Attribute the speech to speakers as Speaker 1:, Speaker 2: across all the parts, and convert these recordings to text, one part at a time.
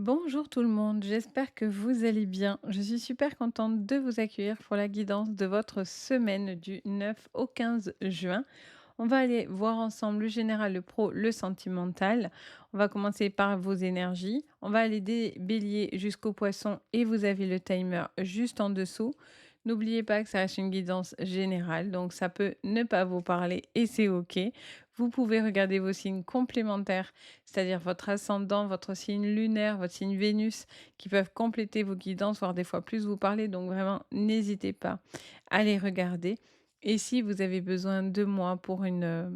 Speaker 1: Bonjour tout le monde, j'espère que vous allez bien. Je suis super contente de vous accueillir pour la guidance de votre semaine du 9 au 15 juin. On va aller voir ensemble le général, le pro, le sentimental. On va commencer par vos énergies. On va aller des béliers jusqu'au poisson et vous avez le timer juste en dessous. N'oubliez pas que ça reste une guidance générale, donc ça peut ne pas vous parler et c'est OK. Vous pouvez regarder vos signes complémentaires, c'est-à-dire votre ascendant, votre signe lunaire, votre signe Vénus, qui peuvent compléter vos guidances, voire des fois plus vous parler. Donc vraiment, n'hésitez pas à les regarder. Et si vous avez besoin de moi pour un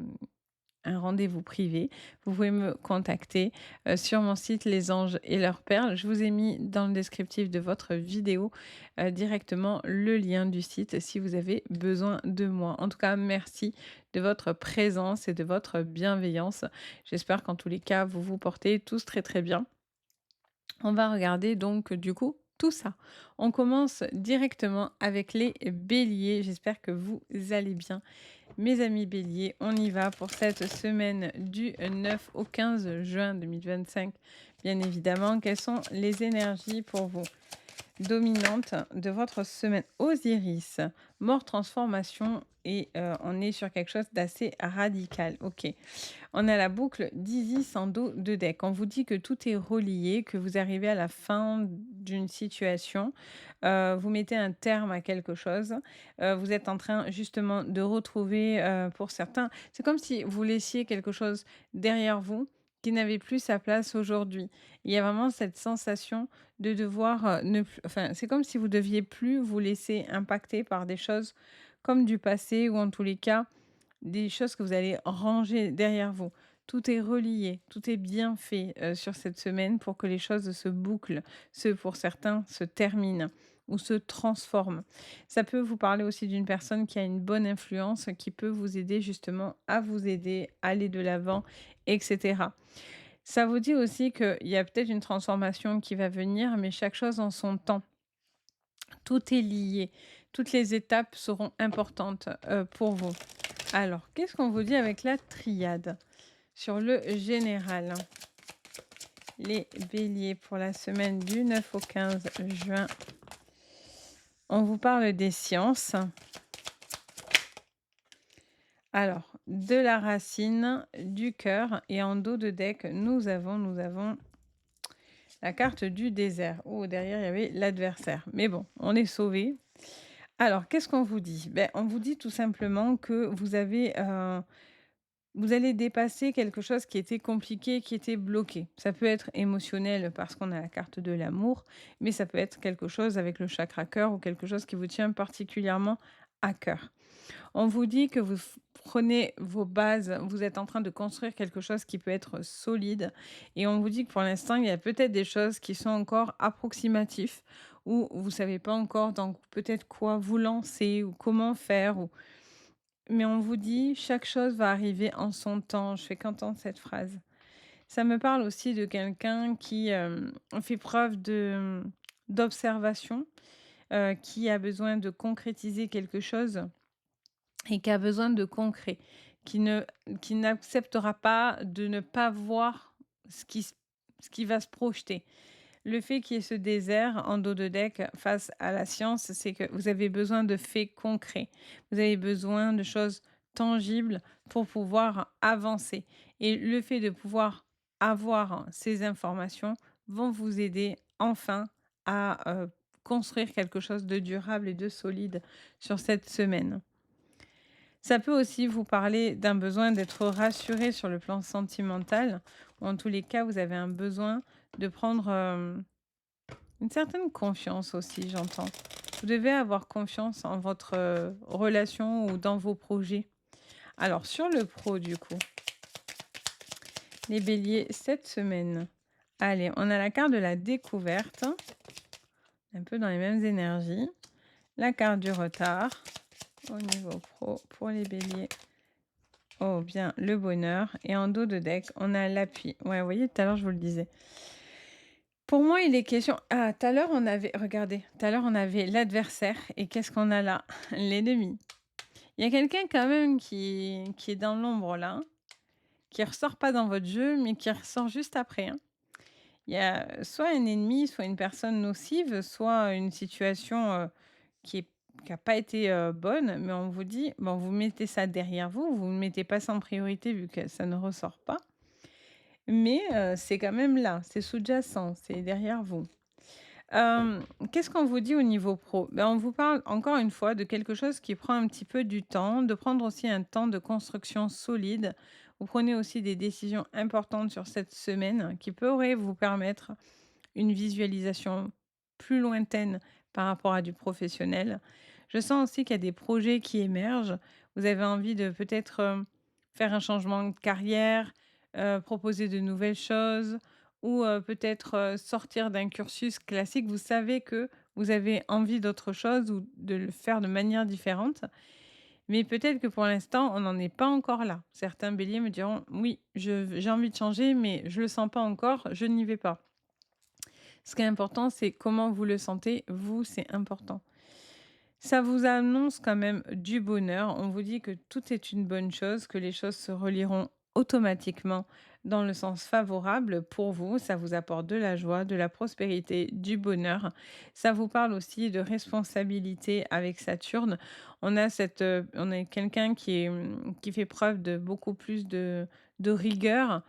Speaker 1: rendez-vous privé, vous pouvez me contacter sur mon site Les Anges et leurs perles. Je vous ai mis dans le descriptif de votre vidéo directement le lien du site si vous avez besoin de moi. En tout cas, merci de votre présence et de votre bienveillance. J'espère qu'en tous les cas, vous vous portez tous très très bien. On va regarder donc du coup tout ça. On commence directement avec les béliers. J'espère que vous allez bien. Mes amis béliers, on y va pour cette semaine du 9 au 15 juin 2025. Bien évidemment, quelles sont les énergies pour vous? Dominante de votre semaine Osiris, mort transformation et on est sur quelque chose d'assez radical. Ok. On a la boucle d'Isis en dos de deck. On vous dit que tout est relié, que vous arrivez à la fin d'une situation, vous mettez un terme à quelque chose, vous êtes en train justement de retrouver, pour certains, c'est comme si vous laissiez quelque chose derrière vous qui n'avait plus sa place aujourd'hui. Il y a vraiment cette sensation de devoir ne plus, enfin, c'est comme si vous deviez plus vous laisser impacter par des choses comme du passé ou en tous les cas des choses que vous allez ranger derrière vous. Tout est relié, tout est bien fait, sur cette semaine pour que les choses se bouclent, pour certains, se terminent ou se transforment. Ça peut vous parler aussi d'une personne qui a une bonne influence, qui peut vous aider justement à vous aider, à aller de l'avant et cetera. Ça vous dit aussi qu'il y a peut-être une transformation qui va venir, mais chaque chose en son temps. Tout est lié. Toutes les étapes seront importantes, pour vous. Alors, qu'est-ce qu'on vous dit avec la triade? Sur le général, les béliers pour la semaine du 9 au 15 juin, on vous parle des sciences. Alors, de la racine, du cœur et en dos de deck, nous avons la carte du désert. Oh, derrière, il y avait l'adversaire. Mais bon, on est sauvé. Alors, qu'est-ce qu'on vous dit? Ben, on vous dit tout simplement que vous allez dépasser quelque chose qui était compliqué, qui était bloqué. Ça peut être émotionnel parce qu'on a la carte de l'amour, mais ça peut être quelque chose avec le chakra cœur ou quelque chose qui vous tient particulièrement à cœur. On vous dit que prenez vos bases, vous êtes en train de construire quelque chose qui peut être solide et on vous dit que pour l'instant, il y a peut-être des choses qui sont encore approximatifs ou vous savez pas encore dans peut-être quoi vous lancer ou comment faire ou mais on vous dit: «Chaque chose va arriver en son temps». Je fais qu'entendre cette phrase. Ça me parle aussi de quelqu'un qui, fait preuve d'observation, qui a besoin de concrétiser quelque chose et qui a besoin de concret, qui ne qui n'acceptera pas de ne pas voir ce qui va se projeter. Le fait qu'il y ait ce désert en dos de deck face à la science, c'est que vous avez besoin de faits concrets. Vous avez besoin de choses tangibles pour pouvoir avancer et le fait de pouvoir avoir ces informations vont vous aider enfin à, construire quelque chose de durable et de solide sur cette semaine. Ça peut aussi vous parler d'un besoin d'être rassuré sur le plan sentimental ou en tous les cas, vous avez un besoin de prendre, une certaine confiance aussi, j'entends. Vous devez avoir confiance en votre, relation ou dans vos projets. Alors sur le pro du coup, les béliers, cette semaine, allez, on a la carte de la découverte, un peu dans les mêmes énergies. La carte du retard au niveau pro pour les béliers. Oh bien, le bonheur et en dos de deck, on a l'appui. Ouais, vous voyez, tout à l'heure, je vous le disais. Pour moi, il est question tout à l'heure, on avait regardez, tout à l'heure, on avait l'adversaire et qu'est-ce qu'on a là? L'ennemi. Il y a quelqu'un quand même qui est dans l'ombre là, qui ressort pas dans votre jeu, mais qui ressort juste après, hein. Il y a soit un ennemi, soit une personne nocive, soit une situation, qui a pas été, bonne, mais on vous dit: «Bon, vous mettez ça derrière vous, vous ne mettez pas ça en priorité vu que ça ne ressort pas, mais c'est quand même là, c'est sous-jacent, c'est derrière vous». Qu'est-ce qu'on vous dit au niveau pro? Ben, on vous parle encore une fois de quelque chose qui prend un petit peu du temps, de prendre aussi un temps de construction solide. Vous prenez aussi des décisions importantes sur cette semaine qui pourraient vous permettre une visualisation plus lointaine par rapport à du professionnel. Je sens aussi qu'il y a des projets qui émergent. Vous avez envie de peut-être, faire un changement de carrière, proposer de nouvelles choses ou, peut-être, sortir d'un cursus classique. Vous savez que vous avez envie d'autre chose ou de le faire de manière différente, mais peut-être que pour l'instant, on n'en est pas encore là. Certains béliers me diront: «Oui, j'ai envie de changer, mais je le sens pas encore, je n'y vais pas». Ce qui est important, c'est comment vous le sentez, vous, c'est important. Ça vous annonce quand même du bonheur. On vous dit que tout est une bonne chose, que les choses se relieront automatiquement dans le sens favorable pour vous. Ça vous apporte de la joie, de la prospérité, du bonheur. Ça vous parle aussi de responsabilité avec Saturne. On a quelqu'un qui fait preuve de beaucoup plus de rigueur,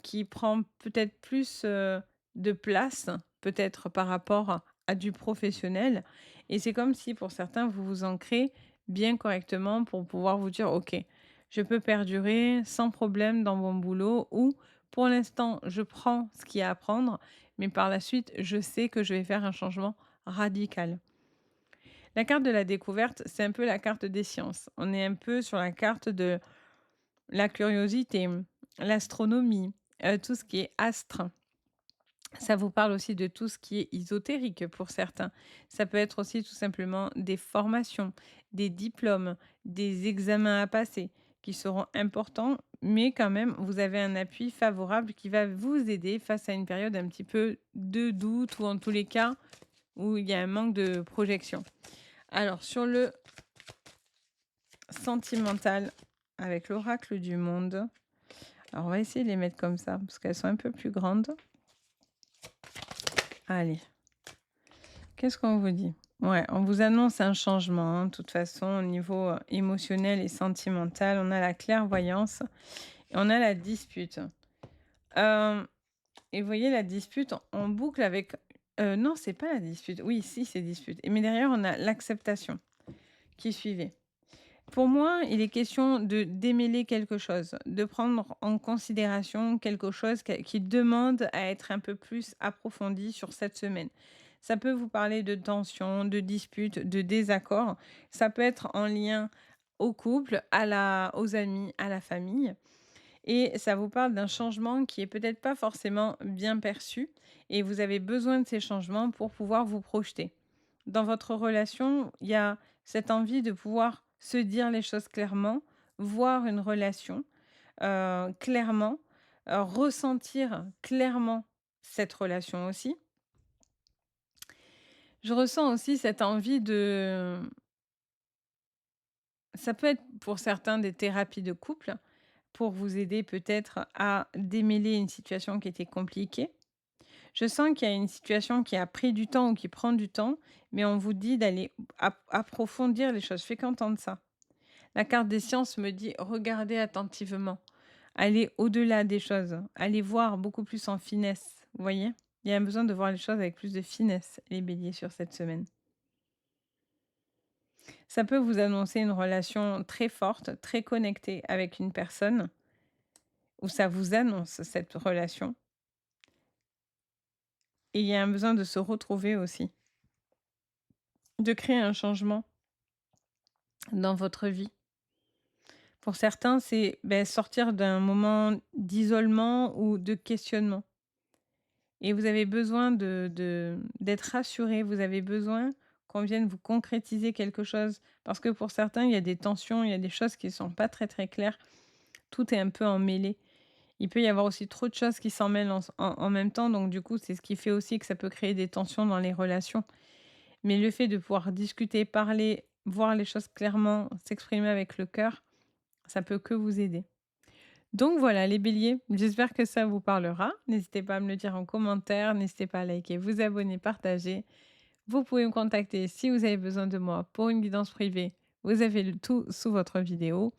Speaker 1: qui prend peut-être plus de place, peut-être par rapport à du professionnel, et c'est comme si pour certains, vous vous ancrez bien correctement pour pouvoir vous dire: «OK, je peux perdurer sans problème dans mon boulot» ou «Pour l'instant, je prends ce qu'il y a à prendre, mais par la suite, je sais que je vais faire un changement radical». La carte de la découverte, c'est un peu la carte des sciences. On est un peu sur la carte de la curiosité, l'astronomie, tout ce qui est astre. Ça vous parle aussi de tout ce qui est ésotérique pour certains. Ça peut être aussi tout simplement des formations, des diplômes, des examens à passer qui seront importants, mais quand même, vous avez un appui favorable qui va vous aider face à une période un petit peu de doute ou en tous les cas où il y a un manque de projection. Alors, sur le sentimental avec l'oracle du monde, alors on va essayer de les mettre comme ça parce qu'elles sont un peu plus grandes. Allez. Qu'est-ce qu'on vous dit? Ouais, on vous annonce un changement, hein, de toute façon, au niveau, émotionnel et sentimental. On a la clairvoyance et on a la dispute. Hem et vous voyez la dispute en boucle avec non, c'est pas la dispute. Oui, si, c'est dispute, et mais derrière, on a l'acceptation qui suivait. Pour moi, il est question de démêler quelque chose, de prendre en considération quelque chose qui demande à être un peu plus approfondi sur cette semaine. Ça peut vous parler de tension, de dispute, de désaccord. Ça peut être en lien au couple, aux amis, à la famille. Et ça vous parle d'un changement qui est peut-être pas forcément bien perçu. Et vous avez besoin de ces changements pour pouvoir vous projeter. Dans votre relation, il y a cette envie de pouvoir se dire les choses clairement, voir une relation, clairement, ressentir clairement cette relation aussi. Je ressens aussi cette envie de ça peut être pour certains des thérapies de couple, pour vous aider peut-être à démêler une situation qui était compliquée. Je sens qu'il y a une situation qui a pris du temps ou qui prend du temps, mais on vous dit d'aller approfondir les choses. Je fais qu'entendre ça. La carte des sciences me dit: «Regardez attentivement, allez au-delà des choses, allez voir beaucoup plus en finesse». Vous voyez? Il y a besoin de voir les choses avec plus de finesse, les béliers, sur cette semaine. Ça peut vous annoncer une relation très forte, très connectée avec une personne, ou ça vous annonce cette relation, et il y a un besoin de se retrouver aussi, de créer un changement dans votre vie. Pour certains, c'est, sortir d'un moment d'isolement ou de questionnement, et vous avez besoin d'être rassuré, vous avez besoin qu'on vienne vous concrétiser quelque chose. Parce que pour certains, il y a des tensions, il y a des choses qui ne sont pas très, très claires. Tout est un peu emmêlé. Il peut y avoir aussi trop de choses qui s'en mêlent en même temps, donc du coup, c'est ce qui fait aussi que ça peut créer des tensions dans les relations. Mais le fait de pouvoir discuter, parler, voir les choses clairement, s'exprimer avec le cœur, ça peut que vous aider. Donc voilà les béliers, j'espère que ça vous parlera. N'hésitez pas à me le dire en commentaire, n'hésitez pas à liker, vous abonner, partager. Vous pouvez me contacter si vous avez besoin de moi pour une guidance privée. Vous avez le tout sous votre vidéo.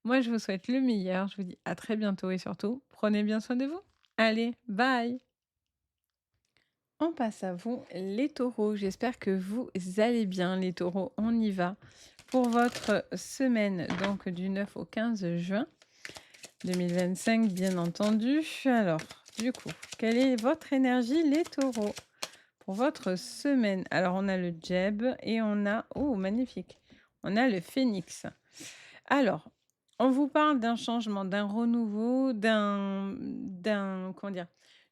Speaker 1: Moi, je vous souhaite le meilleur. Je vous dis à très bientôt et surtout, prenez bien soin de vous. Allez, bye! On passe à vous, les taureaux. J'espère que vous allez bien, les taureaux. On y va pour votre semaine donc du 9 au 15 juin 2025, bien entendu. Alors, du coup, quelle est votre énergie, les taureaux? Pour votre semaine, alors on a le Djeb et on a, oh magnifique, on a le Phénix. Alors, on vous parle d'un changement, d'un renouveau, comment dire,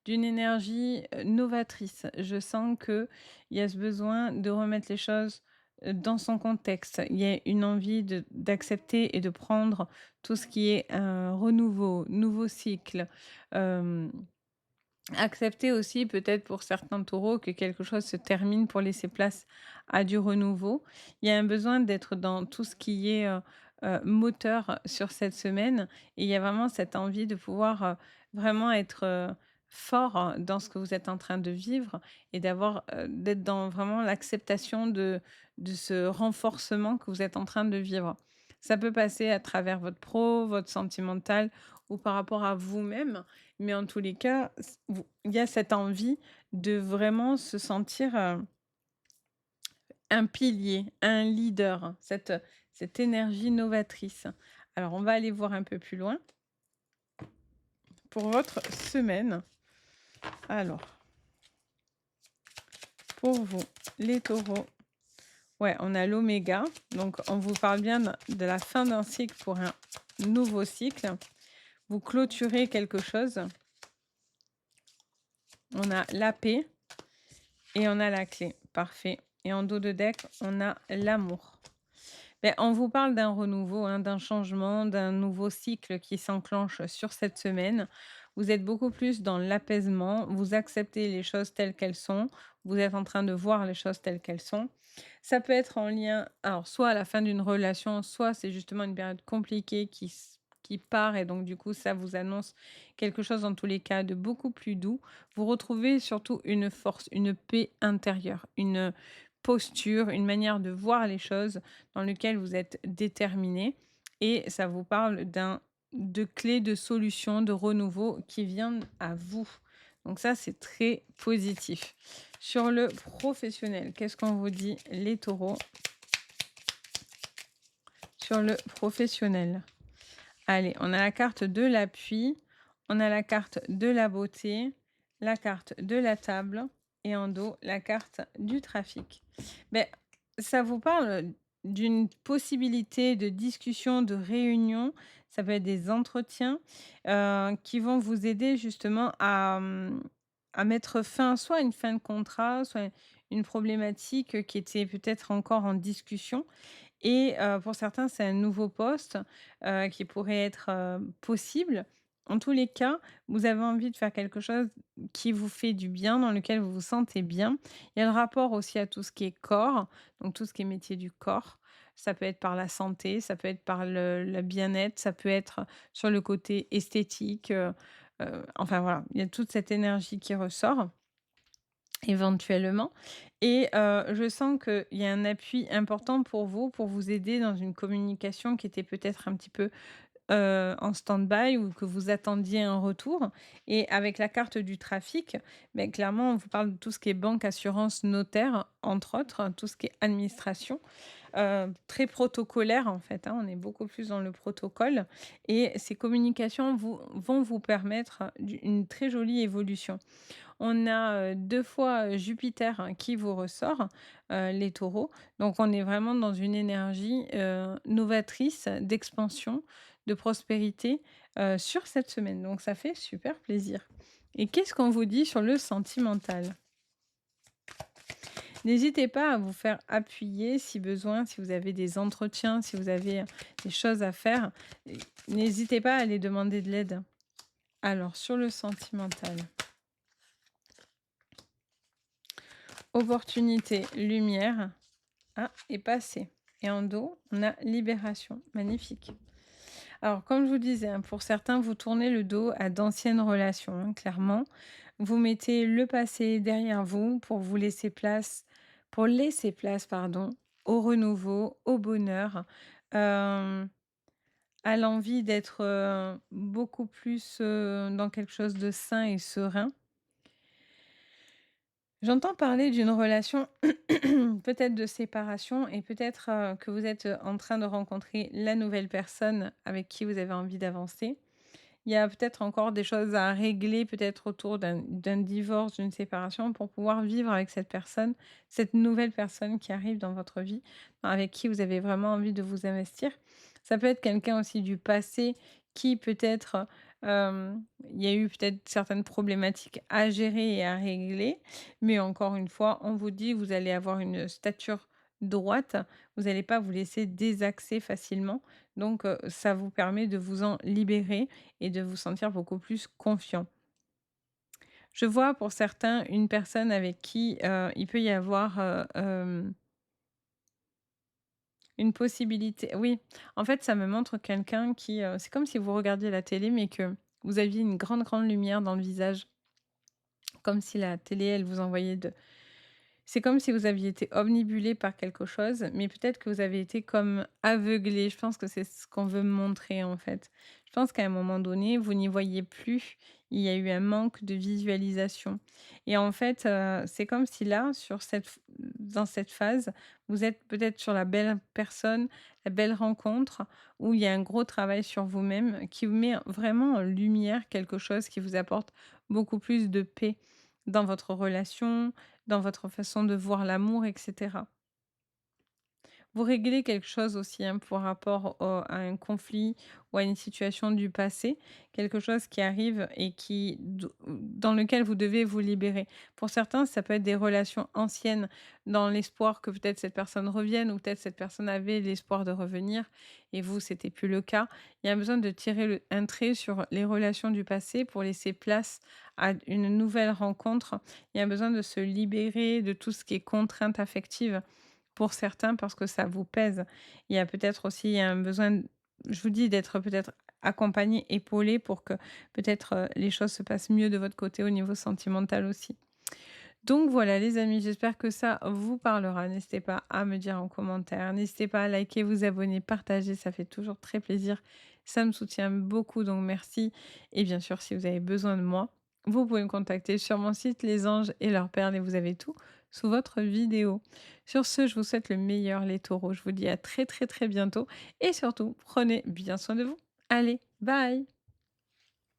Speaker 1: d'une énergie novatrice. Je sens que il y a ce besoin de remettre les choses dans son contexte. Il y a une envie d'accepter et de prendre tout ce qui est un renouveau, nouveau cycle. euh, Accepter aussi peut-être pour certains taureaux que quelque chose se termine pour laisser place à du renouveau. Il y a un besoin d'être dans tout ce qui est, moteur sur cette semaine et il y a vraiment cette envie de pouvoir, vraiment être, fort dans ce que vous êtes en train de vivre et d'être dans vraiment l'acceptation de ce renforcement que vous êtes en train de vivre. Ça peut passer à travers votre pro, votre sentimental ou par rapport à vous-même, mais en tous les cas, il y a cette envie de vraiment se sentir, un pilier, un leader, cette énergie novatrice. Alors on va aller voir un peu plus loin pour votre semaine. Alors, pour vous, les taureaux, ouais, on a l'oméga, donc on vous parle bien de la fin d'un cycle pour un nouveau cycle. Vous clôturez quelque chose. On a la paix et on a la clé. Parfait. Et en dos de deck, on a l'amour. Ben, on vous parle d'un renouveau, hein, d'un changement, d'un nouveau cycle qui s'enclenche sur cette semaine. Vous êtes beaucoup plus dans l'apaisement, vous acceptez les choses telles qu'elles sont, vous êtes en train de voir les choses telles qu'elles sont. Ça peut être en lien, alors soit à la fin d'une relation, soit c'est justement une période compliquée qui part et donc du coup ça vous annonce quelque chose en tous les cas de beaucoup plus doux. Vous retrouvez surtout une force, une paix intérieure, une posture, une manière de voir les choses dans lequel vous êtes déterminé et ça vous parle de clés de solutions, de renouveau qui viennent à vous. Donc ça, c'est très positif. Sur le professionnel, qu'est-ce qu'on vous dit, les taureaux? Sur le professionnel. Allez, on a la carte de l'appui, on a la carte de la beauté, la carte de la table et en dos, la carte du trafic. Ben, ça vous parle d'une possibilité de discussion, de réunion. Ça peut être des entretiens qui vont vous aider justement à mettre fin, soit à une fin de contrat, soit une problématique qui était peut-être encore en discussion et pour certains, c'est un nouveau poste, qui pourrait être, possible. En tous les cas, vous avez envie de faire quelque chose qui vous fait du bien, dans lequel vous vous sentez bien. Il y a le rapport aussi à tout ce qui est corps, donc tout ce qui est métier du corps. Ça peut être par la santé, ça peut être par le bien-être, ça peut être sur le côté esthétique, enfin voilà, il y a toute cette énergie qui ressort. Éventuellement et je sens qu'il y a un appui important pour vous aider dans une communication qui était peut-être un petit peu, en stand-by ou que vous attendiez un retour et avec la carte du trafic, beh, clairement, on vous parle de tout ce qui est banque, assurance, notaire, entre autres, hein, tout ce qui est administration, très protocolaire, en fait, hein. On est beaucoup plus dans le protocole et ces communications vont vous permettre une très jolie évolution. On a, 2 fois, Jupiter, hein, qui vous ressort, les taureaux. Donc on est vraiment dans une énergie, novatrice, d'expansion, de prospérité, sur cette semaine. Donc ça fait super plaisir. Et qu'est-ce qu'on vous dit sur le sentimental? N'hésitez pas à vous faire appuyer si besoin, si vous avez des entretiens, si vous avez, des choses à faire, n'hésitez pas à aller demander de l'aide. Alors sur le sentimental. Opportunité, lumière. Ah, et passé. Et en dos, on a libération. Magnifique. Alors, comme je vous disais, hein, pour certains, vous tournez le dos à d'anciennes relations, hein, clairement. Vous mettez le passé derrière vous pour laisser place, pardon, au renouveau, au bonheur, hem, à l'envie d'être, beaucoup plus, dans quelque chose de sain et serein. J'entends parler d'une relation, peut-être de séparation et peut-être, que vous êtes, en train de rencontrer la nouvelle personne avec qui vous avez envie d'avancer. Il y a peut-être encore des choses à régler, peut-être autour d'un divorce, d'une séparation pour pouvoir vivre avec cette personne, cette nouvelle personne qui arrive dans votre vie, avec qui vous avez vraiment envie de vous investir. Ça peut être quelqu'un aussi du passé qui peut-être, il y a eu peut-être certaines problématiques à gérer et à régler, mais encore une fois, on vous dit: «Vous allez avoir une stature droite, vous n'allez pas vous laisser désaxer facilement». Donc ça vous permet de vous en libérer et de vous sentir beaucoup plus confiant. Je vois pour certains une personne avec qui, il peut y avoir, une possibilité oui, en fait, ça me montre quelqu'un qui, c'est comme si vous regardiez la télé, mais que vous aviez une grande, grande lumière dans le visage, comme si la télé, elle vous envoyait de c'est comme si vous aviez été obnubilé par quelque chose, mais peut-être que vous avez été comme aveuglé. Je pense que c'est ce qu'on veut montrer, en fait. Je pense qu'à un moment donné, vous n'y voyez plus. Il y a eu un manque de visualisation et en fait, c'est comme si là, dans cette phase, vous êtes peut-être sur la belle personne, la belle rencontre où il y a un gros travail sur vous-même qui vous met vraiment en lumière quelque chose qui vous apporte beaucoup plus de paix dans votre relation, dans votre façon de voir l'amour et cetera. Vous réglez quelque chose aussi, hein, par rapport à un conflit ou à une situation du passé, quelque chose qui arrive et dans lequel vous devez vous libérer. Pour certains, ça peut être des relations anciennes dans l'espoir que peut-être cette personne revienne ou peut-être cette personne avait l'espoir de revenir et vous, c'était plus le cas. Il y a besoin de tirer un trait sur les relations du passé pour laisser place à une nouvelle rencontre. Il y a besoin de se libérer de tout ce qui est contrainte affective pour certains, parce que ça vous pèse. Il y a peut-être aussi un besoin, je vous dis, d'être peut-être accompagné, épaulé pour que peut-être, les choses se passent mieux de votre côté au niveau sentimental aussi. Donc voilà les amis, j'espère que ça vous parlera. N'hésitez pas à me dire en commentaire, n'hésitez pas à liker, vous abonner, partager, ça fait toujours très plaisir. Ça me soutient beaucoup, donc merci. Et bien sûr, si vous avez besoin de moi, vous pouvez me contacter sur mon site Les Anges et leurs perles et vous avez tout sous votre vidéo. Sur ce, je vous souhaite le meilleur les taureaux. Je vous dis à très très très bientôt et surtout, prenez bien soin de vous. Allez, bye!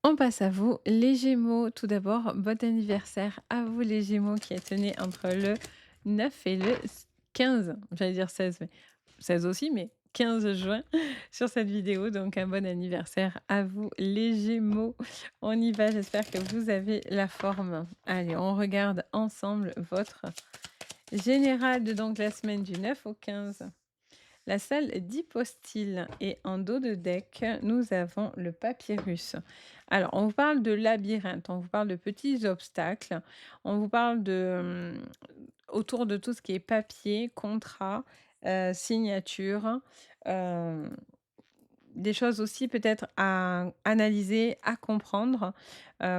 Speaker 1: On passe à vous, les Gémeaux. Tout d'abord, bon anniversaire à vous, les Gémeaux, qui êtes nés entre le 9 et le 15. J'allais dire 16, mais 16 aussi, mais 15 juin sur cette vidéo. Donc, un bon anniversaire à vous, les Gémeaux. On y va, j'espère que vous avez la forme. Allez, on regarde ensemble votre général de donc la semaine du 9 au 15. La salle d'hypostyle et en dos de deck, nous avons le papyrus. Alors, on vous parle de labyrinthe, on vous parle de petits obstacles, on vous parle autour de tout ce qui est papier, contrat, signature, euh, des choses aussi peut-être à analyser, à comprendre.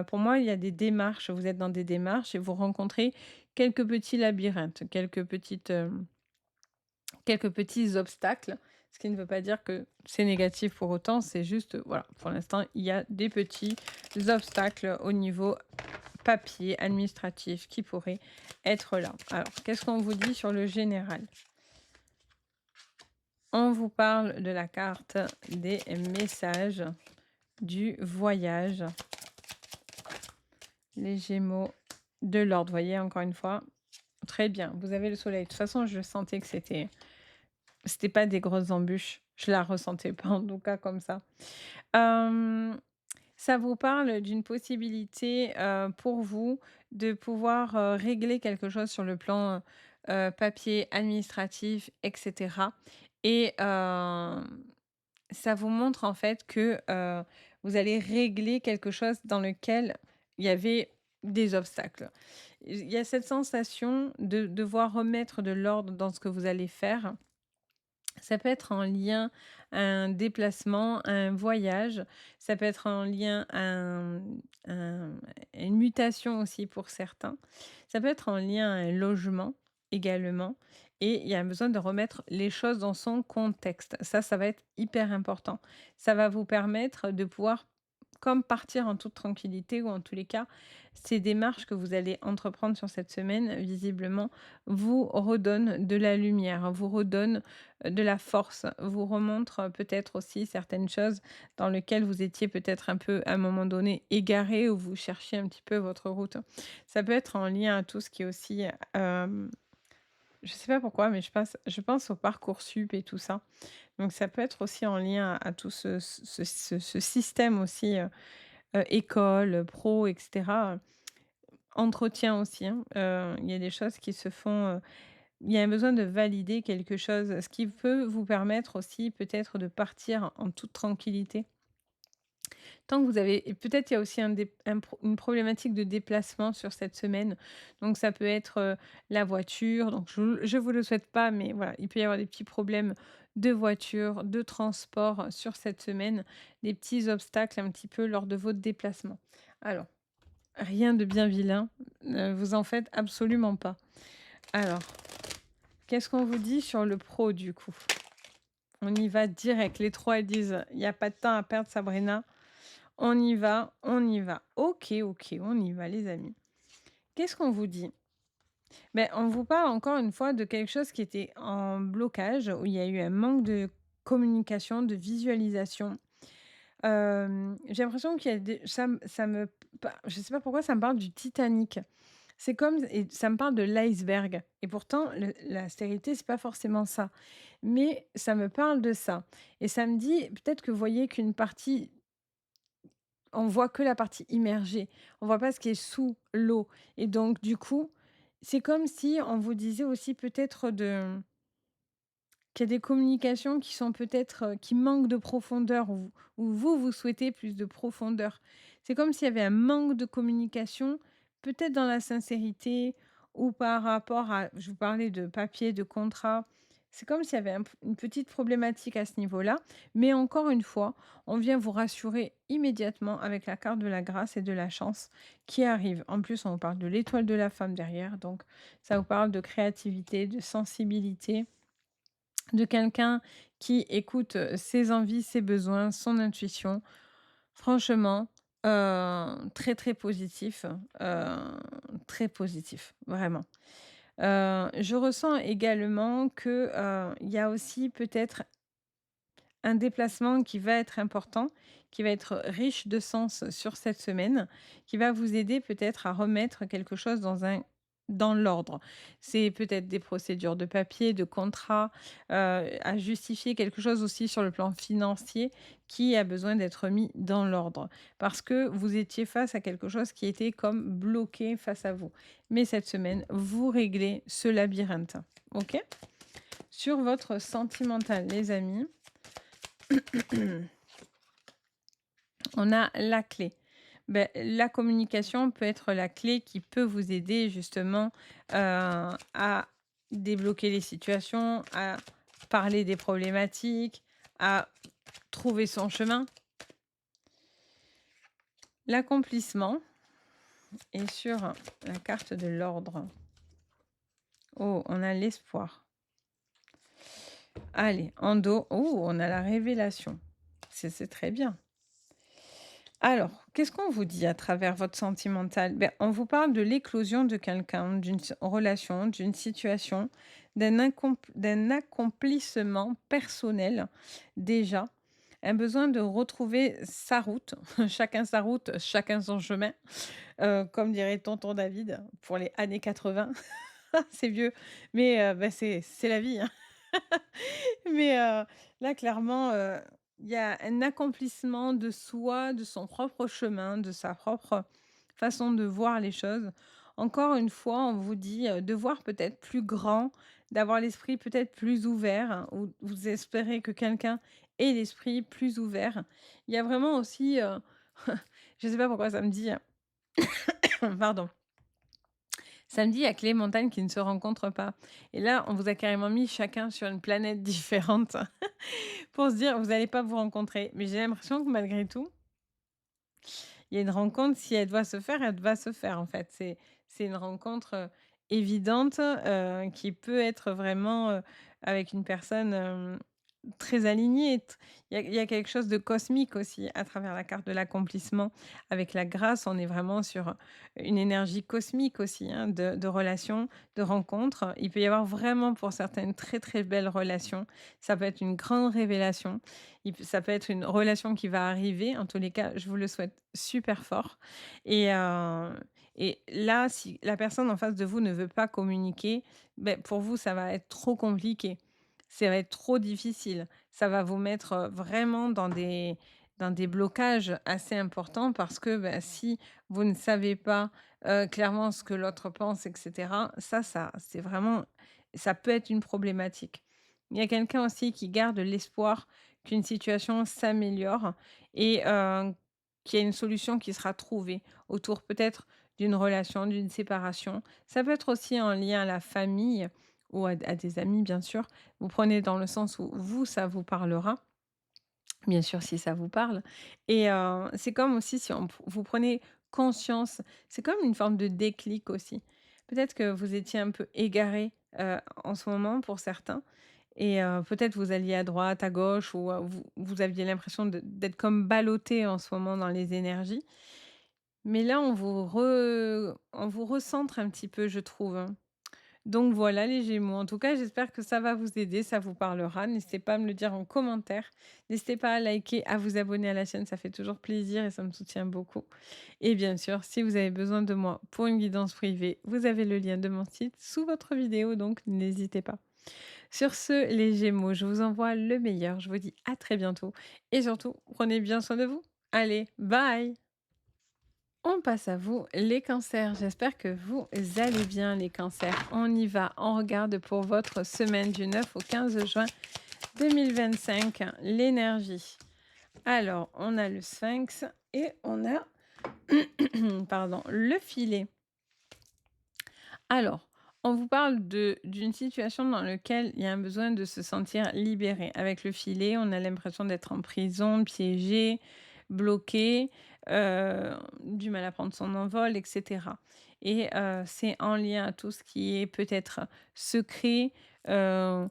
Speaker 1: Pour moi, il y a des démarches, vous êtes dans des démarches et vous rencontrez quelques petits labyrinthes, quelques petits obstacles, ce qui ne veut pas dire que c'est négatif pour autant, c'est juste, voilà, pour l'instant, il y a des petits obstacles au niveau papier, administratif qui pourraient être là. Alors, qu'est-ce qu'on vous dit sur le général? On vous parle de la carte des messages, du voyage, les Gémeaux, de l'ordre, voyez, encore une fois. Très bien, vous avez le soleil. De toute façon, je sentais que c'était pas des grosses embûches. Je la ressentais pas en tout cas comme ça. Hem, Ça vous parle d'une possibilité, pour vous de pouvoir, régler quelque chose sur le plan, papier, administratif et cetera et ça vous montre en fait que, vous allez régler quelque chose dans lequel il y avait des obstacles. Il y a cette sensation de devoir remettre de l'ordre dans ce que vous allez faire Ça peut être en lien à un déplacement, à un voyage, ça peut être en lien à un à une mutation aussi pour certains. Ça peut être en lien à un logement également et il y a besoin de remettre les choses dans son contexte. Ça va être hyper important. Ça va vous permettre de pouvoir comme partir en toute tranquillité ou en tous les cas, ces démarches que vous allez entreprendre sur cette semaine, visiblement, vous redonnent de la lumière, vous redonnent de la force, vous remontre peut-être aussi certaines choses dans lesquelles vous étiez peut-être un peu, à un moment donné, égaré ou vous cherchiez un petit peu votre route. Ça peut être en lien à tout ce qui est aussi, je sais pas pourquoi, mais je pense au Parcoursup et tout ça. Donc ça peut être aussi en lien à tout ce système aussi, école, pro et cetera. Entretien aussi, hein, il y a des choses qui se font, il y a un besoin de valider quelque chose, ce qui peut vous permettre aussi peut-être de partir en toute tranquillité. Tant que vous avez et peut-être il y a aussi une problématique de déplacement sur cette semaine. Donc ça peut être, la voiture, donc je vous le souhaite pas, mais voilà, il peut y avoir des petits problèmes de voiture, de transport sur cette semaine, des petits obstacles un petit peu lors de votre déplacement. Alors, rien de bien vilain, vous en faites absolument pas. Alors, qu'est-ce qu'on vous dit sur le pro du coup? On y va direct. Les 3 elles disent: «Il y a pas de temps à perdre Sabrina, on y va, on y va». OK, OK, on y va les amis. Qu'est-ce qu'on vous dit? Ben on vous parle encore une fois de quelque chose qui était en blocage, où il y a eu un manque de communication, de visualisation. J'ai l'impression qu'il y a des ça me pa je sais pas pourquoi ça me parle du Titanic. C'est comme et ça me parle de l'iceberg et pourtant la stérilité, c'est pas forcément ça. Mais ça me parle de ça et ça me dit peut-être que vous voyez qu'une partie on voit que la partie immergée, on voit pas ce qui est sous l'eau et donc du coup, c'est comme si on vous disait aussi peut-être de qu'il y a des communications qui sont peut-être, qui manquent de profondeur ou vous, vous souhaitez plus de profondeur. C'est comme s'il y avait un manque de communication, peut-être dans la sincérité ou par rapport à je vous parlais de papier, de contrat. C'est comme s'il y avait une petite problématique à ce niveau-là, mais encore une fois, on vient vous rassurer immédiatement avec la carte de la grâce et de la chance qui arrive. En plus, on vous parle de l'étoile de la femme derrière, donc ça vous parle de créativité, de sensibilité de quelqu'un qui écoute, ses envies, ses besoins, son intuition. Franchement, très, très positif, très positif, vraiment. Je ressens également que, il y a aussi peut-être un déplacement qui va être important, qui va être riche de sens sur cette semaine, qui va vous aider peut-être à remettre quelque chose dans l'ordre. C'est peut-être des procédures de papier, de contrat, à justifier quelque chose aussi sur le plan financier qui a besoin d'être mis dans l'ordre. Parce que vous étiez face à quelque chose qui était comme bloqué face à vous. Mais cette semaine, vous réglez ce labyrinthe. OK? Sur votre sentimental, les amis, on a la clé. Beh, la communication peut être la clé qui peut vous aider justement, à débloquer les situations, à parler des problématiques, à trouver son chemin. L'accomplissement est sur la carte de l'ordre. Oh, on a l'espoir. Allez, en dos, oh, on a la révélation. C'est très bien. Alors, qu'est-ce qu'on vous dit à travers votre sentimental? Ben, on vous parle de l'éclosion de quelqu'un, relation, d'une situation, d'un accomplissement personnel déjà, un besoin de retrouver sa route, chacun sa route, chacun son chemin, comme dirait tonton David pour les années 80. C'est vieux, mais bah, c'est la vie, hein. Mais là, clairement, il y a un accomplissement de soi, de son propre chemin, de sa propre façon de voir les choses. Encore une fois, on vous dit, de voir peut-être plus grand, d'avoir l'esprit peut-être plus ouvert, hein, ou vous espérez que quelqu'un ait l'esprit plus ouvert. Il y a vraiment aussi, je ne sais pas pourquoi ça me dit, pardon. Samedi, il y a que les montagnes qui ne se rencontrent pas et là, on vous a carrément mis chacun sur une planète différente pour se dire: «Vous allez pas vous rencontrer». Mais j'ai l'impression que malgré tout, il y a une rencontre, si elle doit se faire, elle va se faire, en fait. C'est une rencontre, évidente, qui peut être vraiment, avec une personne, très alignée. Il y a quelque chose de cosmique aussi à travers la carte de l'accomplissement. Avec la grâce, on est vraiment sur, une énergie cosmique aussi, hein, de relations, de rencontres. Il peut y avoir vraiment pour certaines très, très belles relations. Ça peut être une grande révélation. Ça peut être une relation qui va arriver. En tous les cas, je vous le souhaite super fort et là, si la personne en face de vous ne veut pas communiquer, beh, pour vous, ça va être trop compliqué. Ça va être trop difficile. Ça va vous mettre, vraiment dans des blocages assez importants parce que, bah, si vous ne savez pas, clairement ce que l'autre pense et cetera, ça c'est vraiment ça peut être une problématique. Il y a quelqu'un aussi qui garde l'espoir qu'une situation s'améliore et qu'il y a une solution qui sera trouvée autour peut-être d'une relation, d'une séparation. Ça peut être aussi en lien à la famille ou à des amis bien sûr. Vous prenez dans le sens où vous, ça vous parlera, bien sûr si ça vous parle et c'est comme aussi si on vous prenez conscience, c'est comme une forme de déclic aussi. Peut-être que vous étiez un peu égaré, en ce moment pour certains et peut-être vous alliez à droite, à gauche ou vous aviez l'impression d'être comme ballotté en ce moment dans les énergies. Mais là, on vous recentre un petit peu, je trouve, hein. Donc voilà les Gémeaux. En tout cas, j'espère que ça va vous aider, ça vous parlera. N'hésitez pas à me le dire en commentaire. N'hésitez pas à liker, à vous abonner à la chaîne, ça fait toujours plaisir et ça me soutient beaucoup. Et bien sûr, si vous avez besoin de moi pour une guidance privée, vous avez le lien de mon site sous votre vidéo, donc n'hésitez pas. Sur ce, les Gémeaux, je vous envoie le meilleur. Je vous dis à très bientôt et surtout, prenez bien soin de vous. Allez, bye! On passe à vous, les cancers. J'espère que vous allez bien, les cancers. On y va. On regarde pour votre semaine du 9 au 15 juin 2025, l'énergie. Alors, on a le sphinx et on a pardon, le filet. Alors, on vous parle d'une situation dans laquelle il y a un besoin de se sentir libéré. Avec le filet, on a l'impression d'être en prison, piégé, bloqué, du mal à prendre son envol, et cetera. Et c'est en lien à tout ce qui est peut-être secret, ouais,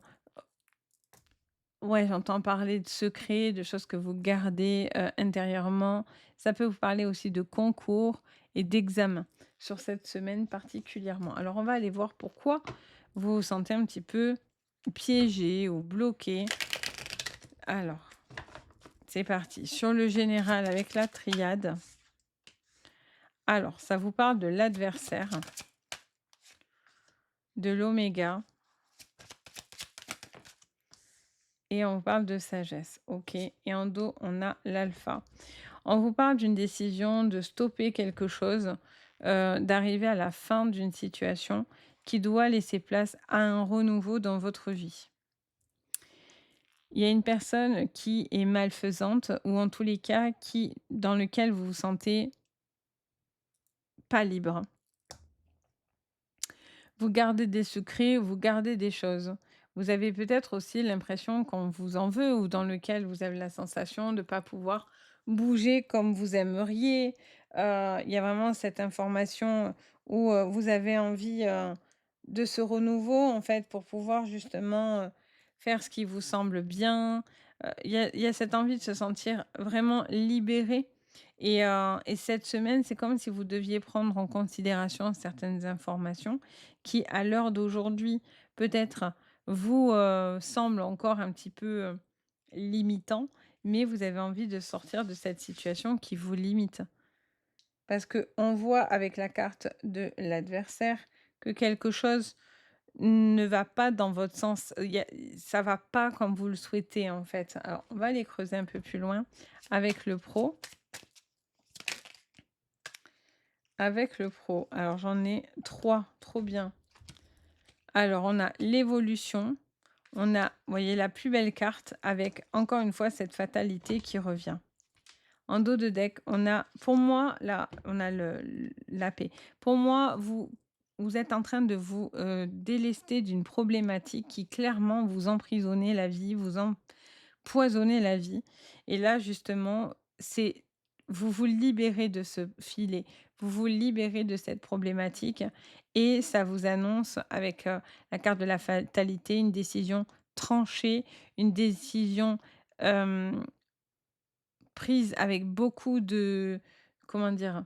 Speaker 1: j'entends parler de secrets, de choses que vous gardez, intérieurement. Ça peut vous parler aussi de concours et d'examens sur cette semaine particulièrement. Alors on va aller voir pourquoi vous vous sentez un petit peu piégé ou bloqué. Alors, c'est parti. Sur le général avec la triade. Alors, ça vous parle de l'adversaire, de l'oméga et on parle de sagesse. OK, et en dos, on a l'alpha. On vous parle d'une décision de stopper quelque chose, d'arriver à la fin d'une situation qui doit laisser place à un renouveau dans votre vie. Il y a une personne qui est malfaisante ou en tous les cas qui dans lequel vous vous sentez pas libre. Vous gardez des secrets, vous gardez des choses. Vous avez peut-être aussi l'impression qu'on vous en veut ou dans lequel vous avez la sensation de ne pas pouvoir bouger comme vous aimeriez. Il y a vraiment cette information où, vous avez envie, de ce renouveau, en fait, pour pouvoir justement, faire ce qui vous semble bien. Il y a cette envie de se sentir vraiment libéré et cette semaine, c'est comme si vous deviez prendre en considération certaines informations qui, à l'heure d'aujourd'hui, peut-être vous, semblent encore un petit peu, limitant, mais vous avez envie de sortir de cette situation qui vous limite. Parce qu'on voit avec la carte de l'adversaire que quelque chose ne va pas dans votre sens. Ça va pas comme vous le souhaitez, en fait. Alors, on va aller creuser un peu plus loin avec le pro. Avec le pro, alors j'en ai 3, trop bien. Alors on a l'évolution, on a, vous voyez, la plus belle carte avec encore une fois cette fatalité qui revient. En dos de deck, on a, pour moi, là, on a la paix. Pour moi, vous vous êtes en train de vous, délester d'une problématique qui clairement vous emprisonnait la vie, vous empoisonnait la vie et là justement, c'est vous vous libérez de ce filet, vous vous libérez de cette problématique et ça vous annonce avec, la carte de la fatalité, une décision tranchée, une décision, hem, prise avec beaucoup de comment dire?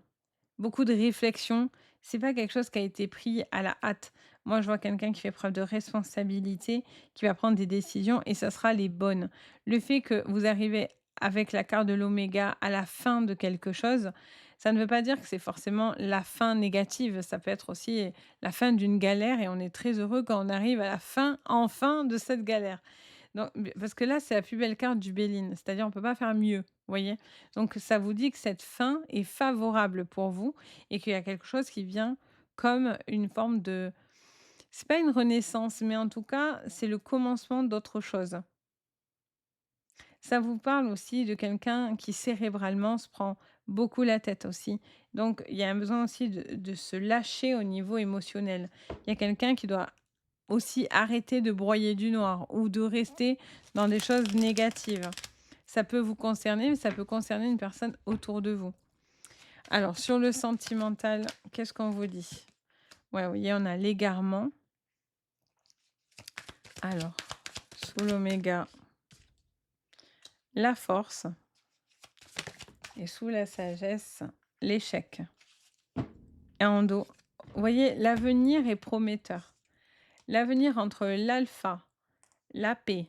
Speaker 1: Beaucoup de réflexion, c'est pas quelque chose qui a été pris à la hâte. Moi, je vois quelqu'un qui fait preuve de responsabilité, qui va prendre des décisions et ça sera les bonnes. Le fait que vous arrivez avec la carte de l'oméga à la fin de quelque chose, ça ne veut pas dire que c'est forcément la fin négative. Ça peut être aussi la fin d'une galère et on est très heureux quand on arrive à la fin, enfin, de cette galère. Donc, parce que là, c'est la plus belle carte du Béline, c'est-à-dire on peut pas faire mieux, vous voyez? Donc ça vous dit que cette fin est favorable pour vous et qu'il y a quelque chose qui vient comme une forme de c'est pas une renaissance, mais en tout cas, c'est le commencement d'autre chose. Ça vous parle aussi de quelqu'un qui cérébralement se prend beaucoup la tête aussi. Donc il y a un besoin aussi de se lâcher au niveau émotionnel. Il y a quelqu'un qui doit aussi arrêter de broyer du noir ou de rester dans des choses négatives. Ça peut vous concerner, mais ça peut concerner une personne autour de vous. Alors, sur le sentimental, qu'est-ce qu'on vous dit? Ouais, vous voyez, on a l'égarement. Alors, sous l'oméga, la force. Et sous la sagesse, l'échec. Et en dos, vous voyez, l'avenir est prometteur. L'avenir entre l'alpha, la paix,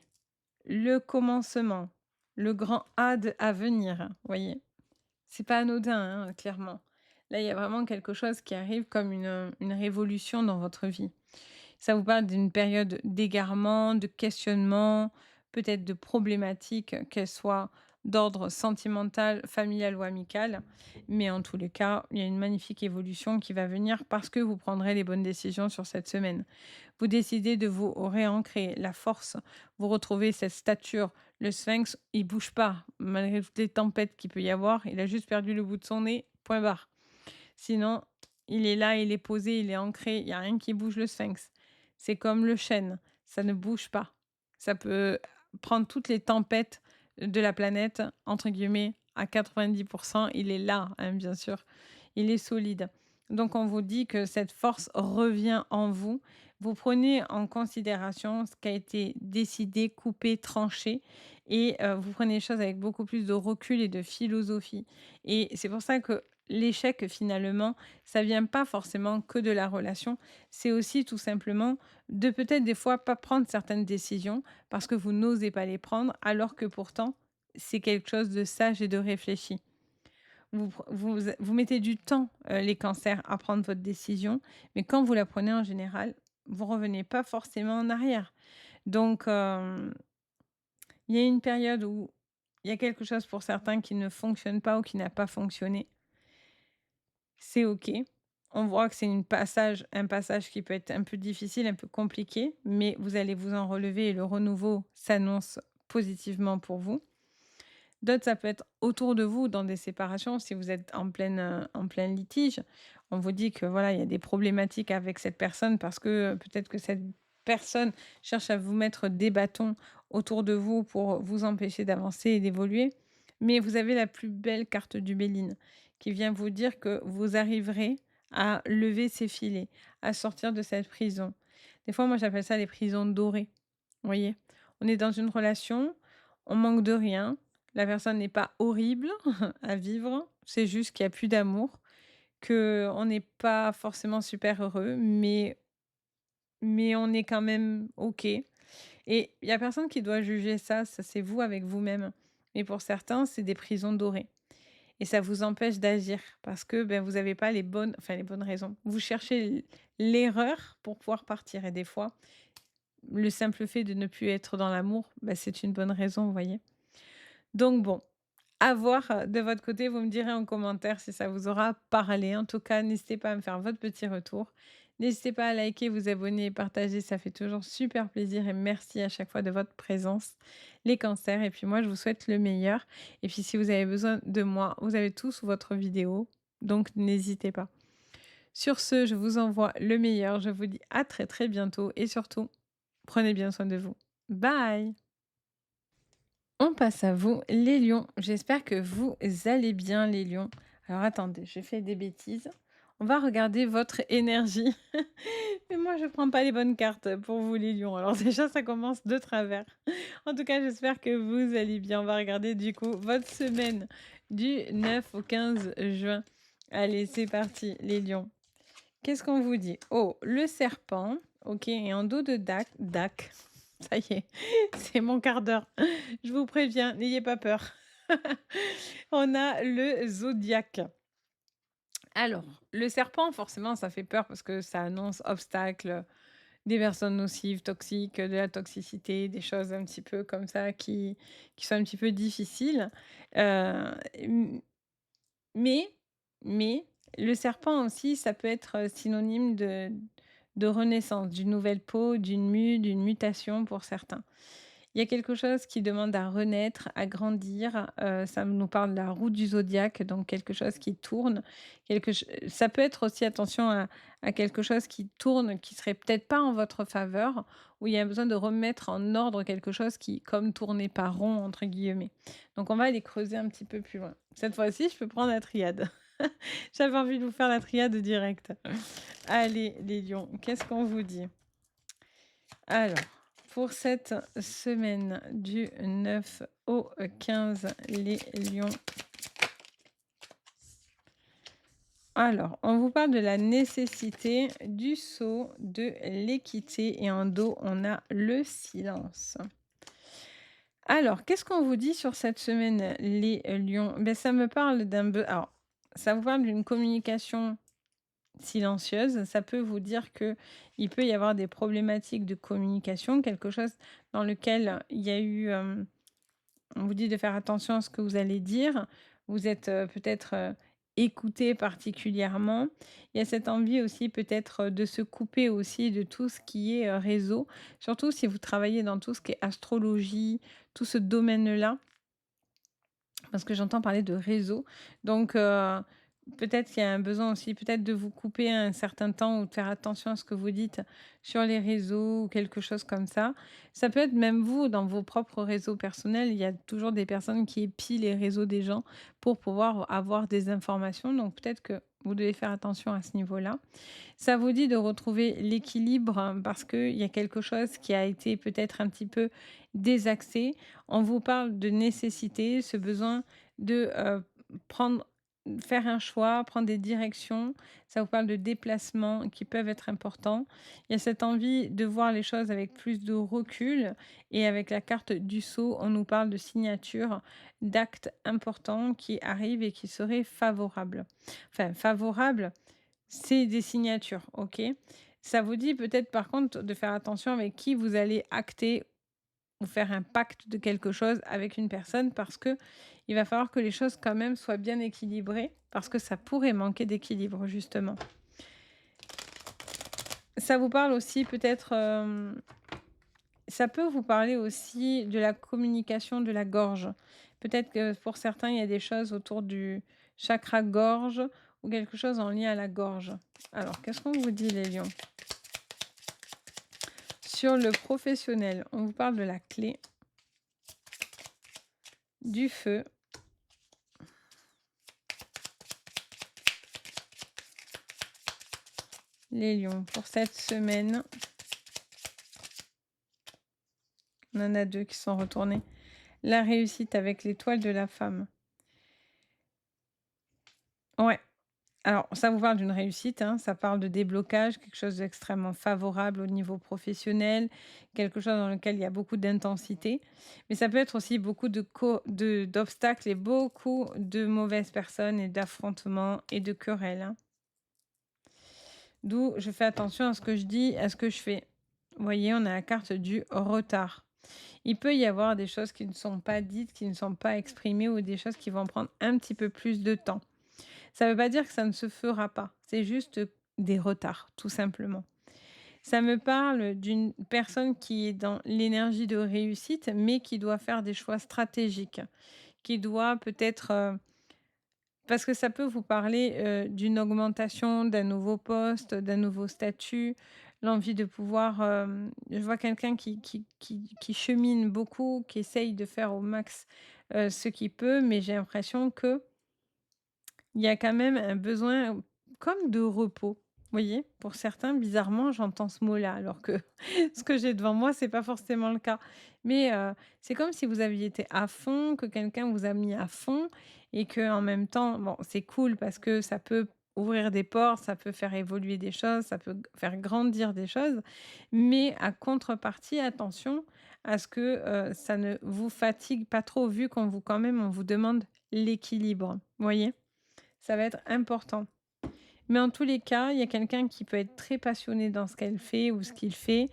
Speaker 1: le commencement, le grand à venir, vous voyez? C'est pas anodin, hein, clairement. Là, il y a vraiment quelque chose qui arrive comme une révolution dans votre vie. Ça vous parle d'une période d'égarement, de questionnement, peut-être de problématiques, qu'elles soient d'ordre sentimental, familial ou amical. Mais en tous les cas, il y a une magnifique évolution qui va venir parce que vous prendrez les bonnes décisions sur cette semaine. Vous décidez de vous réancrer, la force, vous retrouvez cette stature. Le sphinx, il bouge pas, malgré toutes les tempêtes qu'il peut y avoir. Il a juste perdu le bout de son nez, point barre. Sinon, il est là, il est posé, il est ancré, il y a rien qui bouge le sphinx. C'est comme le chêne, ça ne bouge pas. Ça peut prendre toutes les tempêtes de la planète, entre guillemets, à 90 il est là, hein, bien sûr. Il est solide. Donc on vous dit que cette force revient en vous. Vous prenez en considération ce qui a été décidé, coupé, tranché et vous prenez les choses avec beaucoup plus de recul et de philosophie et c'est pour ça que l'échec finalement, ça vient pas forcément que de la relation, c'est aussi tout simplement de peut-être des fois pas prendre certaines décisions parce que vous n'osez pas les prendre alors que pourtant c'est quelque chose de sage et de réfléchi. Vous mettez du temps, les cancers, à prendre votre décision, mais quand vous la prenez en général, vous revenez pas forcément en arrière. Donc, il y a une période où il y a quelque chose pour certains qui ne fonctionne pas ou qui n'a pas fonctionné. C'est OK. On voit que c'est un passage qui peut être un peu difficile, un peu compliqué, mais vous allez vous en relever et le renouveau s'annonce positivement pour vous. D'autres, ça peut être autour de vous dans des séparations, si vous êtes en plein litige. On vous dit que voilà, il y a des problématiques avec cette personne parce que, peut-être que cette personne cherche à vous mettre des bâtons autour de vous pour vous empêcher d'avancer et d'évoluer. Mais vous avez la plus belle carte du Béline qui vient vous dire que vous arriverez à lever ces filets, à sortir de cette prison. Des fois, moi, j'appelle ça les prisons dorées. Vous voyez? On est dans une relation, on manque de rien, la personne n'est pas horrible à vivre, c'est juste qu'il y a plus d'amour, qu'on n'est pas forcément super heureux, mais on est quand même OK et il y a personne qui doit juger ça, ça c'est vous avec vous-même. Mais pour certains, c'est des prisons dorées et ça vous empêche d'agir parce que, ben, vous avez pas les bonnes raisons. Vous cherchez l'erreur pour pouvoir partir et des fois, le simple fait de ne plus être dans l'amour, bah, c'est une bonne raison, vous voyez? Donc bon, à voir, de votre côté, vous me direz en commentaire si ça vous aura parlé. En tout cas, n'hésitez pas à me faire votre petit retour. N'hésitez pas à liker, vous abonner et partager, ça fait toujours super plaisir et merci à chaque fois de votre présence, les cancers. Et puis moi, je vous souhaite le meilleur. Et puis si vous avez besoin de moi, vous avez tout sous votre vidéo, donc n'hésitez pas. Sur ce, je vous envoie le meilleur. Je vous dis à très, très bientôt et surtout, prenez bien soin de vous. Bye! On passe à vous, les lions. J'espère que vous allez bien, les lions. Alors attendez, j'ai fait des bêtises. On va regarder votre énergie. Mais moi, je prends pas les bonnes cartes pour vous, les lions. Alors déjà, ça commence de travers. En tout cas, j'espère que vous allez bien. On va regarder du coup votre semaine du 9 au 15 juin. Allez, c'est parti, les lions. Qu'est-ce qu'on vous dit? Oh, le serpent. Ok, et en dos de Dac. Ça y est, c'est mon quart d'heure. Je vous préviens, n'ayez pas peur. On a le zodiaque. Alors, le serpent, forcément, ça fait peur parce que ça annonce obstacle, des personnes nocives, toxiques, de la toxicité, des choses un petit peu comme ça qui sont un petit peu difficiles. M mais mais le serpent aussi, ça peut être, synonyme de renaissance, d'une nouvelle peau, d'une mue, d'une mutation pour certains. Il y a quelque chose qui demande à renaître, à grandir, ça nous parle de la roue du zodiaque, donc quelque chose qui tourne, ça peut être aussi, attention, à quelque chose qui tourne, qui serait peut-être pas en votre faveur, où il y a besoin de remettre en ordre quelque chose qui comme «tournait pas rond» entre guillemets. Donc on va aller creuser un petit peu plus loin. Cette fois-ci, je peux prendre la triade. J'avais envie de vous faire la triade directe. Allez les lions, qu'est-ce qu'on vous dit? Alors, pour cette semaine du 9 au 15, les lions. Alors, on vous parle de la nécessité, du sceau, de l'équité et en dos, on a le silence. Alors, qu'est-ce qu'on vous dit sur cette semaine, les lions? Ben, ça me parle alors, ça vous parle d'une communication silencieuse. Ça peut vous dire que il peut y avoir des problématiques de communication, quelque chose dans lequel il y a eu, on vous dit de faire attention à ce que vous allez dire. Vous êtes, peut-être, écoutés particulièrement. Il y a cette envie aussi peut-être, de se couper aussi de tout ce qui est, réseau. Surtout si vous travaillez dans tout ce qui est astrologie, tout ce domaine-là. Parce que j'entends parler de réseau. Donc, peut-être qu'il y a un besoin aussi peut-être de vous couper un certain temps ou de faire attention à ce que vous dites sur les réseaux ou quelque chose comme ça. Ça peut être même vous, dans vos propres réseaux personnels, il y a toujours des personnes qui épient les réseaux des gens pour pouvoir avoir des informations. Donc peut-être que vous devez faire attention à ce niveau-là. Ça vous dit de retrouver l'équilibre, parce qu'il y a quelque chose qui a été peut-être un petit peu désaxé. On vous parle de nécessité, ce besoin de, prendre faire un choix, prendre des directions. Ça vous parle de déplacements qui peuvent être importants. Il y a cette envie de voir les choses avec plus de recul et avec la carte du sceau, on nous parle de signature, d'actes importants qui arrivent et qui seraient favorables. Enfin favorables, c'est des signatures, OK. Ça vous dit peut-être par contre de faire attention avec qui vous allez acter ou faire un pacte de quelque chose avec une personne parce que il va falloir que les choses quand même soient bien équilibrées parce que ça pourrait manquer d'équilibre justement. Ça vous parle aussi peut-être, ça peut vous parler aussi de la communication de la gorge. Peut-être que pour certains, il y a des choses autour du chakra gorge ou quelque chose en lien à la gorge. Alors, qu'est-ce qu'on vous dit les lions? Sur le professionnel, on vous parle de la clé, du feu, les lions. Pour cette semaine, on en a 2 qui sont retournés. La réussite avec l'étoile de la femme. Ouais. Alors, ça vous parle d'une réussite, hein, ça parle de déblocage, quelque chose d'extrêmement favorable au niveau professionnel, quelque chose dans lequel il y a beaucoup d'intensité. Mais ça peut être aussi beaucoup d'obstacles et beaucoup de mauvaises personnes et d'affrontements et de querelles, hein. D'où je fais attention à ce que je dis, à ce que je fais. Vous voyez, on a la carte du retard. Il peut y avoir des choses qui ne sont pas dites, qui ne sont pas exprimées ou des choses qui vont prendre un petit peu plus de temps. Ça ne veut pas dire que ça ne se fera pas, c'est juste des retards, tout simplement. Ça me parle d'une personne qui est dans l'énergie de réussite, mais qui doit faire des choix stratégiques, qui doit peut-être, Parce que ça peut vous parler, d'une augmentation, d'un nouveau poste, d'un nouveau statut, l'envie de pouvoir, je vois quelqu'un qui chemine beaucoup, qui essaye de faire au max, ce qu'il peut, mais j'ai l'impression qu'il y a quand même un besoin comme de repos. Vous voyez? Pour certains, bizarrement, j'entends ce mot-là, alors que ce que j'ai devant moi, c'est pas forcément le cas. Mais, c'est comme si vous aviez été à fond, que quelqu'un vous a mis à fond et que en même temps, bon, c'est cool parce que ça peut ouvrir des portes, ça peut faire évoluer des choses, ça peut faire grandir des choses, mais à contrepartie, attention à ce que, ça ne vous fatigue pas trop, vu qu'on vous quand même, on vous demande l'équilibre. Vous voyez? Ça va être important. Mais en tous les cas, il y a quelqu'un qui peut être très passionné dans ce qu'elle fait ou ce qu'il fait,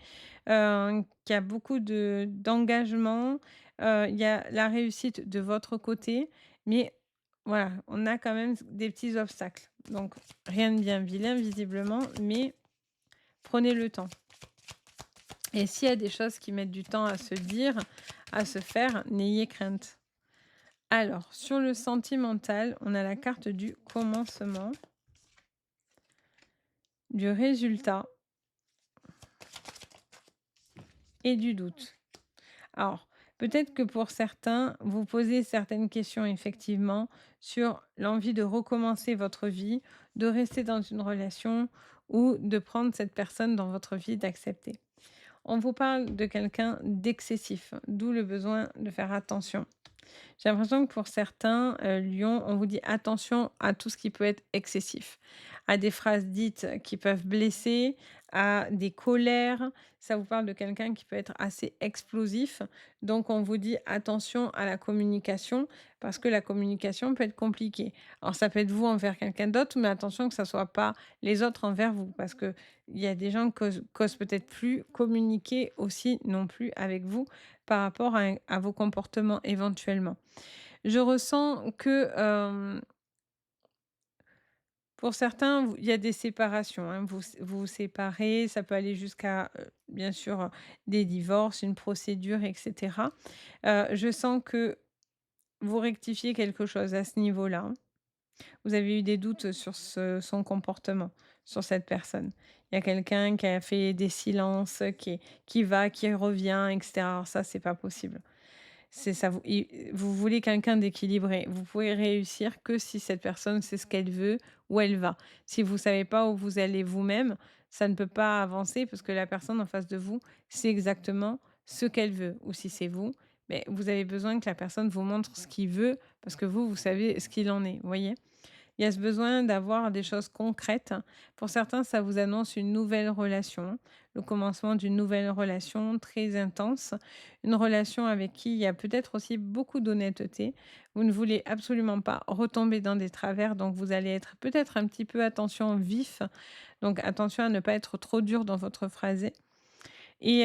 Speaker 1: qui a beaucoup d'engagement, il y a la réussite de votre côté, mais voilà, on a quand même des petits obstacles. Donc rien de bien vilain visiblement, mais prenez le temps. Et s'il y a des choses qui mettent du temps à se dire, à se faire, n'ayez crainte. Alors, sur le sentimental, on a la carte du commencement, du résultat et du doute. Alors, peut-être que pour certains, vous posez certaines questions effectivement sur l'envie de recommencer votre vie, de rester dans une relation ou de prendre cette personne dans votre vie, d'accepter. On vous parle de quelqu'un d'excessif, d'où le besoin de faire attention. J'ai l'impression que pour certains, lions, on vous dit attention à tout ce qui peut être excessif, à des phrases dites qui peuvent blesser, à des colères. Ça vous parle de quelqu'un qui peut être assez explosif. Donc on vous dit attention à la communication parce que la communication peut être compliquée. Alors ça peut être vous envers quelqu'un d'autre, mais attention que ça soit pas les autres envers vous parce qu'il y a des gens qu'osent peut-être plus communiquer aussi non plus avec vous par rapport à vos comportements éventuellement. Je ressens que, pour certains, il y a des séparations, hein. Vous séparez, ça peut aller jusqu'à, bien sûr, des divorces, une procédure et cetera. Je sens que vous rectifiez quelque chose à ce niveau-là, hein. Vous avez eu des doutes sur son comportement, sur cette personne. Il y a quelqu'un qui a fait des silences, qui va, qui revient et cetera. Alors ça, c'est pas possible. C'est ça, vous voulez quelqu'un d'équilibré. Vous pouvez réussir que si cette personne sait ce qu'elle veut, où elle va. Si vous savez pas où vous allez vous-même, ça ne peut pas avancer parce que la personne en face de vous sait exactement ce qu'elle veut. Ou si c'est vous, beh, vous avez besoin que la personne vous montre ce qu'il veut parce que vous, vous savez ce qu'il en est, vous voyez? Il y a ce besoin d'avoir des choses concrètes. Pour certains, ça vous annonce une nouvelle relation, le commencement d'une nouvelle relation très intense, une relation avec qui il y a peut-être aussi beaucoup d'honnêteté. Vous ne voulez absolument pas retomber dans des travers, donc vous allez être peut-être un petit peu attention vif, donc attention à ne pas être trop dur dans votre phrasé. Et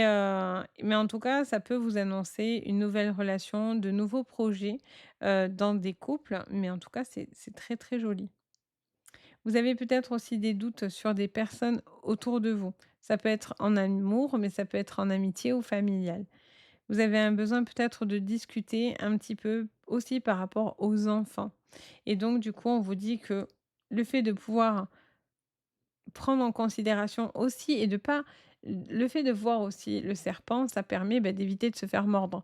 Speaker 1: mais en tout cas, ça peut vous annoncer une nouvelle relation, de nouveaux projets, dans des couples, mais en tout cas, c'est très, très joli. Vous avez peut-être aussi des doutes sur des personnes autour de vous. Ça peut être en amour, mais ça peut être en amitié ou familial. Vous avez un besoin peut-être de discuter un petit peu aussi par rapport aux enfants. Et donc, du coup, on vous dit que le fait de pouvoir prendre en considération aussi et de pas le fait de voir aussi le serpent, ça permet, bah, d'éviter de se faire mordre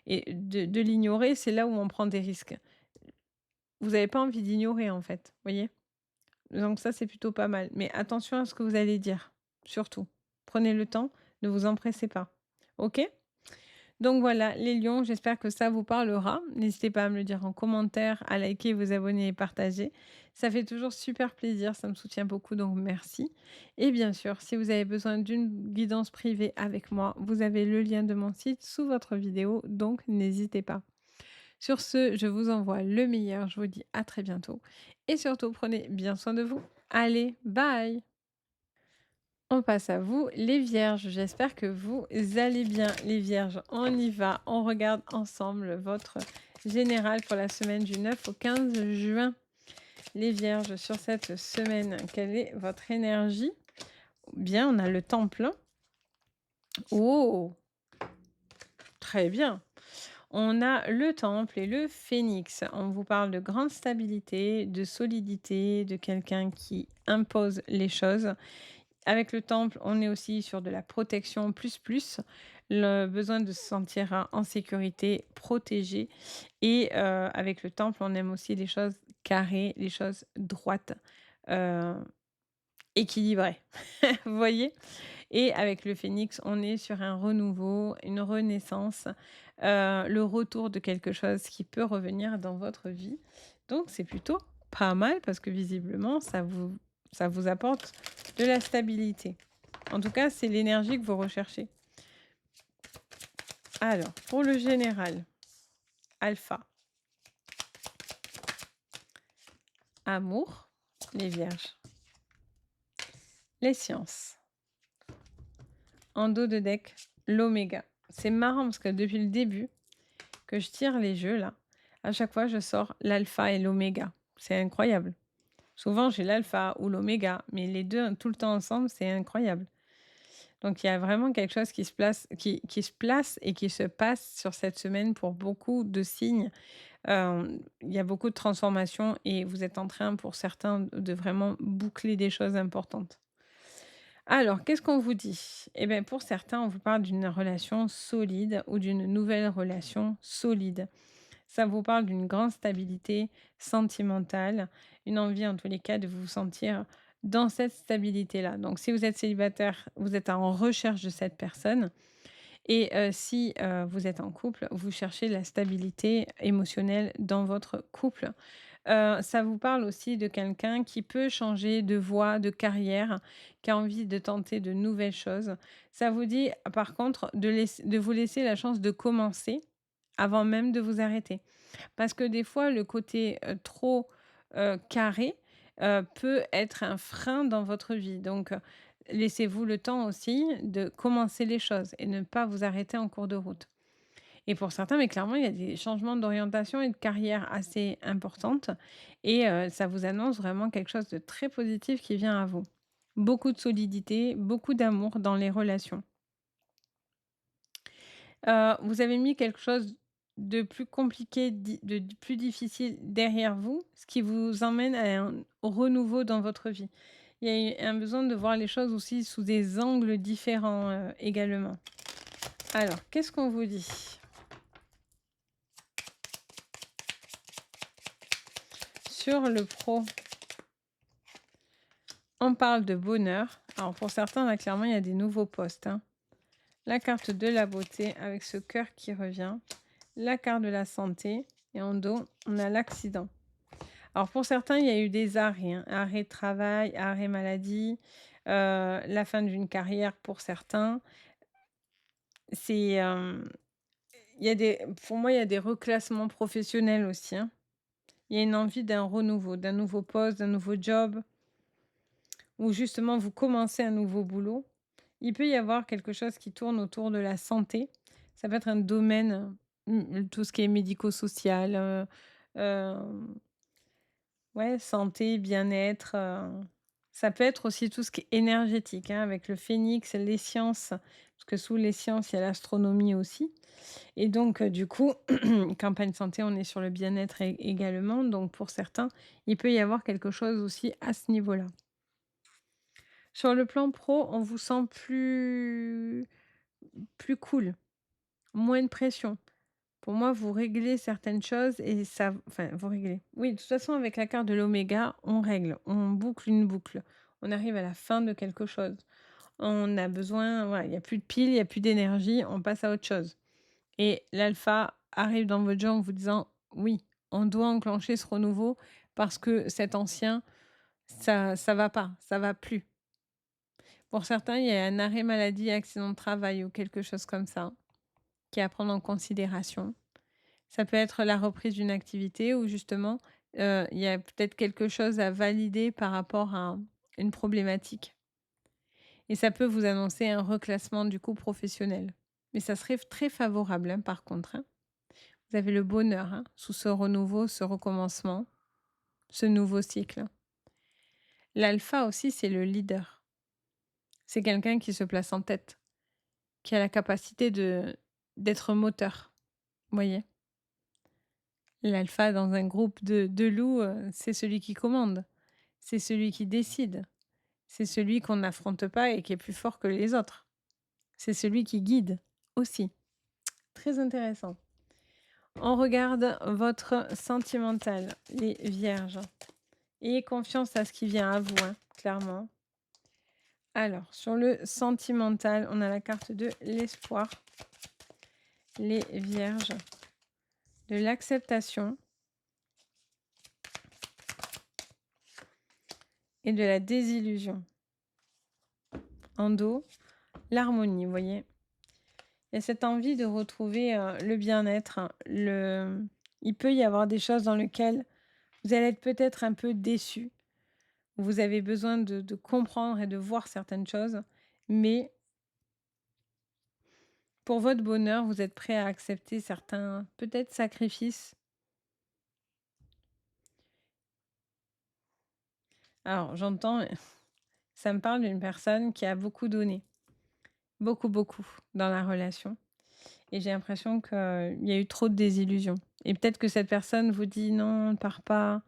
Speaker 1: et de l'ignorer, c'est là où on prend des risques. Vous avez pas envie d'ignorer, en fait, voyez? Donc ça, c'est plutôt pas mal. Mais attention à ce que vous allez dire, surtout. Prenez le temps, ne vous empressez pas. OK? Donc voilà, les lions, j'espère que ça vous parlera. N'hésitez pas à me le dire en commentaire, à liker, vous abonner et partager. Ça fait toujours super plaisir, ça me soutient beaucoup, donc merci. Et bien sûr, si vous avez besoin d'une guidance privée avec moi, vous avez le lien de mon site sous votre vidéo, donc n'hésitez pas. Sur ce, je vous envoie le meilleur, je vous dis à très bientôt et surtout prenez bien soin de vous. Allez, bye! On passe à vous les vierges, j'espère que vous allez bien les vierges. On y va, on regarde ensemble votre général pour la semaine du 9 au 15 juin. Les vierges, sur cette semaine, quelle est votre énergie? Bien, on a le temps plein. Oh! Très bien. On a le temple et le phénix. On vous parle de grande stabilité, de solidité, de quelqu'un qui impose les choses. Avec le temple, on est aussi sur de la protection plus plus, le besoin de se sentir en sécurité, protégé et avec le temple, on aime aussi les choses carrées, les choses droites, heu, équilibrées. Vous voyez? Et avec le phénix, on est sur un renouveau, une renaissance, le retour de quelque chose qui peut revenir dans votre vie. Donc c'est plutôt pas mal parce que visiblement ça vous apporte de la stabilité. En tout cas, c'est l'énergie que vous recherchez. Alors, pour le général, alpha, amour, les vierges, les sciences, en dos de deck, l'oméga. C'est marrant parce que depuis le début que je tire les jeux là, à chaque fois je sors l'alpha et l'oméga. C'est incroyable. Souvent j'ai l'alpha ou l'oméga, mais les 2 tout le temps ensemble, c'est incroyable. Donc il y a vraiment quelque chose qui se place et qui se passe sur cette semaine pour beaucoup de signes. Il y a beaucoup de transformations et vous êtes en train, pour certains, de vraiment boucler des choses importantes. Alors, qu'est-ce qu'on vous dit? Eh bien, pour certains, on vous parle d'une relation solide ou d'une nouvelle relation solide. Ça vous parle d'une grande stabilité sentimentale, une envie en tous les cas de vous sentir dans cette stabilité-là. Donc si vous êtes célibataire, vous êtes en recherche de cette personne et si, vous êtes en couple, vous cherchez la stabilité émotionnelle dans votre couple. Ça vous parle aussi de quelqu'un qui peut changer de voie, de carrière, qui a envie de tenter de nouvelles choses. Ça vous dit, par contre, de vous laisser la chance de commencer avant même de vous arrêter. Parce que des fois, le côté, trop, carré, peut être un frein dans votre vie. Donc, laissez-vous le temps aussi de commencer les choses et ne pas vous arrêter en cours de route. Et pour certains, mais clairement, il y a des changements d'orientation et de carrière assez importantes et ça vous annonce vraiment quelque chose de très positif qui vient à vous. Beaucoup de solidité, beaucoup d'amour dans les relations. Vous avez mis quelque chose de plus compliqué, de plus difficile derrière vous, ce qui vous emmène à un renouveau dans votre vie. Il y a eu un besoin de voir les choses aussi sous des angles différents, également. Alors, qu'est-ce qu'on vous dit? Sur le pro, on parle de bonheur. Alors pour certains, là, clairement, il y a des nouveaux postes, hein. La carte de la beauté avec ce cœur qui revient. La carte de la santé. Et en dos, on a l'accident. Alors pour certains, il y a eu des arrêts, hein. Arrêt de travail, arrêt maladie, la fin d'une carrière pour certains. C'est, il y a pour moi, il y a des reclassements professionnels aussi, hein. Il y a une envie d'un renouveau, d'un nouveau poste, d'un nouveau job. Ou justement vous commencez un nouveau boulot, il peut y avoir quelque chose qui tourne autour de la santé. Ça peut être un domaine, tout ce qui est médico-social, hem, ouais, santé, bien-être, ça peut être aussi tout ce qui est énergétique, hein, avec le phénix, les sciences, parce que sous les sciences, il y a l'astronomie aussi et donc du coup, campagne santé, on est sur le bien-être également, donc pour certains, il peut y avoir quelque chose aussi à ce niveau-là. Sur le plan pro, on vous sent plus cool, moins de pression. Pour moi, vous réglez certaines choses et ça enfin, vous réglez. Oui, de toute façon, avec la carte de l'oméga, on règle, on boucle une boucle. On arrive à la fin de quelque chose. On a besoin voilà, il y a plus de piles, il y a plus d'énergie, on passe à autre chose et l'alpha arrive dans votre jeu en vous disant: «Oui, on doit enclencher ce renouveau parce que cet ancien, ça va pas, ça va plus». Pour certains, il y a un arrêt maladie, accident de travail ou quelque chose comme ça, qui est à prendre en considération. Ça peut être la reprise d'une activité ou justement, il y a peut-être quelque chose à valider par rapport à une problématique et ça peut vous annoncer un reclassement du coup professionnel. Mais ça serait très favorable, hein, par contre, hein. Vous avez le bonheur, hein, sous ce renouveau, ce recommencement, ce nouveau cycle. L'alpha aussi, c'est le leader. C'est quelqu'un qui se place en tête, qui a la capacité d'être moteur. Vous voyez? L'alpha dans un groupe de loups, c'est celui qui commande, c'est celui qui décide, c'est celui qu'on n'affronte pas et qui est plus fort que les autres. C'est celui qui guide aussi. Très intéressant. On regarde votre sentimental, les vierges. Ayez confiance à ce qui vient à vous, hein, clairement. Alors, sur le sentimental, on a la carte de l'espoir, les vierges, de l'acceptation et de la désillusion. En dos, l'harmonie, vous voyez. Il y a cette envie de retrouver le bien-être, hein, il peut y avoir des choses dans lesquelles vous allez être peut-être un peu déçu. Vous avez besoin de comprendre et de voir certaines choses, mais pour votre bonheur, vous êtes prêt à accepter certains, peut-être, sacrifices. Alors, j'entends, ça me parle d'une personne qui a beaucoup donné, beaucoup, beaucoup dans la relation. Et j'ai l'impression qu'il y a eu trop de désillusions. Et peut-être que cette personne vous dit non, ne pars pas,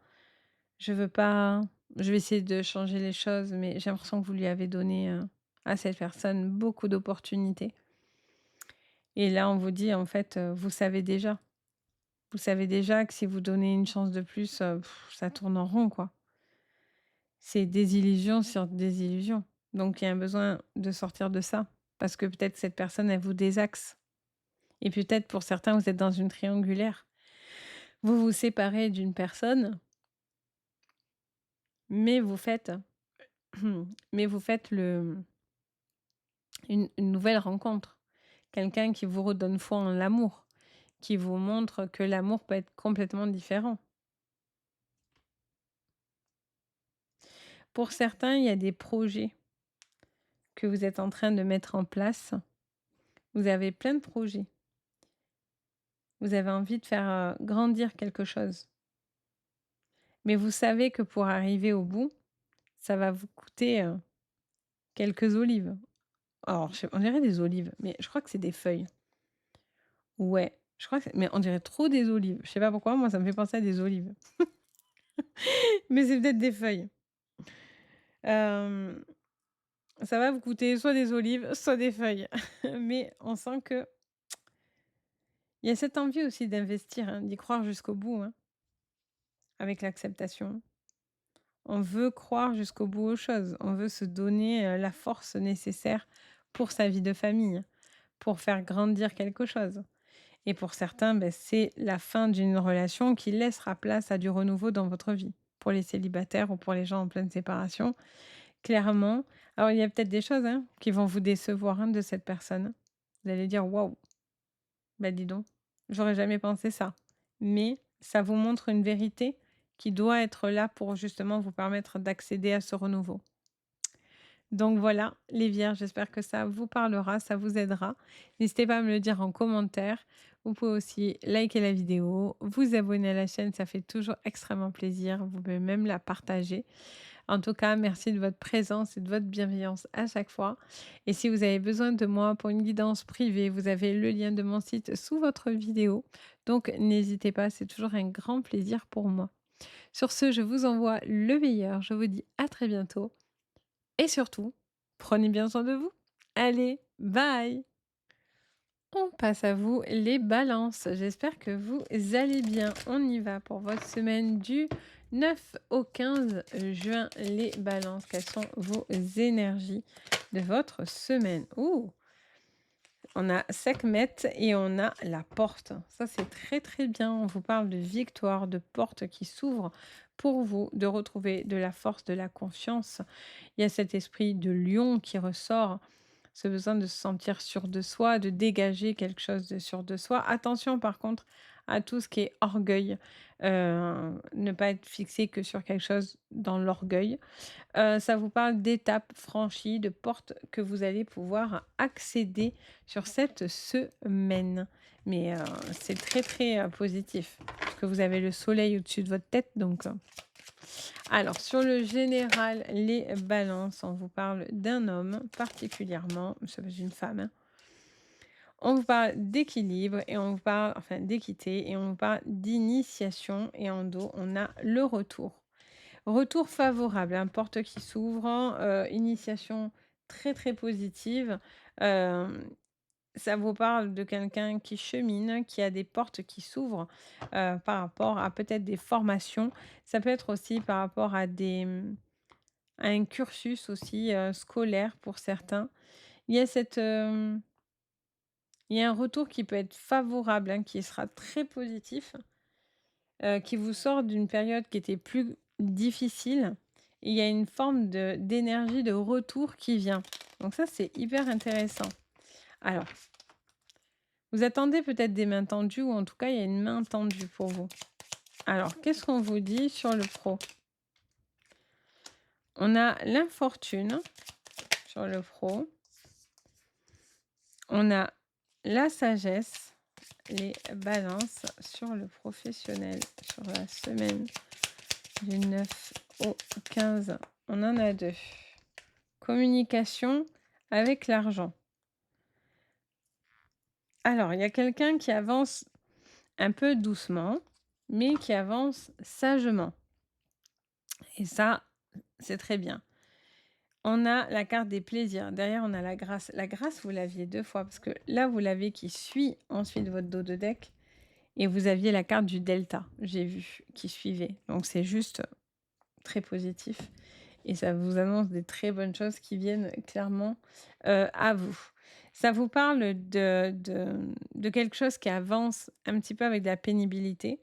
Speaker 1: je veux pas, je vais essayer de changer les choses, mais j'ai l'impression que vous lui avez donné à cette personne beaucoup d'opportunités. Et là, on vous dit, en fait, vous savez déjà. Vous savez déjà que si vous donnez une chance de plus, ça tourne en rond, quoi. C'est désillusion sur désillusion. Donc, il y a un besoin de sortir de ça. Parce que peut-être cette personne, elle vous désaxe. Et peut-être pour certains, vous êtes dans une triangulaire. Vous vous séparez d'une personne, mais vous faites, mais vous faites une nouvelle rencontre. Quelqu'un qui vous redonne foi en l'amour, qui vous montre que l'amour peut être complètement différent. Pour certains, il y a des projets que vous êtes en train de mettre en place. Vous avez plein de projets. Vous avez envie de faire grandir quelque chose. Mais vous savez que pour arriver au bout, ça va vous coûter quelques olives. Alors, on dirait des olives, mais je crois que c'est des feuilles. Ouais, je crois que mais on dirait trop des olives. Je sais pas pourquoi, moi ça me fait penser à des olives. Mais c'est peut-être des feuilles. Hem, Ça va vous coûter soit des olives, soit des feuilles. Mais on sent que il y a cette envie aussi d'investir, hein, d'y croire jusqu'au bout, hein, avec l'acceptation. On veut croire jusqu'au bout aux choses. On veut se donner, la force nécessaire pour sa vie de famille, pour faire grandir quelque chose. Et pour certains, c'est la fin d'une relation qui laissera place à du renouveau dans votre vie. Pour les célibataires ou pour les gens en pleine séparation, clairement. Alors, il y a peut-être des choses hein, qui vont vous décevoir hein, de cette personne. Vous allez dire waouh, bah dis donc, j'aurais jamais pensé ça. Mais ça vous montre une vérité qui doit être là pour justement vous permettre d'accéder à ce renouveau. Donc voilà, les vierges, j'espère que ça vous parlera, ça vous aidera. N'hésitez pas à me le dire en commentaire. Vous pouvez aussi liker la vidéo, vous abonner à la chaîne, ça fait toujours extrêmement plaisir. Vous pouvez même la partager. En tout cas, merci de votre présence et de votre bienveillance à chaque fois. Et si vous avez besoin de moi pour une guidance privée, vous avez le lien de mon site sous votre vidéo. Donc n'hésitez pas, c'est toujours un grand plaisir pour moi. Sur ce, je vous envoie le meilleur. Je vous dis à très bientôt. Et surtout, prenez bien soin de vous. Allez, bye! On passe à vous les balances. J'espère que vous allez bien. On y va pour votre semaine du 9 au 15 juin. Les balances, quelles sont vos énergies de votre semaine? Ouh! On a Sekhmet et on a la porte. Ça, c'est très très bien. On vous parle de victoire, de porte qui s'ouvre pour vous, de retrouver de la force, de la confiance. Il y a cet esprit de lion qui ressort, ce besoin de se sentir sûr de soi, de dégager quelque chose de sûr de soi. Attention par contre à tout ce qui est orgueil, ne pas être fixé que sur quelque chose dans l'orgueil. Ça vous parle d'étapes franchies, de portes que vous allez pouvoir accéder sur cette semaine. Mais c'est très, très, positif parce que vous avez le soleil au-dessus de votre tête donc alors sur le général, les balances, on vous parle d'un homme particulièrement, ça peut être une femme, hein. On vous parle d'équilibre et on vous parle enfin d'équité et on vous parle d'initiation et en dos, on a le retour. Retour favorable, hein, porte qui s'ouvre, initiation très, très positive. Hem, Ça vous parle de quelqu'un qui chemine, qui a des portes qui s'ouvrent, par rapport à peut-être des formations. Ça peut être aussi par rapport à à un cursus aussi, scolaire pour certains. Il y a il y a un retour qui peut être favorable, hein, qui sera très positif, qui vous sort d'une période qui était plus difficile et il y a une forme d'énergie de retour qui vient. Donc ça, c'est hyper intéressant. Alors, vous attendez peut-être des mains tendues ou en tout cas, il y a une main tendue pour vous. Alors, qu'est-ce qu'on vous dit sur le pro? On a l'infortune sur le pro. On a la sagesse, les balances sur le professionnel, sur la semaine du 9 au 15. On en a 2. Communication avec l'argent. Alors, il y a quelqu'un qui avance un peu doucement, mais qui avance sagement. Et ça, c'est très bien. On a la carte des plaisirs. Derrière, on a la grâce. La grâce, vous l'aviez 2 fois parce que là, vous l'avez qui suit ensuite votre dos de deck et vous aviez la carte du delta, j'ai vu, qui suivait. Donc c'est juste très positif et ça vous annonce des très bonnes choses qui viennent clairement, à vous. Ça vous parle de quelque chose qui avance un petit peu avec de la pénibilité.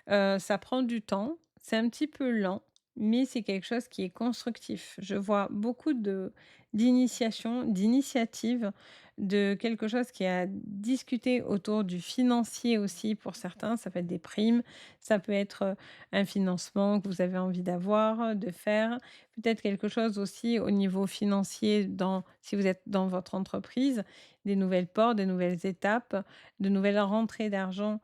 Speaker 1: Ça prend du temps, c'est un petit peu lent, mais c'est quelque chose qui est constructif. Je vois beaucoup d'initiation, d'initiative, de quelque chose qui a discuté autour du financier aussi pour certains. Ça peut être des primes, ça peut être, un financement que vous avez envie d'avoir, de faire. Peut-être quelque chose aussi au niveau financier dans si vous êtes dans votre entreprise, des nouvelles portes, des nouvelles étapes, de nouvelles rentrées d'argent,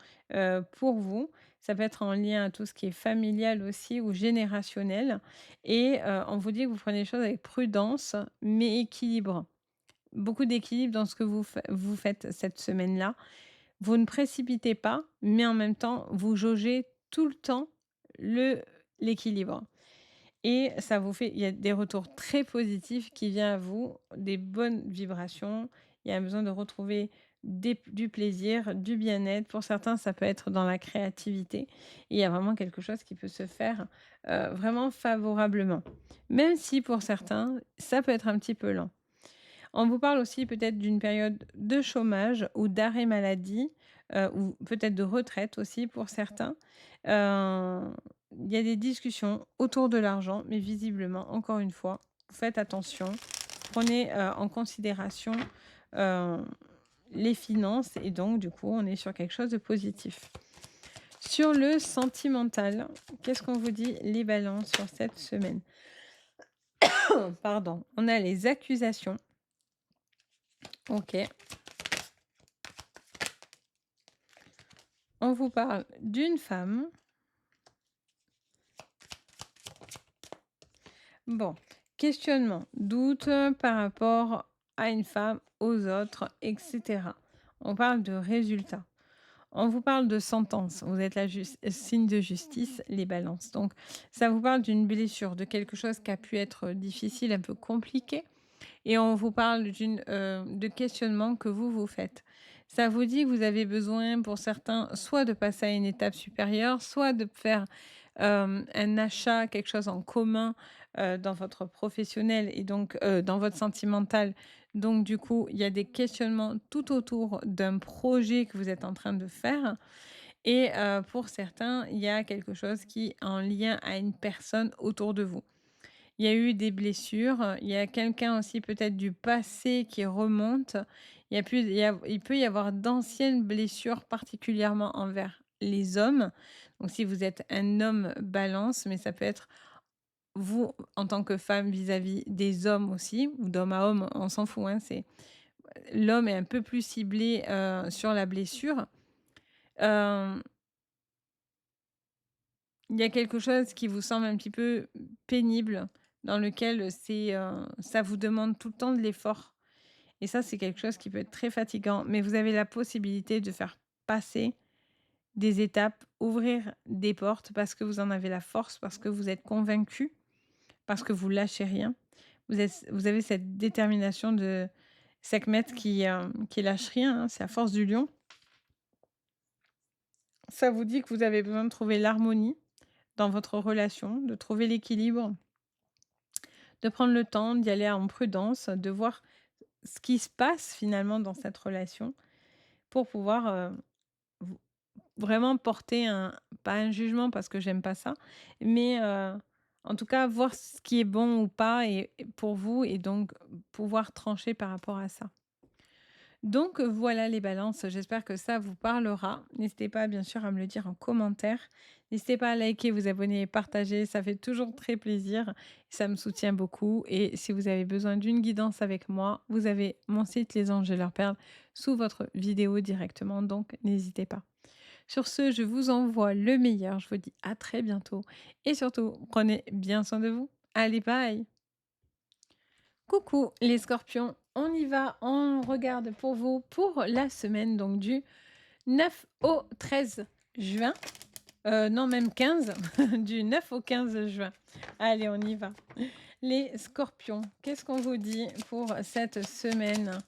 Speaker 1: pour vous. Ça peut être en lien à tout ce qui est familial aussi ou générationnel et on vous dit que vous prenez les choses avec prudence, mais équilibre. Beaucoup d'équilibre dans ce que vous faites cette semaine-là. Vous ne précipitez pas, mais en même temps, vous jaugez tout le temps le l'équilibre et ça vous fait il y a des retours très positifs qui viennent à vous, des bonnes vibrations. Il y a besoin de retrouver du plaisir, du bien-être. Pour certains, ça peut être dans la créativité. Et il y a vraiment quelque chose qui peut se faire, vraiment favorablement. Même si pour certains, ça peut être un petit peu lent. On vous parle aussi peut-être d'une période de chômage ou d'arrêt maladie, ou peut-être de retraite aussi pour certains. Heu, il y a des discussions autour de l'argent, mais visiblement, encore une fois, faites attention. Prenez, en considération, heu, les finances et donc du coup, on est sur quelque chose de positif. Sur le sentimental, qu'est-ce qu'on vous dit les balances sur cette semaine? Pardon. On a les accusations. OK. On vous parle d'une femme. Bon, questionnement, doute par rapport à une femme, aux autres, etc. On parle de résultats. On vous parle de sentence. Vous êtes la signe de justice, les balances. Donc, ça vous parle d'une blessure, de quelque chose qui a pu être difficile, un peu compliqué. Et on vous parle de questionnement que vous faites. Ça vous dit que vous avez besoin pour certains soit de passer à une étape supérieure, soit de faire, un achat, quelque chose en commun, dans votre professionnel et donc, dans votre sentimental. Donc du coup, il y a des questionnements tout autour d'un projet que vous êtes en train de faire et pour certains, il y a quelque chose qui est en lien à une personne autour de vous. Il y a eu des blessures, il y a quelqu'un aussi peut-être du passé qui remonte. Il peut y avoir d'anciennes blessures particulièrement envers les hommes. Donc si vous êtes un homme balance, mais ça peut être vous en tant que femme vis-à-vis des hommes aussi ou d'homme à homme, on s'en fout, hein, c'est l'homme est un peu plus ciblé, sur la blessure. Hem, il y a quelque chose qui vous semble un petit peu pénible, dans lequel ça vous demande tout le temps de l'effort. et ça, c'est quelque chose qui peut être très fatigant, mais vous avez la possibilité de faire passer des étapes, ouvrir des portes parce que vous en avez la force, parce que vous êtes convaincu, parce que vous lâchez rien. Vous avez cette détermination de Sekhmet qui lâche rien, hein, c'est la force du lion. Ça vous dit que vous avez besoin de trouver l'harmonie dans votre relation, de trouver l'équilibre, de prendre le temps d'y aller en prudence, de voir ce qui se passe finalement dans cette relation pour pouvoir, v vraiment porter pas un jugement parce que j'aime pas ça, mais en tout cas voir ce qui est bon ou pas et pour vous et donc pouvoir trancher par rapport à ça. Donc voilà les balances, j'espère que ça vous parlera. N'hésitez pas bien sûr à me le dire en commentaire. N'hésitez pas à liker, vous abonner et partager, ça fait toujours très plaisir, ça me soutient beaucoup et si vous avez besoin d'une guidance avec moi, vous avez mon site Les Anges et leurs perles sous votre vidéo directement, donc n'hésitez pas. Sur ce, je vous envoie le meilleur, je vous dis à très bientôt et surtout prenez bien soin de vous. Allez, bye! Coucou les scorpions, on y va, on regarde pour vous pour la semaine donc du 9 au 13 juin, non même 15, du 9 au 15 juin. Allez, on y va. Les scorpions, qu'est-ce qu'on vous dit pour cette semaine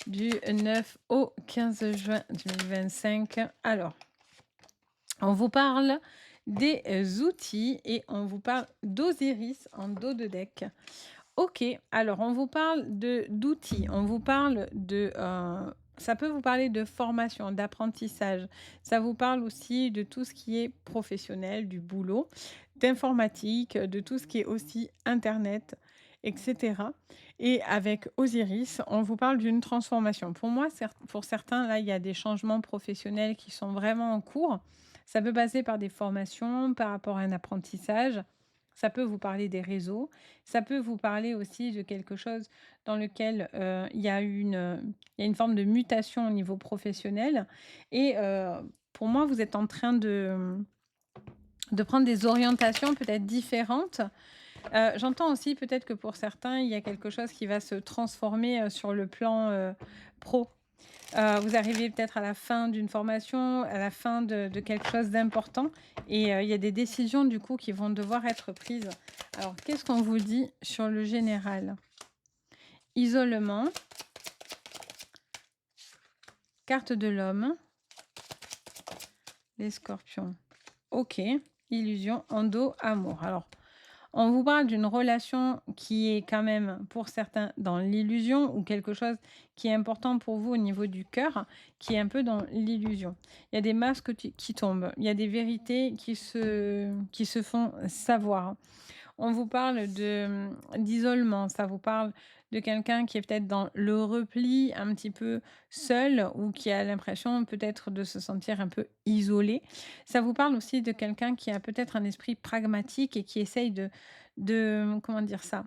Speaker 1: du 9 au 15 juin 2025? Alors, on vous parle des outils et on vous parle d'Osiris en dos de deck. OK, alors on vous parle d'outils, on vous parle ça peut vous parler de formation, d'apprentissage. Ça vous parle aussi de tout ce qui est professionnel, du boulot, d'informatique, de tout ce qui est aussi internet et cetera et avec Osiris, on vous parle d'une transformation. Pour moi, pour certains, là, il y a des changements professionnels qui sont vraiment en cours. Ça peut passer par des formations, par rapport à un apprentissage. Ça peut vous parler des réseaux, ça peut vous parler aussi de quelque chose dans lequel, il y a une forme de mutation au niveau professionnel et pour moi, vous êtes en train de prendre des orientations peut-être différentes. J'entends aussi peut-être que pour certains, il y a quelque chose qui va se transformer, sur le plan, pro. Vous arrivez peut-être à la fin d'une formation, à la fin de quelque chose d'important et il y a des décisions du coup qui vont devoir être prises. Alors qu'est-ce qu'on vous dit sur le général? Isolement, carte de l'homme, les scorpions. OK, illusion, endo, amour. Alors on vous parle d'une relation qui est quand même, pour certains, dans l'illusion ou quelque chose qui est important pour vous au niveau du cœur, qui est un peu dans l'illusion. Il y a des masques qui tombent, il y a des vérités qui se font savoir. On vous parle d'isolement, ça vous parle de quelqu'un qui est peut-être dans le repli, un petit peu seul ou qui a l'impression peut-être de se sentir un peu isolé. Ça vous parle aussi de quelqu'un qui a peut-être un esprit pragmatique et qui essaye comment dire ça?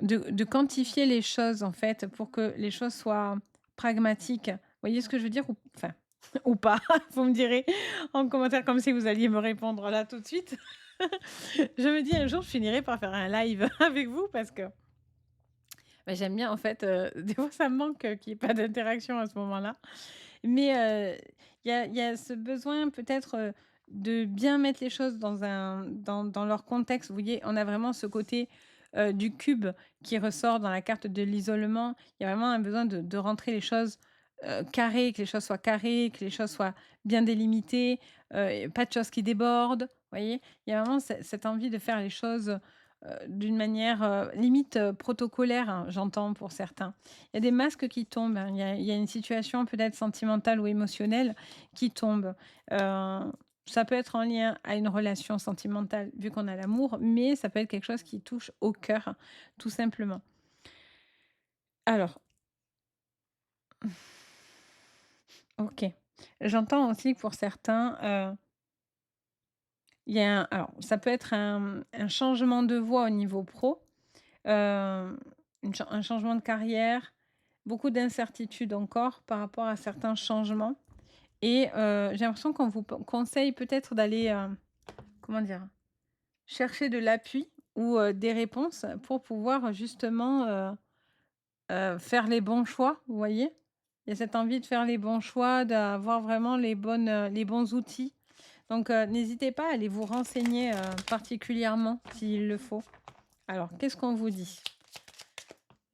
Speaker 1: De quantifier les choses en fait pour que les choses soient pragmatiques. Vous voyez ce que je veux dire? Ou enfin, ou pas, vous me direz en commentaire comme si vous alliez me répondre là tout de suite. Je me dis un jour je finirai par faire un live avec vous parce que, bah, j'aime bien en fait, des fois ça me manque, qu'il y ait pas d'interaction à ce moment-là. Mais, il y a ce besoin peut-être, de bien mettre les choses dans leur contexte. Vous voyez? On a vraiment ce côté, du cube qui ressort dans la carte de l'isolement. Il y a vraiment un besoin de rentrer les choses, carrées, que les choses soient carrées, que les choses soient bien délimitées, et pas de choses qui débordent. Vous voyez? Il y a vraiment cette envie de faire les choses, d'une manière, limite, protocolaire, hein, j'entends pour certains. Il y a des masques qui tombent, hein. Il y a une situation peut-être sentimentale ou émotionnelle qui tombe. Heu, Ça peut être en lien à une relation sentimentale, vu qu'on a l'amour, mais ça peut être quelque chose qui touche au cœur, tout simplement. Alors, OK. J'entends aussi que pour certains, il y a ça peut être un changement de voie au niveau pro, hem, un changement de carrière, beaucoup d'incertitudes encore par rapport à certains changements et j'ai l'impression qu'on vous conseille peut-être d'aller, comment dire? Chercher de l'appui ou des réponses pour pouvoir justement, faire les bons choix, vous voyez? Il y a cette envie de faire les bons choix, d'avoir vraiment les bons outils. Donc n'hésitez pas à aller vous renseigner, particulièrement s'il le faut. Alors qu'est-ce qu'on vous dit?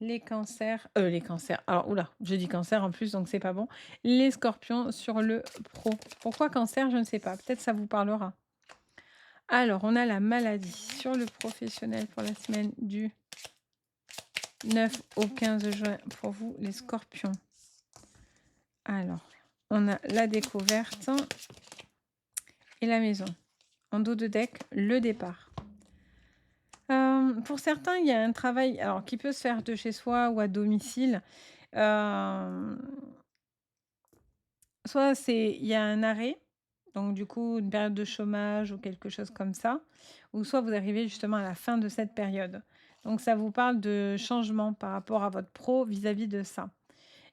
Speaker 1: Les cancers, alors ouh je dis cancer en plus donc c'est pas bon. Les scorpions sur le pro. Pourquoi cancer? Je ne sais pas, peut-être ça vous parlera. Alors on a la maladie sur le professionnel pour la semaine du 9 au 15 juin pour vous les scorpions. Alors, on a la découverte et la maison. En dos de deck, le départ. Pour certains, il y a un travail alors qui peut se faire de chez soi ou à domicile. Hem, Soit il y a un arrêt, donc du coup, une période de chômage ou quelque chose comme ça, ou soit vous arrivez justement à la fin de cette période. Donc ça vous parle de changement par rapport à votre pro vis-à-vis de ça.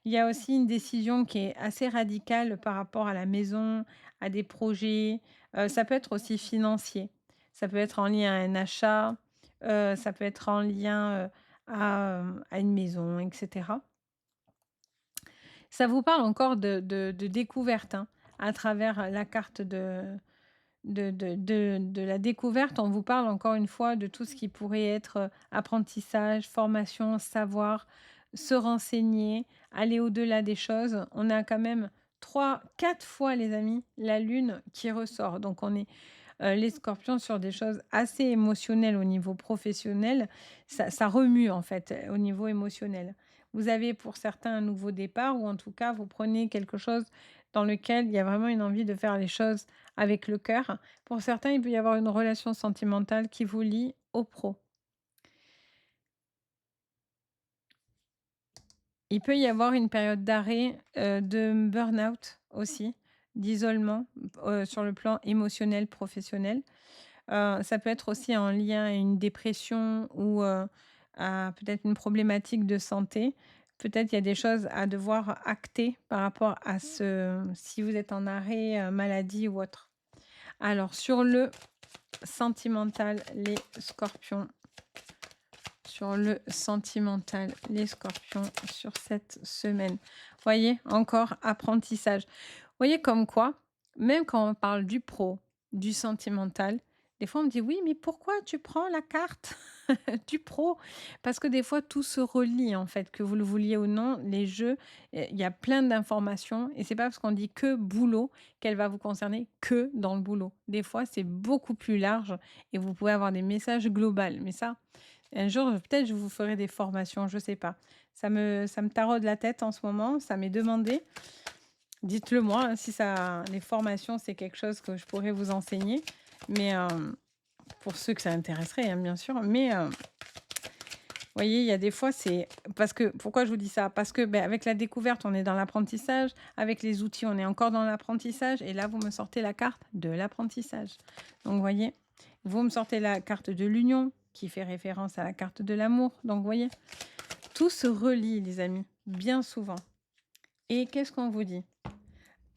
Speaker 1: Il y a aussi une décision qui est assez radicale par rapport à la maison, à des projets, ça peut être aussi financier. Ça peut être en lien à un achat, ça peut être en lien, à une maison et cetera. Ça vous parle encore de découverte, hein, à travers la carte de la découverte. On vous parle encore une fois de tout ce qui pourrait être, apprentissage, formation, savoir, se renseigner, aller au-delà des choses. On a quand même 3, 4 fois, les amis, la lune qui ressort. Donc on est, les scorpions sur des choses assez émotionnelles au niveau professionnel. Ça remue en fait, au niveau émotionnel. Vous avez pour certains un nouveau départ ou en tout cas vous prenez quelque chose dans lequel il y a vraiment une envie de faire les choses avec le cœur. Pour certains, il peut y avoir une relation sentimentale qui vous lie au pro. Il peut y avoir une période d'arrêt, de burn-out aussi, d'isolement, sur le plan émotionnel, professionnel. Ça peut être aussi en lien à une dépression ou, à peut-être une problématique de santé. Peut-être il y a des choses à devoir acter par rapport à si vous êtes en arrêt, maladie ou autre. Alors sur le sentimental, les scorpions. Sur le sentimental, les scorpions sur cette semaine. Voyez, encore apprentissage. Voyez comme quoi, même quand on parle du pro, du sentimental, des fois on me dit: «Oui, mais pourquoi tu prends la carte du pro?» Parce que des fois tout se relie en fait, que vous le vouliez ou non, les jeux, il y a plein d'informations et c'est pas parce qu'on dit que boulot qu'elle va vous concerner que dans le boulot. Des fois, c'est beaucoup plus large et vous pouvez avoir des messages globaux. Mais ça, un jour, peut-être je vous ferai des formations, je sais pas. Ça me taraude la tête en ce moment, ça m'est demandé. Dites-le moi, hein, si ça les formations, c'est quelque chose que je pourrais vous enseigner, mais pour ceux que ça intéresserait, hein, bien sûr. Mais voyez, il y a des fois, c'est parce que pourquoi je vous dis ça? Parce que, beh, avec la découverte, on est dans l'apprentissage, avec les outils, on est encore dans l'apprentissage et là, vous me sortez la carte de l'apprentissage. Donc, vous voyez, vous me sortez la carte de l'union qui fait référence à la carte de l'amour. Donc, vous voyez, tout se relie, les amis, bien souvent. Et qu'est-ce qu'on vous dit?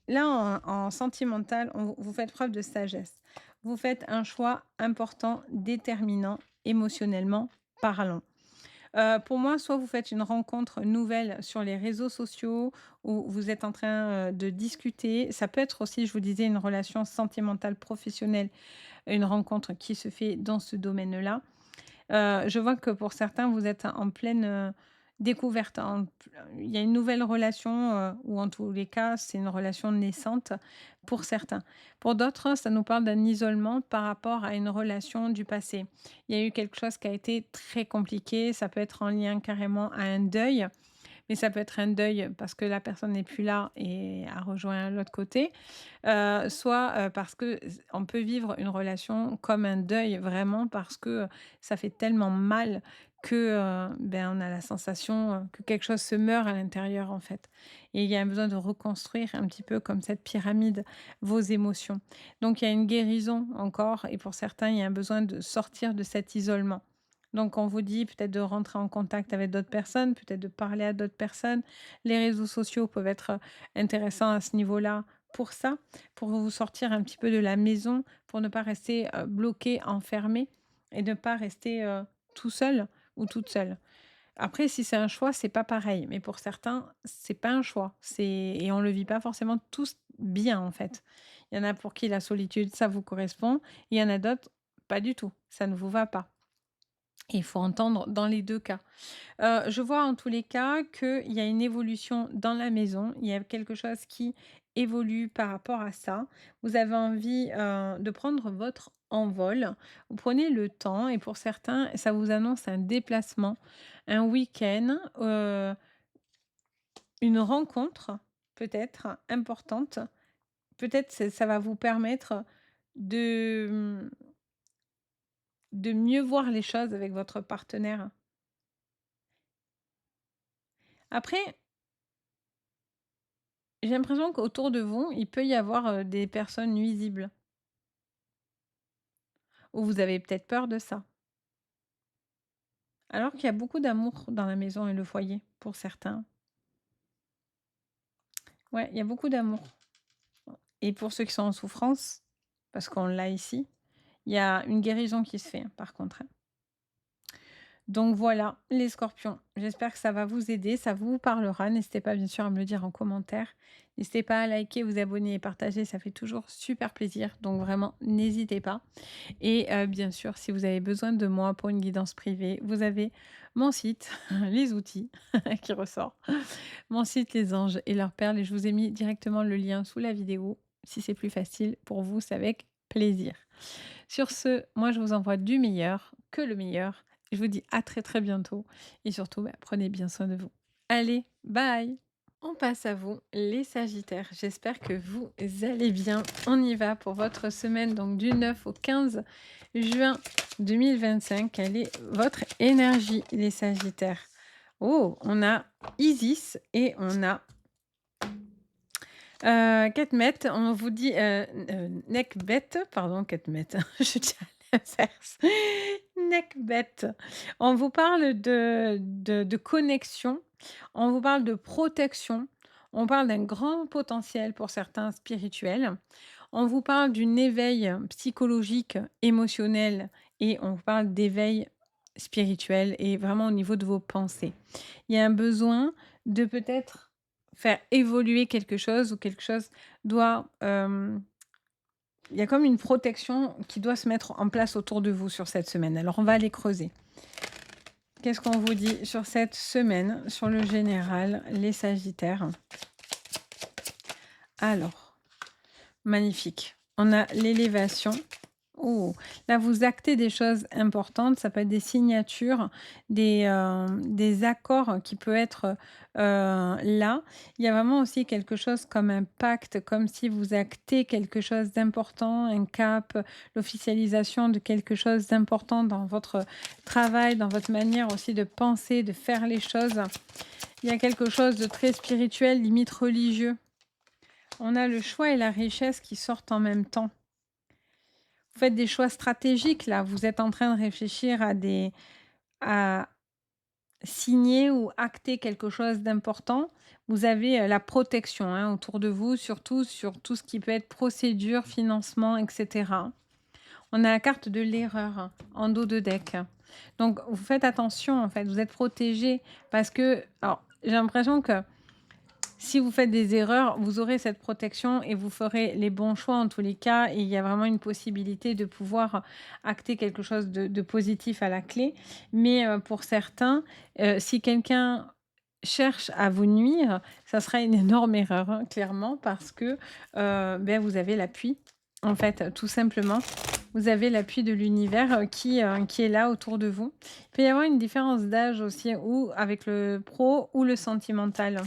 Speaker 1: Là, en sentimental, vous faites preuve de sagesse. Vous faites un choix important, déterminant, émotionnellement parlant. Pour moi, soit vous faites une rencontre nouvelle sur les réseaux sociaux ou vous êtes en train, de discuter. Ça peut être aussi, je vous disais, une relation sentimentale professionnelle, une rencontre qui se fait dans ce domaine-là. Je vois que pour certains, vous êtes en pleine, découverte, il y a une nouvelle relation, ou en tous les cas, c'est une relation naissante pour certains. Pour d'autres, ça nous parle d'un isolement par rapport à une relation du passé. Il y a eu quelque chose qui a été très compliqué, ça peut être en lien carrément à un deuil. Mais ça peut être un deuil parce que la personne n'est plus là et a rejoint l'autre côté, soit, parce que on peut vivre une relation comme un deuil vraiment parce que, ça fait tellement mal que, ben, on a la sensation, que quelque chose se meurt à l'intérieur, en fait et il y a un besoin de reconstruire un petit peu comme cette pyramide, vos émotions. Donc il y a une guérison encore et pour certains, il y a un besoin de sortir de cet isolement. Donc on vous dit peut-être de rentrer en contact avec d'autres personnes, peut-être de parler à d'autres personnes. Les réseaux sociaux peuvent être, intéressants à ce niveau-là pour ça, pour vous sortir un petit peu de la maison, pour ne pas rester, bloqué, enfermé et ne pas rester, tout seul ou toute seule. Après si c'est un choix, c'est pas pareil, mais pour certains, c'est pas un choix. Et on le vit pas forcément tous bien, en fait. Il y en a pour qui la solitude, ça vous correspond, il y en a d'autres, pas du tout, ça ne vous va pas. Et il faut entendre dans les 2 cas. Je vois en tous les cas qu'il y a une évolution dans la maison. Il y a quelque chose qui évolue par rapport à ça. Vous avez envie, de prendre votre envol. Vous prenez le temps et pour certains, ça vous annonce un déplacement, un week-end, une rencontre peut-être importante. Peut-être ça va vous permettre de, de mieux voir les choses avec votre partenaire. Après, j'ai l'impression qu'autour de vous, il peut y avoir, des personnes nuisibles ou vous avez peut-être peur de ça. Alors qu'il y a beaucoup d'amour dans la maison et le foyer pour certains. Ouais, il y a beaucoup d'amour et pour ceux qui sont en souffrance, parce qu'on l'a ici, il y a une guérison qui se fait, hein, par contre, hein. Donc voilà, les scorpions, j'espère que ça va vous aider, ça vous parlera. N'hésitez pas bien sûr à me le dire en commentaire. N'hésitez pas à liker, vous abonner et partager, ça fait toujours super plaisir. Donc vraiment, n'hésitez pas. Et bien sûr, si vous avez besoin de moi pour une guidance privée, vous avez mon site, les outils qui ressort, mon site Les Anges et leurs perles et je vous ai mis directement le lien sous la vidéo. Si c'est plus facile pour vous, c'est avec plaisir. Sur ce, moi je vous envoie du meilleur, que le meilleur. Je vous dis à très très bientôt et surtout, bah, prenez bien soin de vous. Allez, bye! On passe à vous, les Sagittaires. J'espère que vous allez bien. On y va pour votre semaine, donc du 9 au 15 juin 2025. Quelle est votre énergie, les Sagittaires? Oh, on a Isis et on a Ketmet. On vous dit Nekbet, pardon, Ketmet. Je dis à l'inverse. Nekbet. On vous parle de connexion, on vous parle de protection, on parle d'un grand potentiel pour certains spirituels. On vous parle d'un éveil psychologique, émotionnel et on vous parle d'éveil spirituel et vraiment au niveau de vos pensées. Il y a un besoin de peut-être faire évoluer quelque chose ou quelque chose doit, il y a comme une protection qui doit se mettre en place autour de vous sur cette semaine. Alors on va aller creuser. Qu'est-ce qu'on vous dit sur cette semaine, sur le général, les Sagittaires? Alors, magnifique. On a l'élévation. Oh, là, vous actez des choses importantes. Ça peut être des signatures, des accords qui peuvent être là. Il y a vraiment aussi quelque chose comme un pacte, comme si vous actez quelque chose d'important, un cap, l'officialisation de quelque chose d'important dans votre travail, dans votre manière aussi de penser, de faire les choses. Il y a quelque chose de très spirituel, limite religieux. On a le choix et la richesse qui sortent en même temps. Vous faites des choix stratégiques là, vous êtes en train de réfléchir à signer ou acter quelque chose d'important. Vous avez, la protection, hein, autour de vous, surtout sur tout ce qui peut être procédure, financement et cetera. On a la carte de l'erreur en dos de deck. Donc vous faites attention en fait, vous êtes protégé parce que alors j'ai l'impression que si vous faites des erreurs, vous aurez cette protection et vous ferez les bons choix en tous les cas et il y a vraiment une possibilité de pouvoir acter quelque chose de positif à la clé. Mais, pour certains, si quelqu'un cherche à vous nuire, ça sera une énorme erreur, hein, clairement parce que, vous avez l'appui, en fait, tout simplement. Vous avez l'appui de l'univers, qui est là autour de vous. Il peut y avoir une différence d'âge aussi ou avec le pro ou le sentimental.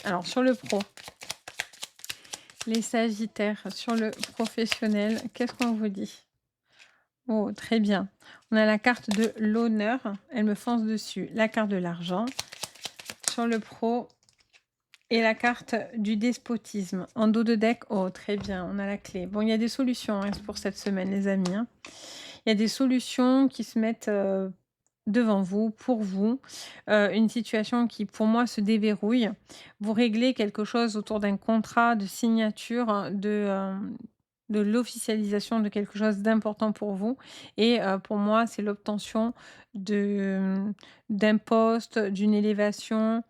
Speaker 1: Alors sur le pro, les Sagittaires, sur le professionnel, qu'est-ce qu'on vous dit? Oh, très bien. On a la carte de l'honneur, elle me fonce dessus. La carte de l'argent sur le pro et la carte du despotisme. En dos de deck, oh, très bien, on a la clé. Bon, il y a des solutions hein, pour cette semaine, les amis, hein. Il y a des solutions qui se mettent devant vous, pour vous, une situation qui, pour moi, se déverrouille. Vous réglez quelque chose autour d'un contrat de signature, de l'officialisation de quelque chose d'important pour vous et pour moi, c'est l'obtention de, d'un poste, d'une élévation,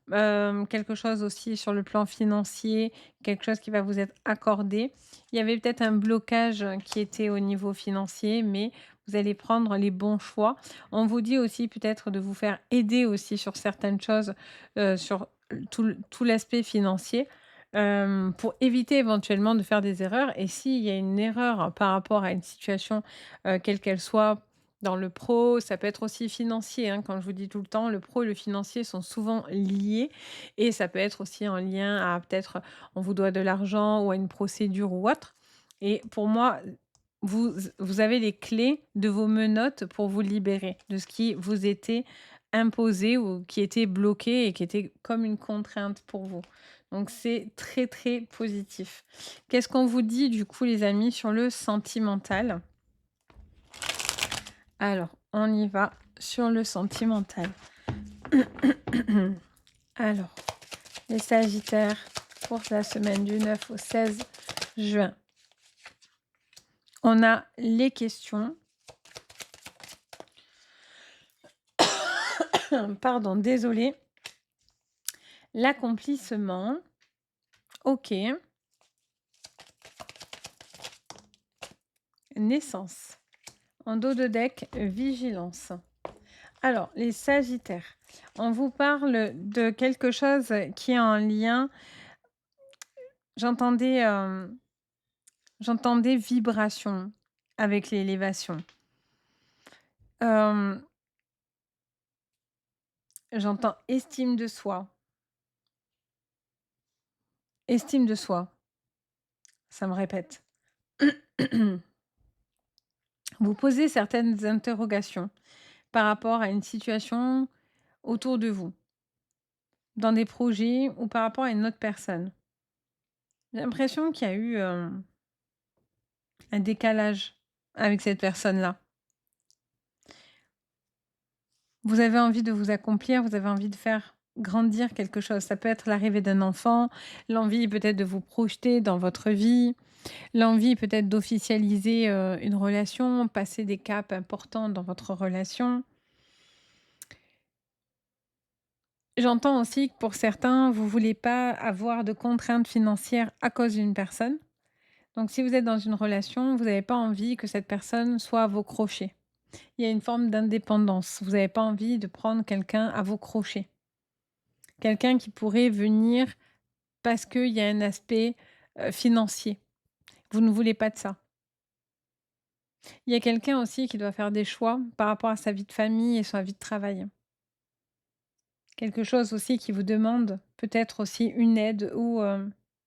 Speaker 1: quelque chose aussi sur le plan financier, quelque chose qui va vous être accordé. Il y avait peut-être un blocage qui était au niveau financier, mais vous allez prendre les bons choix. On vous dit aussi peut-être de vous faire aider aussi sur certaines choses, sur tout l'aspect financier, pour éviter éventuellement de faire des erreurs et s'il y a une erreur par rapport à une situation, quelle qu'elle soit, dans le pro, ça peut être aussi financier, hein, comme je vous dis tout le temps, le pro et le financier sont souvent liés et ça peut être aussi en lien à peut-être on vous doit de l'argent ou à une procédure ou autre et pour moi, vous avez les clés de vos menottes pour vous libérer de ce qui vous était imposé ou qui était bloqué et qui était comme une contrainte pour vous. Donc c'est très, très positif. Qu'est-ce qu'on vous dit du coup les amis sur le sentimental? Alors, on y va sur le sentimental. Alors, les Sagittaires pour la semaine du 9 au 16 juin. On a les questions. Pardon, désolée. L'accomplissement. OK. Naissance. En dos de deck, vigilance. Alors, les Sagittaires, on vous parle de quelque chose qui est en lien. J'entendais j'entendais vibration avec l'élévation. Euh, J'entends estime de soi. Estime de soi, ça me répète. Vous posez certaines interrogations par rapport à une situation autour de vous, dans des projets ou par rapport à une autre personne. J'ai l'impression qu'il y a eu un décalage avec cette personne-là. Vous avez envie de vous accomplir, vous avez envie de faire grandir quelque chose. Ça peut être l'arrivée d'un enfant, l'envie peut-être de vous projeter dans votre vie, l'envie peut-être d'officialiser une relation, passer des caps importants dans votre relation. J'entends aussi que pour certains, vous voulez pas avoir de contraintes financières à cause d'une personne. Donc si vous êtes dans une relation, vous n'avez pas envie que cette personne soit à vos crochets. Il y a une forme d'indépendance. Vous n'avez pas envie de prendre quelqu'un à vos crochets. Quelqu'un qui pourrait venir parce qu'il y a un aspect financier. Vous ne voulez pas de ça. Il y a quelqu'un aussi qui doit faire des choix par rapport à sa vie de famille et sa vie de travail. Quelque chose aussi qui vous demande peut-être aussi une aide ou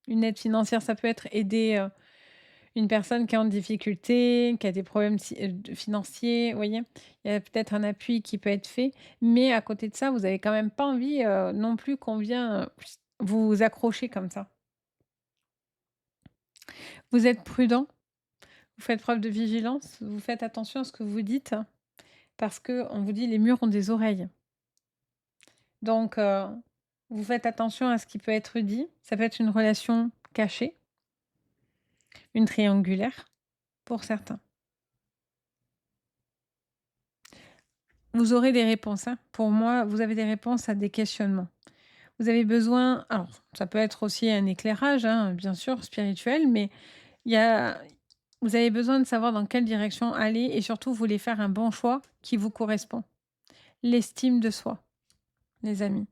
Speaker 1: une aide financière. Ça peut être aider une personne qui est en difficulté, qui a des problèmes financiers, vous voyez. Il y a peut-être un appui qui peut être fait, mais à côté de ça, vous avez quand même pas envie non plus qu'on vienne vous accrocher comme ça. Vous êtes prudent, vous faites preuve de vigilance, vous faites attention à ce que vous dites, parce que on vous dit les murs ont des oreilles. Donc, vous faites attention à ce qui peut être dit. Ça peut être une relation cachée, une triangulaire, pour certains. Vous aurez des réponses, hein. Pour moi, vous avez des réponses à des questionnements. Vous avez besoin alors ça peut être aussi un éclairage, hein, bien sûr, spirituel, mais il y a vous avez besoin de savoir dans quelle direction aller et surtout, vous voulez faire un bon choix qui vous correspond. L'estime de soi, les amis.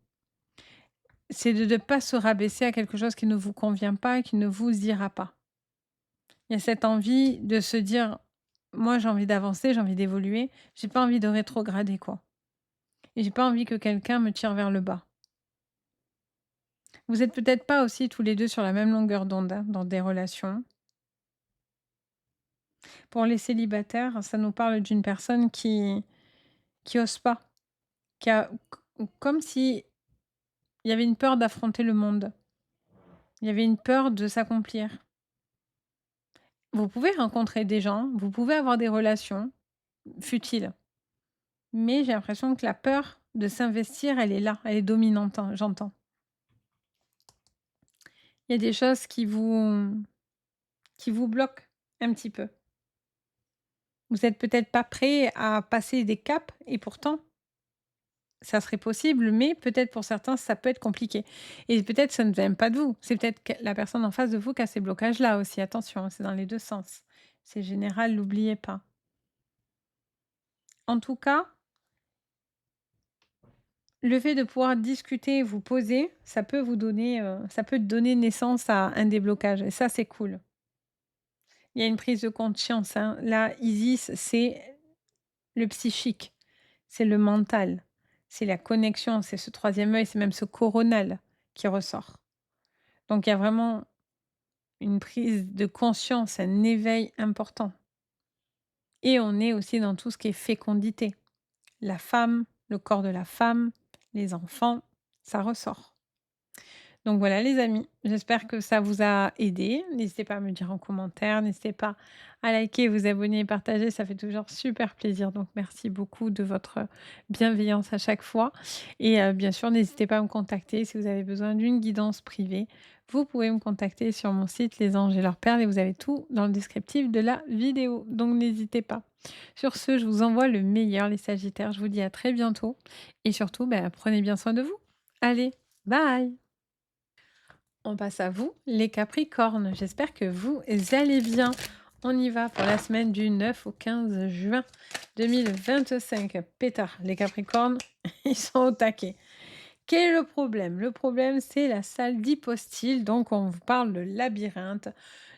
Speaker 1: C'est de ne pas se rabaisser à quelque chose qui ne vous convient pas et qui ne vous ira pas. Il y a cette envie de se dire: «Moi, j'ai envie d'avancer, j'ai envie d'évoluer, j'ai pas envie de rétrograder, quoi et j'ai pas envie que quelqu'un me tire vers le bas». Vous êtes peut-être pas aussi tous les 2 sur la même longueur d'onde, hein, dans des relations. Pour les célibataires, ça nous parle d'une personne qui ose pas, qui a comme si il y avait une peur d'affronter le monde. Il y avait une peur de s'accomplir. Vous pouvez rencontrer des gens, vous pouvez avoir des relations futiles, mais j'ai l'impression que la peur de s'investir, elle est là, elle est dominante, hein, j'entends. Il y a des choses qui vous bloquent un petit peu. Vous êtes peut-être pas prêt à passer des caps et pourtant, ça serait possible, mais peut-être pour certains, ça peut être compliqué et peut-être ça ne vient pas de vous. C'est peut-être que la personne en face de vous qui a ces blocages-là aussi. Attention, hein, c'est dans les 2 sens. C'est général, n'oubliez pas. En tout cas, le fait de pouvoir discuter, vous poser, ça peut donner naissance à un déblocage et ça, c'est cool. Il y a une prise de conscience, hein. Là, Isis, c'est le psychique, c'est le mental, c'est la connexion, c'est ce troisième œil, c'est même ce coronal qui ressort. Donc il y a vraiment une prise de conscience, un éveil important et on est aussi dans tout ce qui est fécondité. La femme, le corps de la femme, les enfants, ça ressort. Donc voilà les amis, j'espère que ça vous a aidé. N'hésitez pas à me dire en commentaire, n'hésitez pas à liker, vous abonner et partager, ça fait toujours super plaisir. Donc merci beaucoup de votre bienveillance à chaque fois. Et bien sûr, n'hésitez pas à me contacter si vous avez besoin d'une guidance privée. Vous pouvez me contacter sur mon site Les Anges et leurs perles et vous avez tout dans le descriptif de la vidéo. Donc n'hésitez pas. Sur ce, je vous envoie le meilleur les Sagittaires. Je vous dis à très bientôt et surtout, prenez bien soin de vous. Allez, bye! On passe à vous, les Capricornes. J'espère que vous allez bien. On y va pour la semaine du 9 au 15 juin 2025. Pétard, les Capricornes, ils sont au taquet. Quel est le problème? Le problème, c'est la salle d'hypostyle. Donc, on vous parle de labyrinthe,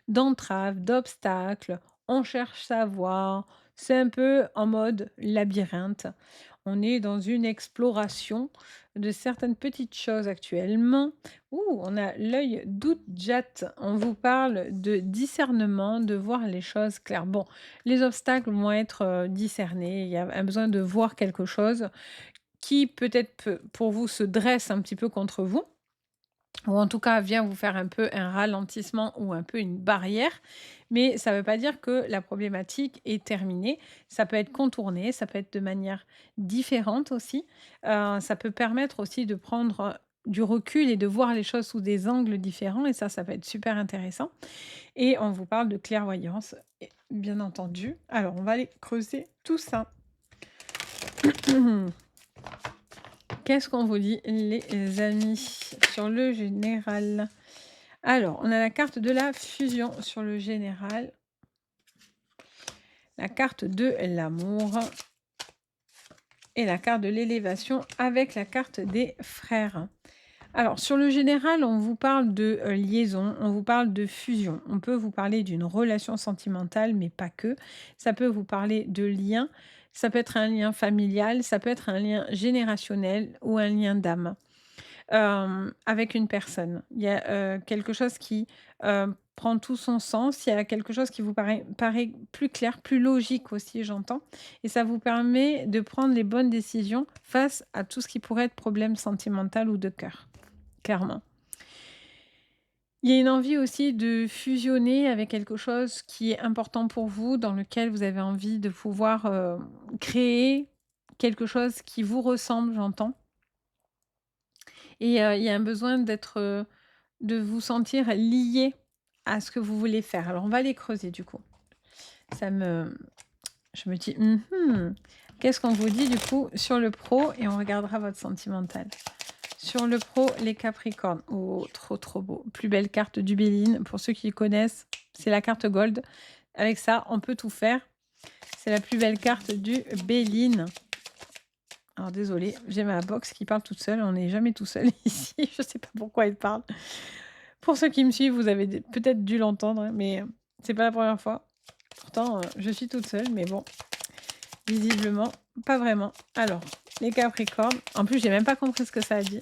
Speaker 1: d'entraves, d'obstacles. On cherche savoir. C'est un peu en mode labyrinthe. On est dans une exploration de certaines petites choses actuellement. Ouh, on a l'œil d'Oudjat. On vous parle de discernement, de voir les choses claires. Bon, les obstacles vont être discernés. Il y a un besoin de voir quelque chose qui peut-être pour vous se dresse un petit peu contre vous ou en tout cas vient vous faire un peu un ralentissement ou un peu une barrière, mais ça ne veut pas dire que la problématique est terminée. Ça peut être contourné, ça peut être de manière différente aussi. Ça peut permettre aussi de prendre du recul et de voir les choses sous des angles différents et ça peut être super intéressant et on vous parle de clairvoyance et bien entendu. Alors on va aller creuser tout ça. Qu'est-ce qu'on vous dit les amis sur le général? Alors, on a la carte de la fusion sur le général, la carte de l'amour et la carte de l'élévation avec la carte des frères. Alors, sur le général, on vous parle de liaison, on vous parle de fusion. On peut vous parler d'une relation sentimentale, mais pas que. Ça peut vous parler de lien. Ça peut être un lien familial, ça peut être un lien générationnel ou un lien d'âme. Avec une personne. Il y a, quelque chose qui, prend tout son sens. Il y a quelque chose qui vous paraît plus clair, plus logique aussi, j'entends et ça vous permet de prendre les bonnes décisions face à tout ce qui pourrait être problème sentimental ou de cœur, clairement. Il y a une envie aussi de fusionner avec quelque chose qui est important pour vous, dans lequel vous avez envie de pouvoir, créer quelque chose qui vous ressemble, j'entends. Et il y a un besoin de vous sentir lié à ce que vous voulez faire. Alors on va les creuser du coup. Ça me je me dis: «Mmh Qu'est-ce qu'on vous dit du coup sur le pro?» et on regardera votre sentimental. Sur le pro, les Capricornes. Oh, trop, trop beau. Plus belle carte du Béline. Pour ceux qui connaissent, c'est la carte gold. Avec ça, on peut tout faire. C'est la plus belle carte du Béline. Alors désolée, j'ai ma box qui parle toute seule. On n'est jamais tout seul ici. Je ne sais pas pourquoi elle parle. Pour ceux qui me suivent, vous avez peut-être dû l'entendre, hein, mais c'est pas la première fois. Pourtant, je suis toute seule, mais bon, visiblement, pas vraiment. Alors, les Capricornes. En plus, j'ai même pas compris ce que ça a dit.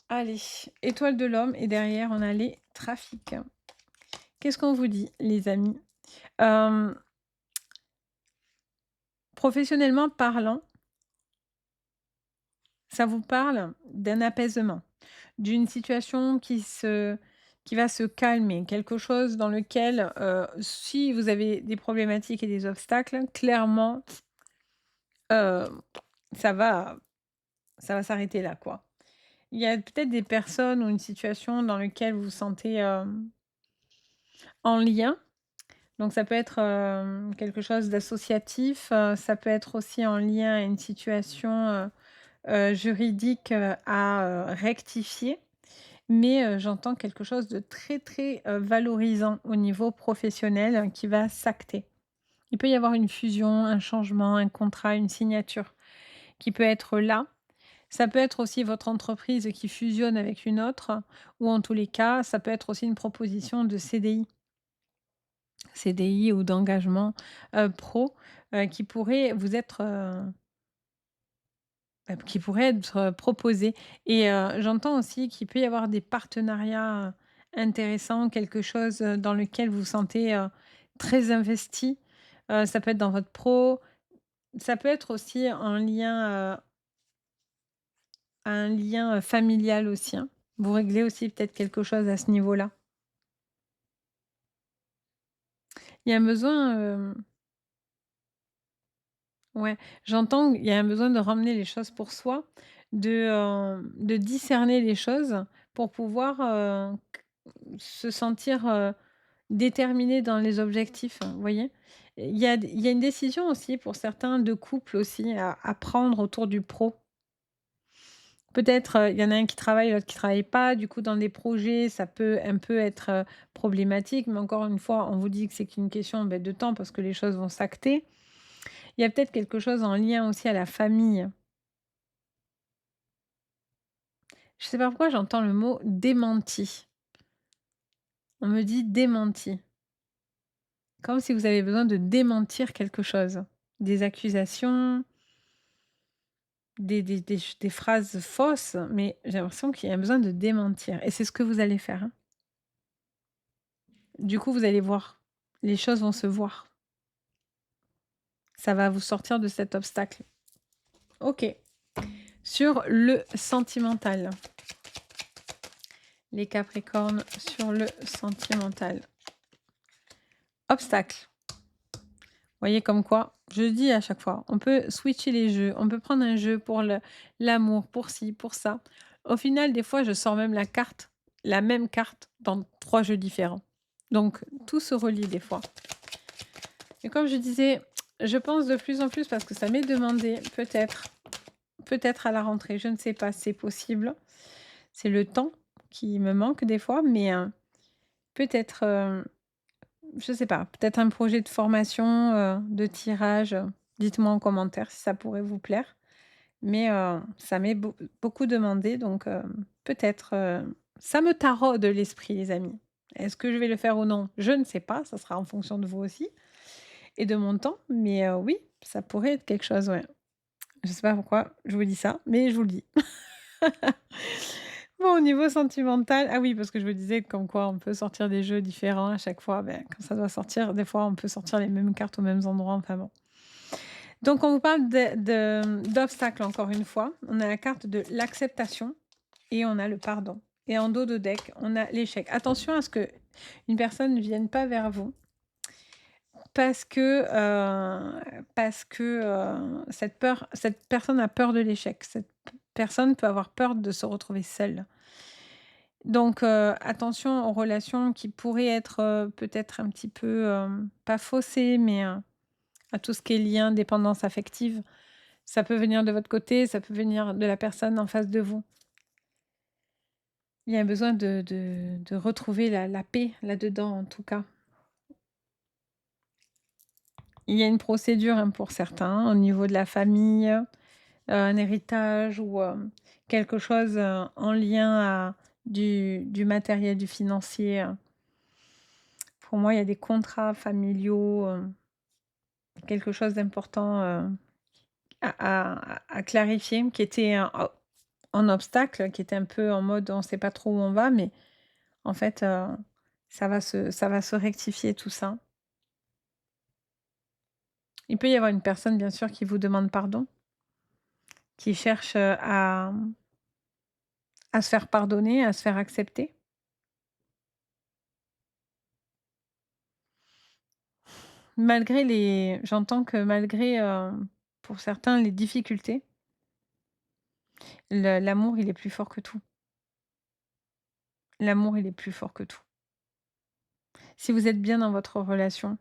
Speaker 1: Allez, étoile de l'homme et derrière, on a les trafics. Qu'est-ce qu'on vous dit, les amis? Hem, Professionnellement parlant, ça vous parle d'un apaisement, d'une situation qui va se calmer, quelque chose dans lequel, si vous avez des problématiques et des obstacles, clairement, heu, ça va ça va s'arrêter là, quoi. Il y a peut-être des personnes ou une situation dans lequel vous vous sentez, en lien. Donc ça peut être, quelque chose d'associatif, ça peut être aussi en lien à une situation, juridique, à, rectifier. Mais, j'entends quelque chose de très, très, valorisant au niveau professionnel, qui va s'acter. Il peut y avoir une fusion, un changement, un contrat, une signature qui peut être là. Ça peut être aussi votre entreprise qui fusionne avec une autre ou en tous les cas, ça peut être aussi une proposition de CDI. CDI ou d'engagement, pro, qui pourrait vous être, qui pourrait être, proposé et j'entends aussi qu'il peut y avoir des partenariats, intéressants, quelque chose, dans lequel vous vous sentez, très investi. Ça peut être dans votre pro, ça peut être aussi en lien, un lien, familial aussi, hein. Vous réglez aussi peut-être quelque chose à ce niveau-là. Il y a un besoin, ouais, j'entends qu'il y a un besoin de ramener les choses pour soi, de discerner les choses pour pouvoir, se sentir, déterminé dans les objectifs, vous voyez? Il y a une décision aussi pour certains de couple aussi à prendre autour du pro. Peut-être, il y en a un qui travaille, l'autre qui travaille pas, du coup dans des projets, ça peut un peu être, problématique, mais encore une fois, on vous dit que c'est qu'une question, beh, de temps parce que les choses vont s'acter. Il y a peut-être quelque chose en lien aussi à la famille. Je sais pas pourquoi j'entends le mot démenti. On me dit démenti, comme si vous avez besoin de démentir quelque chose. Des accusations, des phrases fausses, mais j'ai l'impression qu'il y a besoin de démentir et c'est ce que vous allez faire, hein. Du coup, vous allez voir, les choses vont se voir. Ça va vous sortir de cet obstacle. OK. Sur le sentimental, les Capricornes sur le sentimental. Obstacle. Voyez comme quoi, je dis à chaque fois, on peut switcher les jeux, on peut prendre un jeu pour l'amour, pour ci, pour ça. Au final, des fois, je sors même la même carte dans 3 jeux différents. Donc tout se relie des fois. Et comme je disais, je pense de plus en plus parce que ça m'est demandé peut-être à la rentrée, je ne sais pas, c'est possible. C'est le temps qui me manque des fois, mais peut-être, je sais pas, peut-être un projet de formation, de tirage, dites-moi en commentaire si ça pourrait vous plaire. Mais ça m'est beaucoup demandé donc peut-être, ça me taraude l'esprit les amis. Est-ce que je vais le faire ou non? Je ne sais pas, ça sera en fonction de vous aussi et de mon temps, mais oui, ça pourrait être quelque chose, ouais. Je sais pas pourquoi je vous dis ça, mais je vous le dis. Bon, au niveau sentimental ah oui, parce que je vous disais comme quoi on peut sortir des jeux différents à chaque fois, ben, quand ça doit sortir, des fois on peut sortir les mêmes cartes aux mêmes endroits, enfin bon. Donc on vous parle d'obstacles encore une fois. On a la carte de l'acceptation et on a le pardon. Et en dos de deck, on a l'échec. Attention à ce que une personne ne vienne pas vers vous parce que, cette personne a peur de l'échec. Cette personne peut avoir peur de se retrouver seule. Donc attention aux relations qui pourraient être, peut-être un petit peu, pas faussées, mais à tout ce qui est lien, dépendance affective. Ça peut venir de votre côté, ça peut venir de la personne en face de vous. Il y a besoin de retrouver la paix là-dedans, en tout cas. Il y a une procédure, hein, pour certains, au niveau de la famille, un héritage ou quelque chose, en lien à du matériel, du financier. Pour moi, il y a des contrats familiaux, quelque chose d'important, à clarifier, qui était en obstacle, qui était un peu en mode on ne sait pas trop où on va, mais en fait, ça va se rectifier tout ça. Il peut y avoir une personne, bien sûr, qui vous demande pardon, qui cherche, à se faire pardonner, à se faire accepter. J'entends que malgré, pour certains, les difficultés, l'amour, il est plus fort que tout. L'amour, il est plus fort que tout. Si vous êtes bien dans votre relation,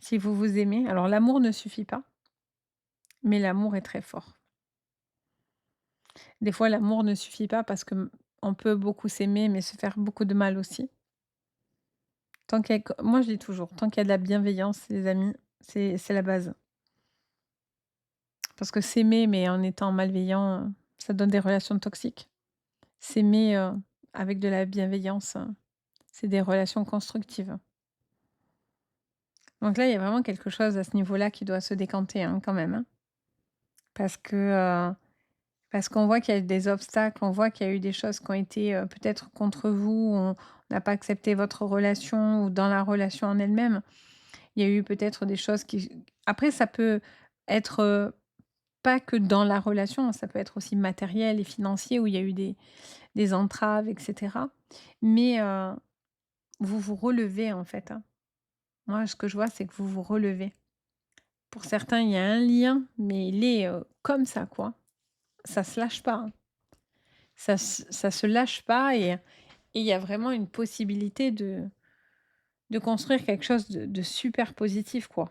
Speaker 1: si vous vous aimez. Alors l'amour ne suffit pas, mais l'amour est très fort. Des fois, l'amour ne suffit pas parce que, on peut beaucoup s'aimer, mais se faire beaucoup de mal aussi. Tant qu'il y a co Moi je dis toujours, tant qu'il y a de la bienveillance, les amis, c'est la base. Parce que s'aimer, mais en étant malveillant, ça donne des relations toxiques. S'aimer, avec de la bienveillance, c'est des relations constructives. Donc là, il y a vraiment quelque chose à ce niveau-là qui doit se décanter, hein, quand même, hein. Parce que, parce qu'on voit qu'il y a des obstacles, on voit qu'il y a eu des choses qui ont été, peut-être contre vous, on n'a pas accepté votre relation ou dans la relation en elle-même. Il y a eu peut-être des choses qui après ça peut être, pas que dans la relation, ça peut être aussi matériel et financier où il y a eu des entraves et cetera. Mais, vous vous relevez en fait, hein. Moi, ce que je vois, c'est que vous vous relevez. Pour certains, il y a un lien, mais il est, comme ça quoi. Ça se lâche pas, hein. Ça se lâche pas et il y a vraiment une possibilité de construire quelque chose de super positif, quoi.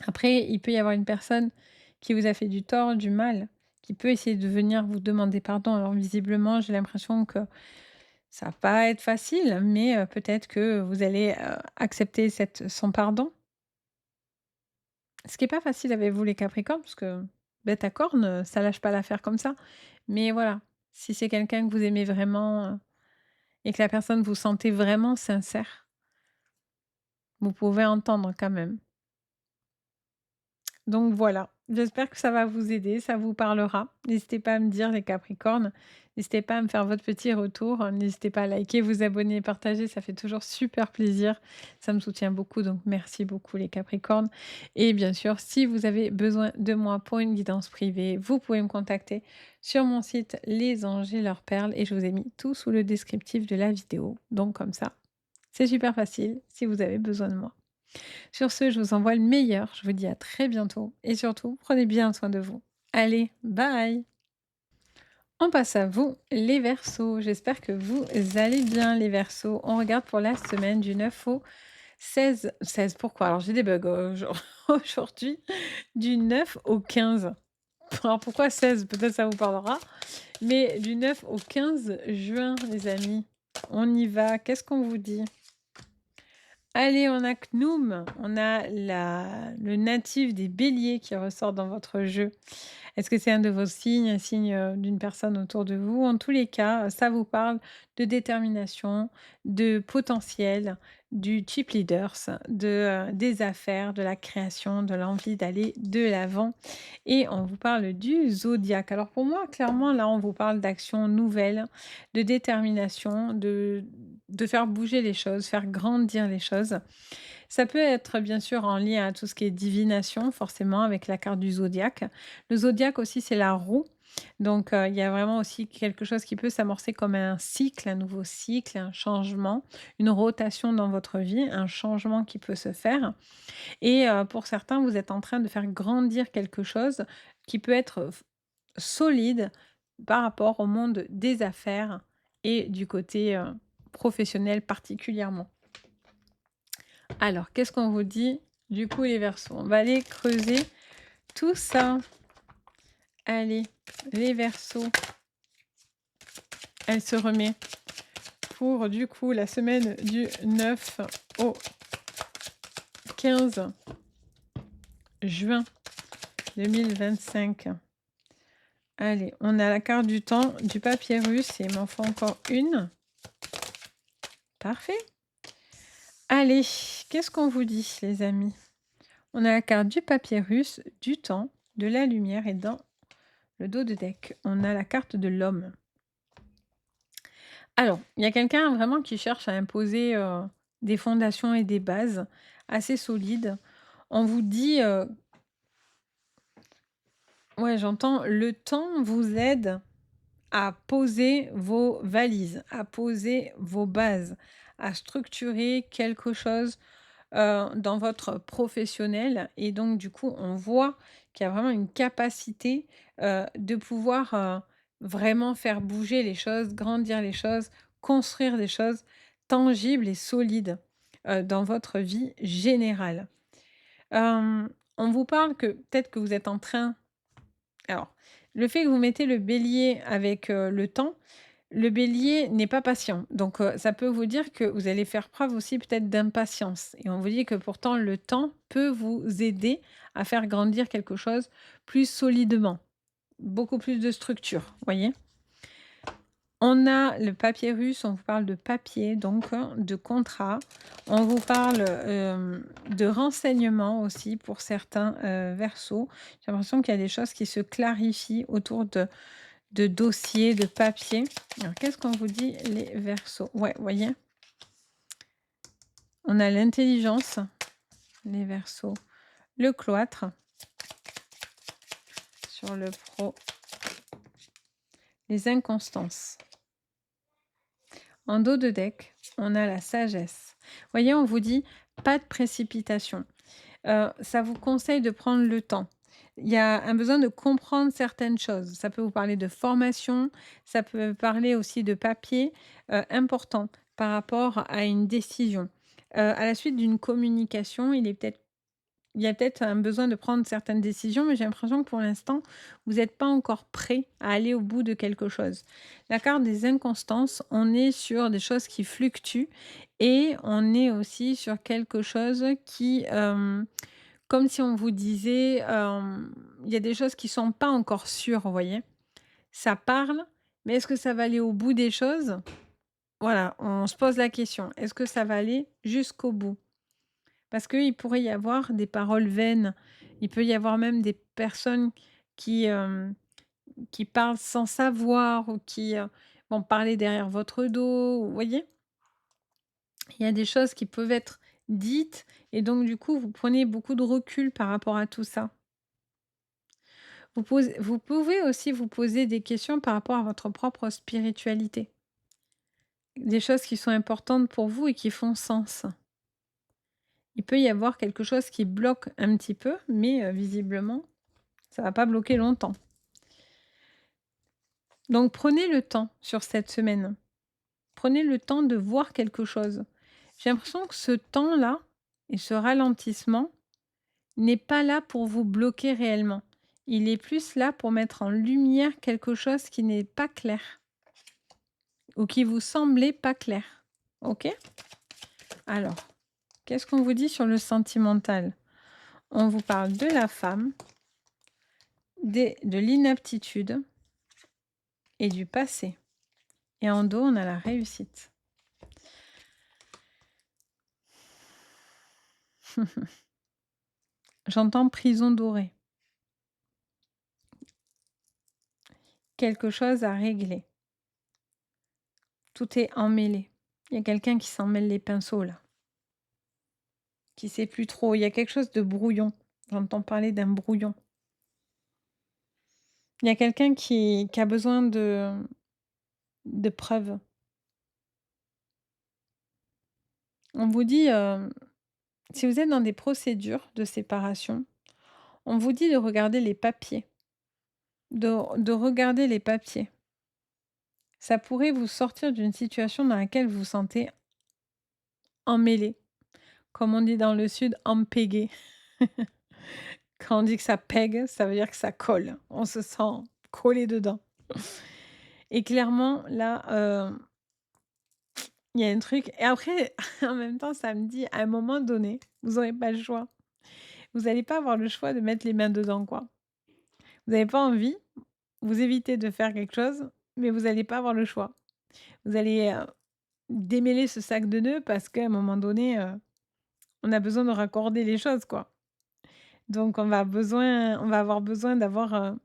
Speaker 1: Après, il peut y avoir une personne qui vous a fait du tort, du mal, qui peut essayer de venir vous demander pardon. Alors visiblement, j'ai l'impression que ça va pas être facile, mais peut-être que vous allez, accepter son pardon. Ce qui est pas facile avec vous les Capricornes, parce que bête à cornes, ça lâche pas l'affaire comme ça. Mais voilà, si c'est quelqu'un que vous aimez vraiment, et que la personne vous sentez vraiment sincère, vous pouvez entendre quand même. Donc voilà, j'espère que ça va vous aider, ça vous parlera. N'hésitez pas à me dire les Capricornes, n'hésitez pas à me faire votre petit retour, n'hésitez pas à liker, vous abonner, partager, ça fait toujours super plaisir. Ça me soutient beaucoup, donc merci beaucoup les Capricornes. Et bien sûr, si vous avez besoin de moi pour une guidance privée, vous pouvez me contacter sur mon site Les Anges et leurs perles et je vous ai mis tout sous le descriptif de la vidéo. Donc comme ça, c'est super facile si vous avez besoin de moi. Sur ce, je vous envoie le meilleur. Je vous dis à très bientôt et surtout, prenez bien soin de vous. Allez, bye! On passe à vous, les Verseaux. J'espère que vous allez bien, les Verseaux. On regarde pour la semaine du 9 au 16. 16, pourquoi? Alors, j'ai des bugs aujourd'hui. Du 9 au 15. Alors, pourquoi 16? Peut-être ça vous parlera. Mais du 9 au 15 juin, les amis. On y va. Qu'est-ce qu'on vous dit? Allez, on a Knoum, on a le natif des béliers qui ressort dans votre jeu. Est-ce que c'est un de vos signes, un signe d'une personne autour de vous? En tous les cas, ça vous parle de détermination, de potentiel, du cheap leaders, des affaires, de la création, de l'envie d'aller de l'avant. Et on vous parle du zodiaque. Alors pour moi, clairement, là, on vous parle d'action nouvelle, de détermination, de faire bouger les choses, faire grandir les choses. Ça peut être bien sûr en lien à tout ce qui est divination, forcément, avec la carte du zodiaque. Le zodiaque aussi, c'est la roue. Donc, il y a vraiment aussi quelque chose qui peut s'amorcer comme un cycle, un nouveau cycle, un changement, une rotation dans votre vie, un changement qui peut se faire. Et pour certains, vous êtes en train de faire grandir quelque chose qui peut être solide par rapport au monde des affaires et du côté professionnel particulièrement. Alors, qu'est-ce qu'on vous dit du coup les Verseaux? On va aller creuser tout ça. Allez, les Verseaux, elle se remet pour du coup la semaine du 9 au 15 juin 2025. Allez, on a la carte du temps, du papyrus et il m'en faut encore une. Parfait. Allez, qu'est-ce qu'on vous dit les amis? On a la carte du papyrus, du temps, de la lumière et dans le dos de deck, on a la carte de l'homme. Alors, il y a quelqu'un vraiment qui cherche à imposer, des fondations et des bases assez solides. On vous dit, ouais, j'entends: «Le temps vous aide à poser vos valises, à poser vos bases, à structurer quelque chose, dans votre professionnel» et donc du coup, on voit qu'il y a vraiment une capacité, de pouvoir, vraiment faire bouger les choses, grandir les choses, construire des choses tangibles et solides. dans votre vie générale. On vous parle que peut-être que vous êtes en train alors, le fait que vous mettez le bélier avec, le temps, le bélier n'est pas patient. Donc, ça peut vous dire que vous allez faire preuve aussi peut-être d'impatience et on vous dit que pourtant le temps peut vous aider à faire grandir quelque chose plus solidement, beaucoup plus de structure, voyez? On a le papyrus, on vous parle de papier, donc de contrat. On vous parle, de renseignements aussi pour certains, versos. J'ai l'impression qu'il y a des choses qui se clarifient autour de dossiers, de papiers. Alors qu'est-ce qu'on vous dit les versos? Ouais, vous voyez? On a l'intelligence, les versos, le cloître sur le pro, les inconstances. En dos de deck, on a la sagesse. Vous voyez, on vous dit pas de précipitation. Ça vous conseille de prendre le temps. Il y a un besoin de comprendre certaines choses. Ça peut vous parler de formation, ça peut parler aussi de papier, important par rapport à une décision. À la suite d'une communication, il y a peut-être un besoin de prendre certaines décisions, mais j'ai l'impression que pour l'instant, vous n'êtes pas encore prêt à aller au bout de quelque chose. La carte des inconstances, on est sur des choses qui fluctuent et on est aussi sur quelque chose qui, comme si on vous disait, il y a des choses qui sont pas encore sûres, vous voyez? Ça parle, mais est-ce que ça va aller au bout des choses? Voilà, on se pose la question. Est-ce que ça va aller jusqu'au bout? Parce qu'il pourrait y avoir des paroles vaines. Il peut y avoir même des personnes qui, qui parlent sans savoir ou qui, vont parler derrière votre dos, vous voyez? Il y a des choses qui peuvent être dites et donc du coup, vous prenez beaucoup de recul par rapport à tout ça. Vous pouvez aussi vous poser des questions par rapport à votre propre spiritualité. Des choses qui sont importantes pour vous et qui font sens. Il peut y avoir quelque chose qui bloque un petit peu, mais visiblement, ça va pas bloquer longtemps. Donc prenez le temps sur cette semaine. Prenez le temps de voir quelque chose. J'ai l'impression que ce temps-là et ce ralentissement n'est pas là pour vous bloquer réellement. Il est plus là pour mettre en lumière quelque chose qui n'est pas clair ou qui vous semblait pas clair. OK? Alors, qu'est-ce qu'on vous dit sur le sentimental? On vous parle de la femme, de l'inaptitude et du passé. Et en dos, on a la réussite. J'entends prison dorée. Quelque chose à régler. Tout est emmêlé. Il y a quelqu'un qui s'en mêle les pinceaux là, qui sait plus trop. Il y a quelque chose de brouillon. J'entends parler d'un brouillon. Il y a quelqu'un qui a besoin de preuves. On vous dit, si vous êtes dans des procédures de séparation, on vous dit de regarder les papiers, de regarder les papiers. Ça pourrait vous sortir d'une situation dans laquelle vous vous sentez emmêlé. Comme on dit dans le sud, empégué. Quand on dit que ça pègue, ça veut dire que ça colle. On se sent collé dedans. Et clairement, là, il y a un truc et après, en même temps, ça me dit, à un moment donné, vous aurez pas le choix. Vous allez pas avoir le choix de mettre les mains dedans, quoi. Vous avez pas envie, vous évitez de faire quelque chose, mais vous allez pas avoir le choix. Vous allez, démêler ce sac de nœuds parce qu'à un moment donné, on a besoin de raccorder les choses, quoi. Donc on va avoir besoin d'avoir,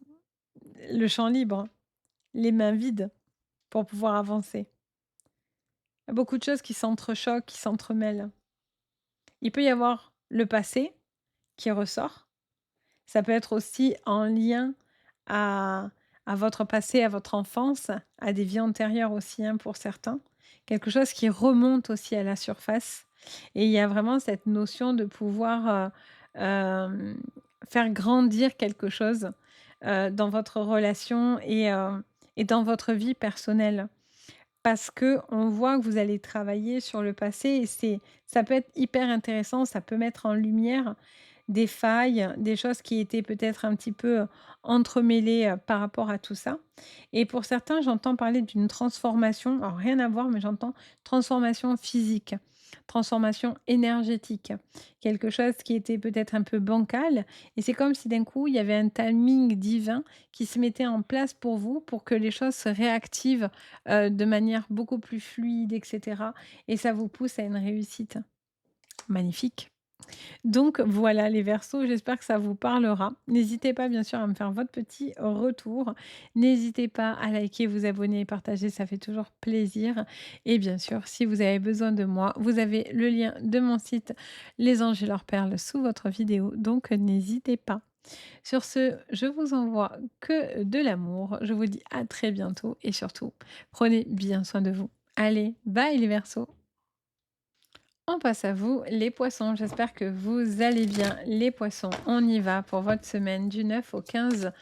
Speaker 1: le champ libre, les mains vides pour pouvoir avancer. Il y a beaucoup de choses qui s'entrechoquent, qui s'entremêlent. Il peut y avoir le passé qui ressort. Ça peut être aussi en lien à votre passé, à votre enfance, à des vies antérieures aussi, hein, pour certains. Quelque chose qui remonte aussi à la surface et il y a vraiment cette notion de pouvoir, faire grandir quelque chose, dans votre relation et dans votre vie personnelle. parce que on voit que vous allez travailler sur le passé et ça peut être hyper intéressant, ça peut mettre en lumière des failles, des choses qui étaient peut-être un petit peu, entremêlées, par rapport à tout ça et pour certains, j'entends parler d'une transformation, alors rien à voir, mais j'entends transformation physique, transformation énergétique, quelque chose qui était peut-être un peu bancal et c'est comme si d'un coup, il y avait un timing divin qui se mettait en place pour vous, pour que les choses se réactivent, de manière beaucoup plus fluide et cetera et ça vous pousse à une réussite. Magnifique. Donc voilà les Verseaux, j'espère que ça vous parlera. N'hésitez pas bien sûr à me faire votre petit retour. N'hésitez pas à liker, vous abonner et partager, ça fait toujours plaisir. Et bien sûr, si vous avez besoin de moi, vous avez le lien de mon site Les Anges et leurs perles sous votre vidéo, donc n'hésitez pas. Sur ce, je vous envoie que de l'amour. Je vous dis à très bientôt et surtout, prenez bien soin de vous. Allez, bye les Verseaux. On passe à vous, les poissons. J'espère que vous allez bien, les poissons. On y va pour votre semaine du 9 au 15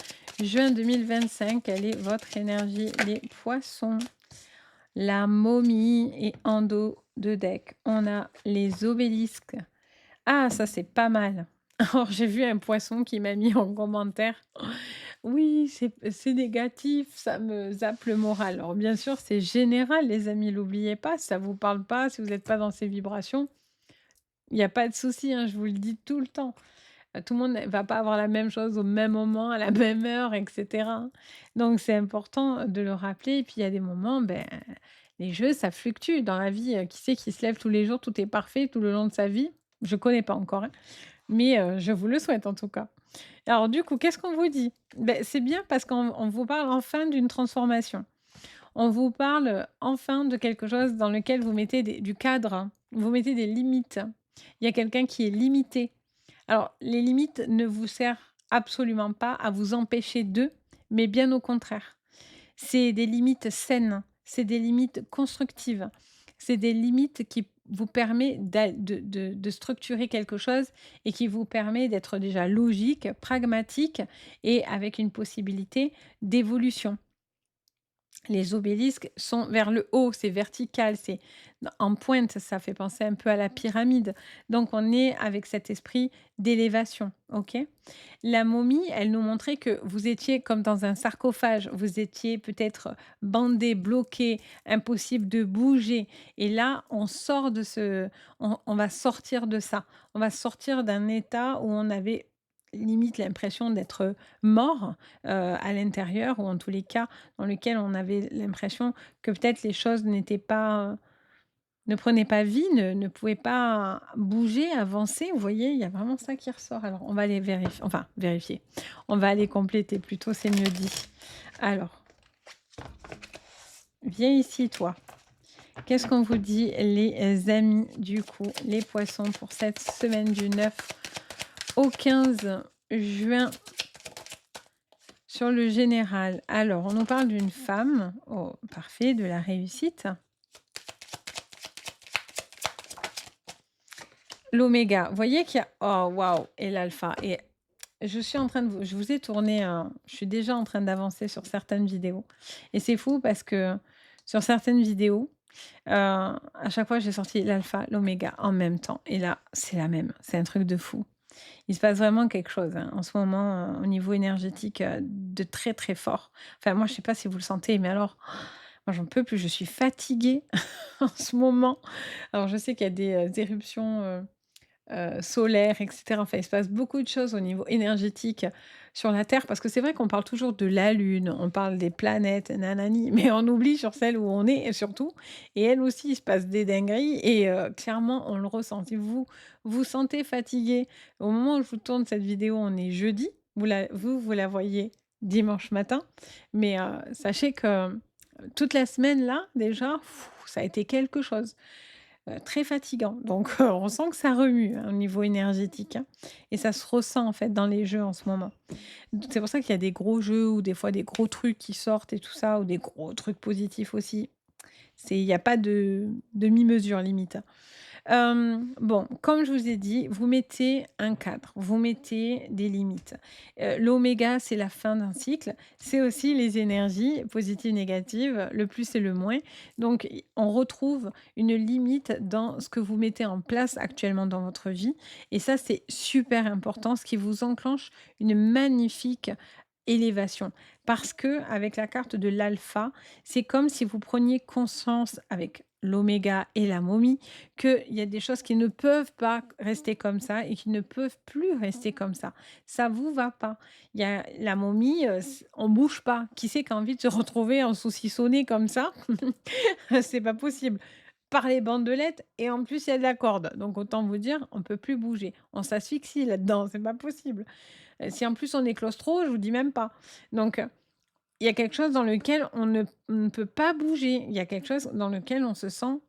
Speaker 1: juin 2025. Quelle est votre énergie, les poissons? La momie et en dos de deck. On a les obélisques. Ah, ça c'est pas mal. Alors j'ai vu un poisson qui m'a mis en commentaire. Oui, c'est négatif, ça me zappe le moral. Alors bien sûr, c'est général, les amis, n'oubliez pas, si ça vous parle pas, si vous n'êtes pas dans ces vibrations. Il y a pas de souci, hein, je vous le dis tout le temps. Tout le monde ne va pas avoir la même chose au même moment, à la même heure et cetera, hein. Donc c'est important de le rappeler et puis il y a des moments, ben, les jeux, ça fluctue dans la vie, qui c'est qui se lève tous les jours, tout est parfait tout le long de sa vie? Je connais pas encore, hein, mais je vous le souhaite en tout cas. Alors du coup, qu'est-ce qu'on vous dit? Beh, c'est bien parce qu'on vous parle enfin d'une transformation. On vous parle enfin de quelque chose dans lequel vous mettez du cadre, hein. Vous mettez des limites. Il y a quelqu'un qui est limité. Alors, les limites ne vous servent absolument pas à vous empêcher d'eux, mais bien au contraire. C'est des limites saines, c'est des limites constructives, c'est des limites qui vous permet de structurer quelque chose et qui vous permet d'être déjà logique, pragmatique et avec une possibilité d'évolution. Les obélisques sont vers le haut, c'est vertical, c'est en pointe, ça fait penser un peu à la pyramide. Donc on est avec cet esprit d'élévation, OK? La momie, elle nous montrait que vous étiez comme dans un sarcophage, vous étiez peut-être bandé, bloqué, impossible de bouger et là, on va sortir de ça. On va sortir d'un état où on avait limite l'impression d'être mort, à l'intérieur ou en tous les cas dans lequel on avait l'impression que peut-être les choses n'étaient pas, ne prenaient pas vie, ne pouvaient pas bouger, avancer. Vous voyez? Il y a vraiment ça qui ressort. Alors on va aller vérifier, enfin vérifier. On va aller compléter plutôt, c'est mieux dit. Alors, viens ici toi. Qu'est-ce qu'on vous dit les amis, du coup, les poissons pour cette semaine du 9 au 15 juin sur le général? Alors, on nous parle d'une femme. Oh, parfait, de la réussite. L'oméga, vous voyez qu'il y a oh waouh et l'alpha et je suis en train de vous je vous ai tourné un je suis déjà en train d'avancer sur certaines vidéos et c'est fou parce que sur certaines vidéos, à chaque fois j'ai sorti l'alpha, l'oméga en même temps et là, c'est la même, c'est un truc de fou. Il se passe vraiment quelque chose, hein, en ce moment, au niveau énergétique, de très, très fort. Enfin moi, je sais pas si vous le sentez, mais alors, moi j'en peux plus, je suis fatiguée en ce moment. Alors je sais qu'il y a des, éruptions, solaire et cetera. Enfin, il se passe beaucoup de choses au niveau énergétique sur la Terre parce que c'est vrai qu'on parle toujours de la Lune, on parle des planètes, nanani, mais on oublie sur celle où on est et surtout et elle aussi, il se passe des dingueries et clairement, on le ressent. Si vous vous sentez fatigué, au moment où je vous tourne cette vidéo, on est jeudi, vous la voyez dimanche matin, mais sachez que toute la semaine là, déjà, ça a été quelque chose. Très fatigant. Donc on sent que ça remue, hein, au niveau énergétique, hein et ça se ressent, en fait, dans les jeux en ce moment. C'est pour ça qu'il y a des gros jeux ou des fois des gros trucs qui sortent et tout ça ou des gros trucs positifs aussi. Il y a pas de demi-mesure limite, hein. Bon, comme je vous ai dit, vous mettez un cadre, vous mettez des limites. L'oméga, c'est la fin d'un cycle, c'est aussi les énergies positives, négatives, le plus et le moins. Donc i on retrouve une limite dans ce que vous mettez en place actuellement dans votre vie et ça, c'est super important, ce qui vous enclenche une magnifique élévation. Parce que avec la carte de l'alpha, c'est comme si vous preniez conscience avec l'oméga et la momie qu'il y a des choses qui ne peuvent pas rester comme ça et qui ne peuvent plus rester comme ça. Ça vous va pas. Il y a la momie, on bouge pas. Qui c'est qui a envie de se retrouver en saucissonné comme ça? C'est pas possible. Par les bandelettes et en plus il y a de la corde. Donc autant vous dire, on peut plus bouger. On s'asphyxie là-dedans, c'est pas possible. Si en plus on est claustro, je vous dis même pas. Donc il y a quelque chose dans lequel on ne peut pas bouger. Il y a quelque chose dans lequel on se sent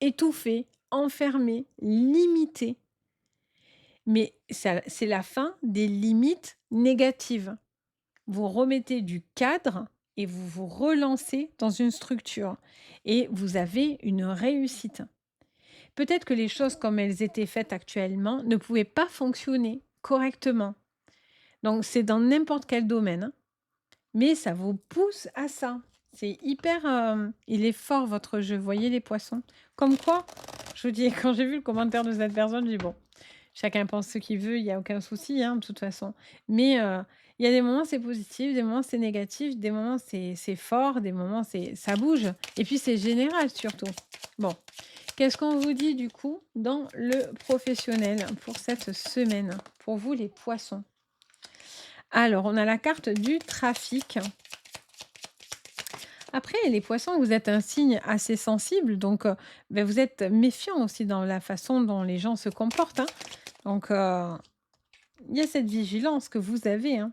Speaker 1: étouffé, enfermé, limité. Mais ça c'est la fin des limites négatives. Vous remettez du cadre et vous vous relancez dans une structure et vous avez une réussite. Peut-être que les choses comme elles étaient faites actuellement ne pouvaient pas fonctionner correctement. Donc c'est dans n'importe quel domaine, hein. Mais ça vous pousse à ça. C'est hyper, il est fort votre jeu, vous voyez les poissons? Comme quoi, je vous dis, quand j'ai vu le commentaire de cette personne, je dis: «Bon, chacun pense ce qu'il veut, il y a aucun souci, hein, de toute façon». Mais, il y a des moments c'est positif, des moments c'est négatif, des moments c'est fort, des moments c'est ça bouge et puis c'est général surtout. Bon, qu'est-ce qu'on vous dit du coup dans le professionnel pour cette semaine? Pour vous les poissons? Alors, on a la carte du trafic. Après, les poissons, vous êtes un signe assez sensible, donc vous êtes méfiant aussi dans la façon dont les gens se comportent, hein. Donc, il y a cette vigilance que vous avez, hein.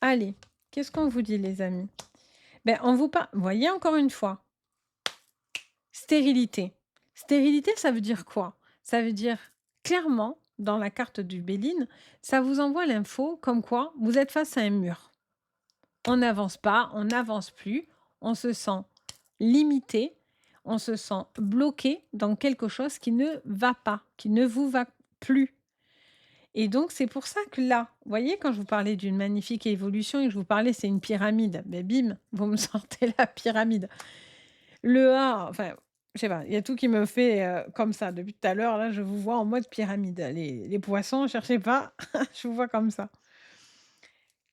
Speaker 1: Allez, qu'est-ce qu'on vous dit, les amis? On vous parle, voyez, encore une fois, stérilité. Stérilité, ça veut dire quoi? Ça veut dire clairement, dans la carte du Béline, ça vous envoie l'info comme quoi vous êtes face à un mur. On n'avance pas, on n'avance plus, on se sent limité, on se sent bloqué dans quelque chose qui ne va pas, qui ne vous va plus. Et donc c'est pour ça que là, vous voyez quand je vous parlais d'une magnifique évolution et que je vous parlais c'est une pyramide, ben bim, vous me sortez la pyramide. Le A, enfin, je sais pas, il y a tout qui me fait, comme ça depuis tout à l'heure là, je vous vois en mode pyramide. Les poissons, cherchez pas, je vous vois comme ça.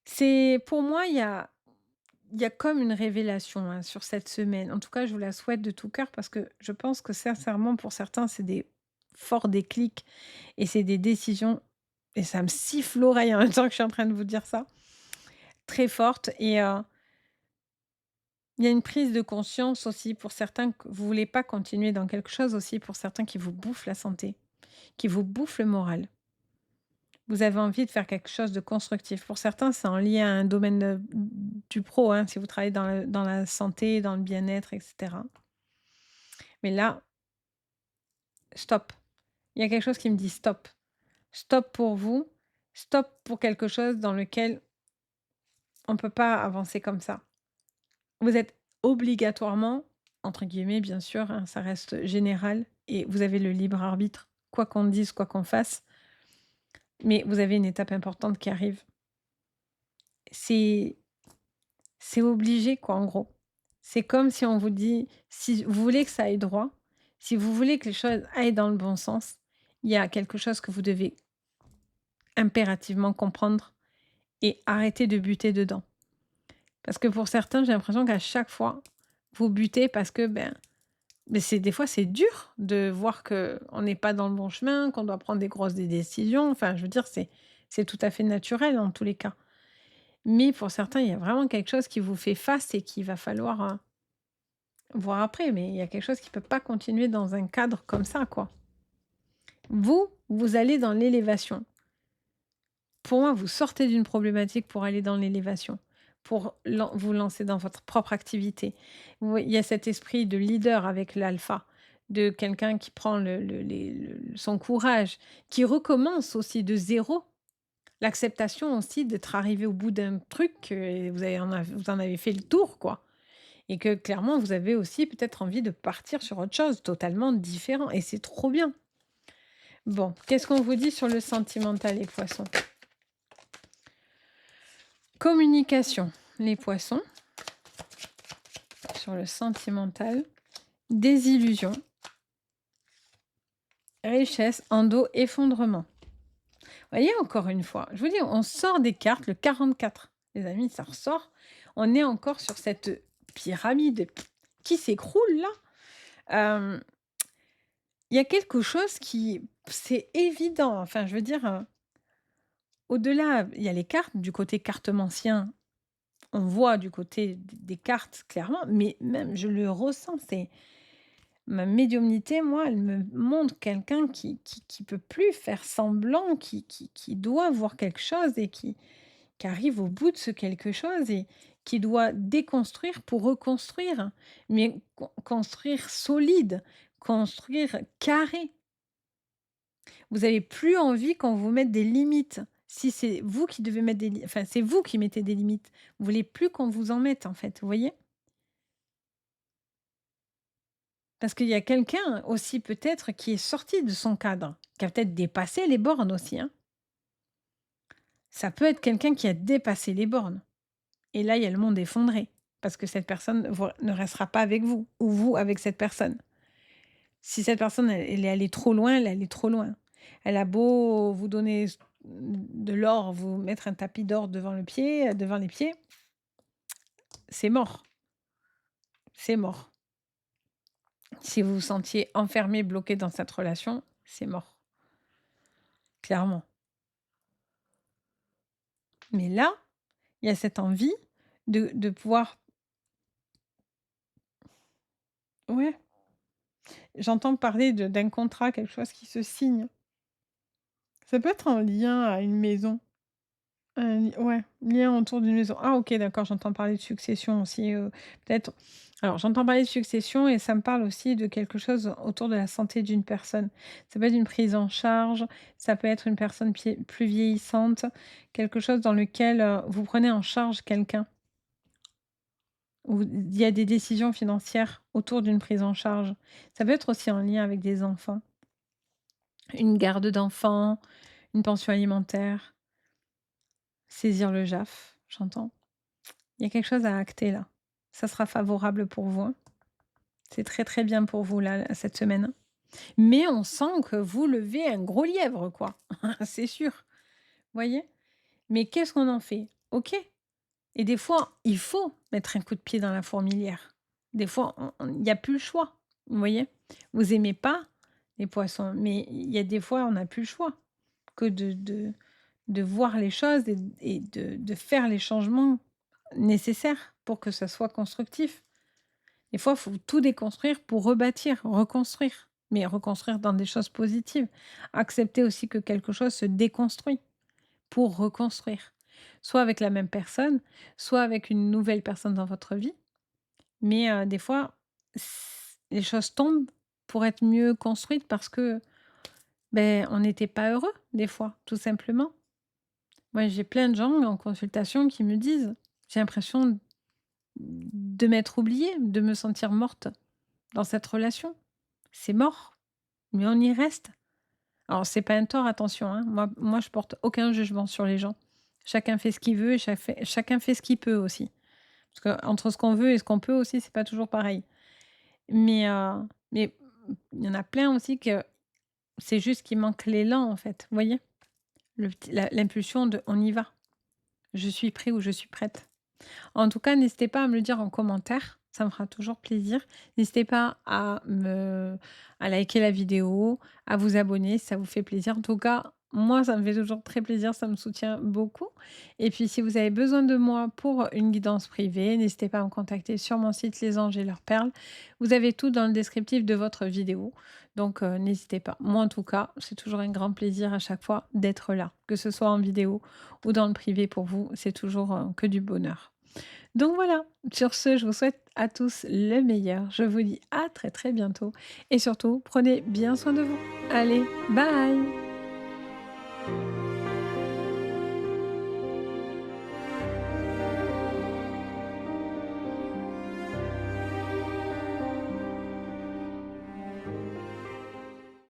Speaker 1: C'est pour moi, il y a comme une révélation, hein, sur cette semaine. En tout cas, je vous la souhaite de tout cœur parce que je pense que sincèrement, pour certains, c'est des forts déclics et c'est des décisions et ça me siffle l'oreille en même temps que je suis en train de vous dire ça, très fortes et il y a une prise de conscience aussi pour certains que vous voulez pas continuer dans quelque chose aussi pour certains qui vous bouffent la santé, qui vous bouffent le moral. Vous avez envie de faire quelque chose de constructif. Pour certains, c'est en lien à un domaine, du pro, hein, si vous travaillez dans la santé, dans le bien-être et cetera. Mais là, stop. Il y a quelque chose qui me dit stop. Stop pour vous, stop pour quelque chose dans lequel on ne peut pas avancer comme ça. Vous êtes obligatoirement, entre guillemets, bien sûr, hein, ça reste général et vous avez le libre arbitre, quoi qu'on dise, quoi qu'on fasse, mais vous avez une étape importante qui arrive. C'est C'est obligé quoi, en gros. C'est comme si on vous dit: «Si vous voulez que ça aille droit, si vous voulez que les choses aillent dans le bon sens, il y a quelque chose que vous devez impérativement comprendre et arrêter de buter dedans». Parce que pour certains, j'ai l'impression qu'à chaque fois, vous butez parce que, mais c'est des fois, c'est dur de voir que on n'est pas dans le bon chemin, qu'on doit prendre des grosses décisions. Enfin, je veux dire, c'est tout à fait naturel dans tous les cas. Mais pour certains, il y a vraiment quelque chose qui vous fait face et qu'il va falloir, voir après, mais il y a quelque chose qui peut pas continuer dans un cadre comme ça, quoi. Vous, vous allez dans l'élévation. Pour moi, vous sortez d'une problématique pour aller dans l'élévation, pour vous lancer dans votre propre activité. Il y a cet esprit de leader avec l'alpha, de quelqu'un qui prend son courage, qui recommence aussi de zéro. L'acceptation aussi d'être arrivé au bout d'un truc, et vous en avez fait le tour, quoi. et que clairement vous avez aussi peut-être envie de partir sur autre chose totalement différent et c'est trop bien. Bon, qu'est-ce qu'on vous dit sur le sentimental, les poissons? Communication, les poissons, sur le sentimental, désillusion, richesse, endo, effondrement. Vous voyez, encore une fois, je vous dis, on sort des cartes, le 44, les amis, ça ressort. On est encore sur cette pyramide qui s'écroule là. Euh, Il y a quelque chose qui, c'est évident, enfin, je veux dire, au-delà, il y a les cartes, du côté cartomancien, on voit du côté des cartes clairement, mais même je le ressens, c'est ma médiumnité, moi, elle me montre quelqu'un qui peut plus faire semblant, qui doit voir quelque chose et qui arrive au bout de ce quelque chose et qui doit déconstruire pour reconstruire, mais construire solide, construire carré. Vous avez plus envie qu'on vous mette des limites. Si c'est vous qui devez mettre enfin, c'est vous qui mettez des limites. Vous voulez plus qu'on vous en mette, en fait, vous voyez? Parce qu'il y a quelqu'un aussi peut-être qui est sorti de son cadre, qui a peut-être dépassé les bornes aussi, hein. Ça peut être quelqu'un qui a dépassé les bornes et là, il y a le monde effondré parce que cette personne ne restera pas avec vous ou vous avec cette personne. Si cette personne, elle est allée trop loin, elle est allée trop loin. Elle a beau vous donner de l'or, vous mettre un tapis d'or devant le pied, devant les pieds, c'est mort, c'est mort. Si vous vous sentiez enfermé, bloqué dans cette relation, c'est mort, clairement. Mais là, il y a cette envie de pouvoir, ouais, j'entends parler d'un contrat, quelque chose qui se signe. Ça peut être en lien à une maison. Ouais, lien autour d'une maison. Ah OK, d'accord, j'entends parler de succession aussi, peut-être. Alors j'entends parler de succession et ça me parle aussi de quelque chose autour de la santé d'une personne. Ça peut être une prise en charge, ça peut être une personne plus vieillissante, quelque chose dans lequel, vous prenez en charge quelqu'un. Ou il y a des décisions financières autour d'une prise en charge. Ça peut être aussi en lien avec des enfants, une garde d'enfants, une pension alimentaire, saisir le JAF, j'entends. Il y a quelque chose à acter là. Ça sera favorable pour vous, hein. C'est très, très bien pour vous là, cette semaine. Mais on sent que vous levez un gros lièvre, quoi. C'est sûr. Voyez? Mais qu'est-ce qu'on en fait? OK. Et des fois, il faut mettre un coup de pied dans la fourmilière. Des fois, il y a plus le choix. Vous voyez? Vous aimez pas les poissons, mais il y a des fois, on n'a plus le choix que de voir les choses et de faire les changements nécessaires pour que ça soit constructif. Des fois, il faut tout déconstruire pour rebâtir, reconstruire, mais reconstruire dans des choses positives. Accepter aussi que quelque chose se déconstruit pour reconstruire. Soit avec la même personne, soit avec une nouvelle personne dans votre vie. Mais des fois, les choses tombent pour être mieux construites parce que ben, on n'était pas heureux, des fois, tout simplement. Moi, j'ai plein de gens en consultation qui me disent, j'ai l'impression de m'être oubliée, de me sentir morte dans cette relation. C'est mort, mais on y reste. Alors, c'est pas un tort, attention, hein. Moi, je porte aucun jugement sur les gens. Chacun fait ce qu'il veut et chacun fait ce qu'il peut aussi. Parce que entre ce qu'on veut et ce qu'on peut aussi, c'est pas toujours pareil. Mais il y en a plein aussi que c'est juste qu'il manque l'élan, en fait. Vous voyez? L'impulsion de on y va. Je suis prêt ou je suis prête. En tout cas, n'hésitez pas à me le dire en commentaire, ça me fera toujours plaisir. N'hésitez pas à liker la vidéo, à vous abonner si ça vous fait plaisir. En tout cas, moi, ça me fait toujours très plaisir, ça me soutient beaucoup. Et puis, si vous avez besoin de moi pour une guidance privée, n'hésitez pas à me contacter sur mon site Les Anges et leurs perles. Vous avez tout dans le descriptif de votre vidéo. Donc, n'hésitez pas. Moi, en tout cas, c'est toujours un grand plaisir à chaque fois d'être là, que ce soit en vidéo ou dans le privé pour vous, c'est toujours que du bonheur. Donc voilà, sur ce, je vous souhaite à tous le meilleur. Je vous dis à très très bientôt et surtout, prenez bien soin de vous. Allez, bye!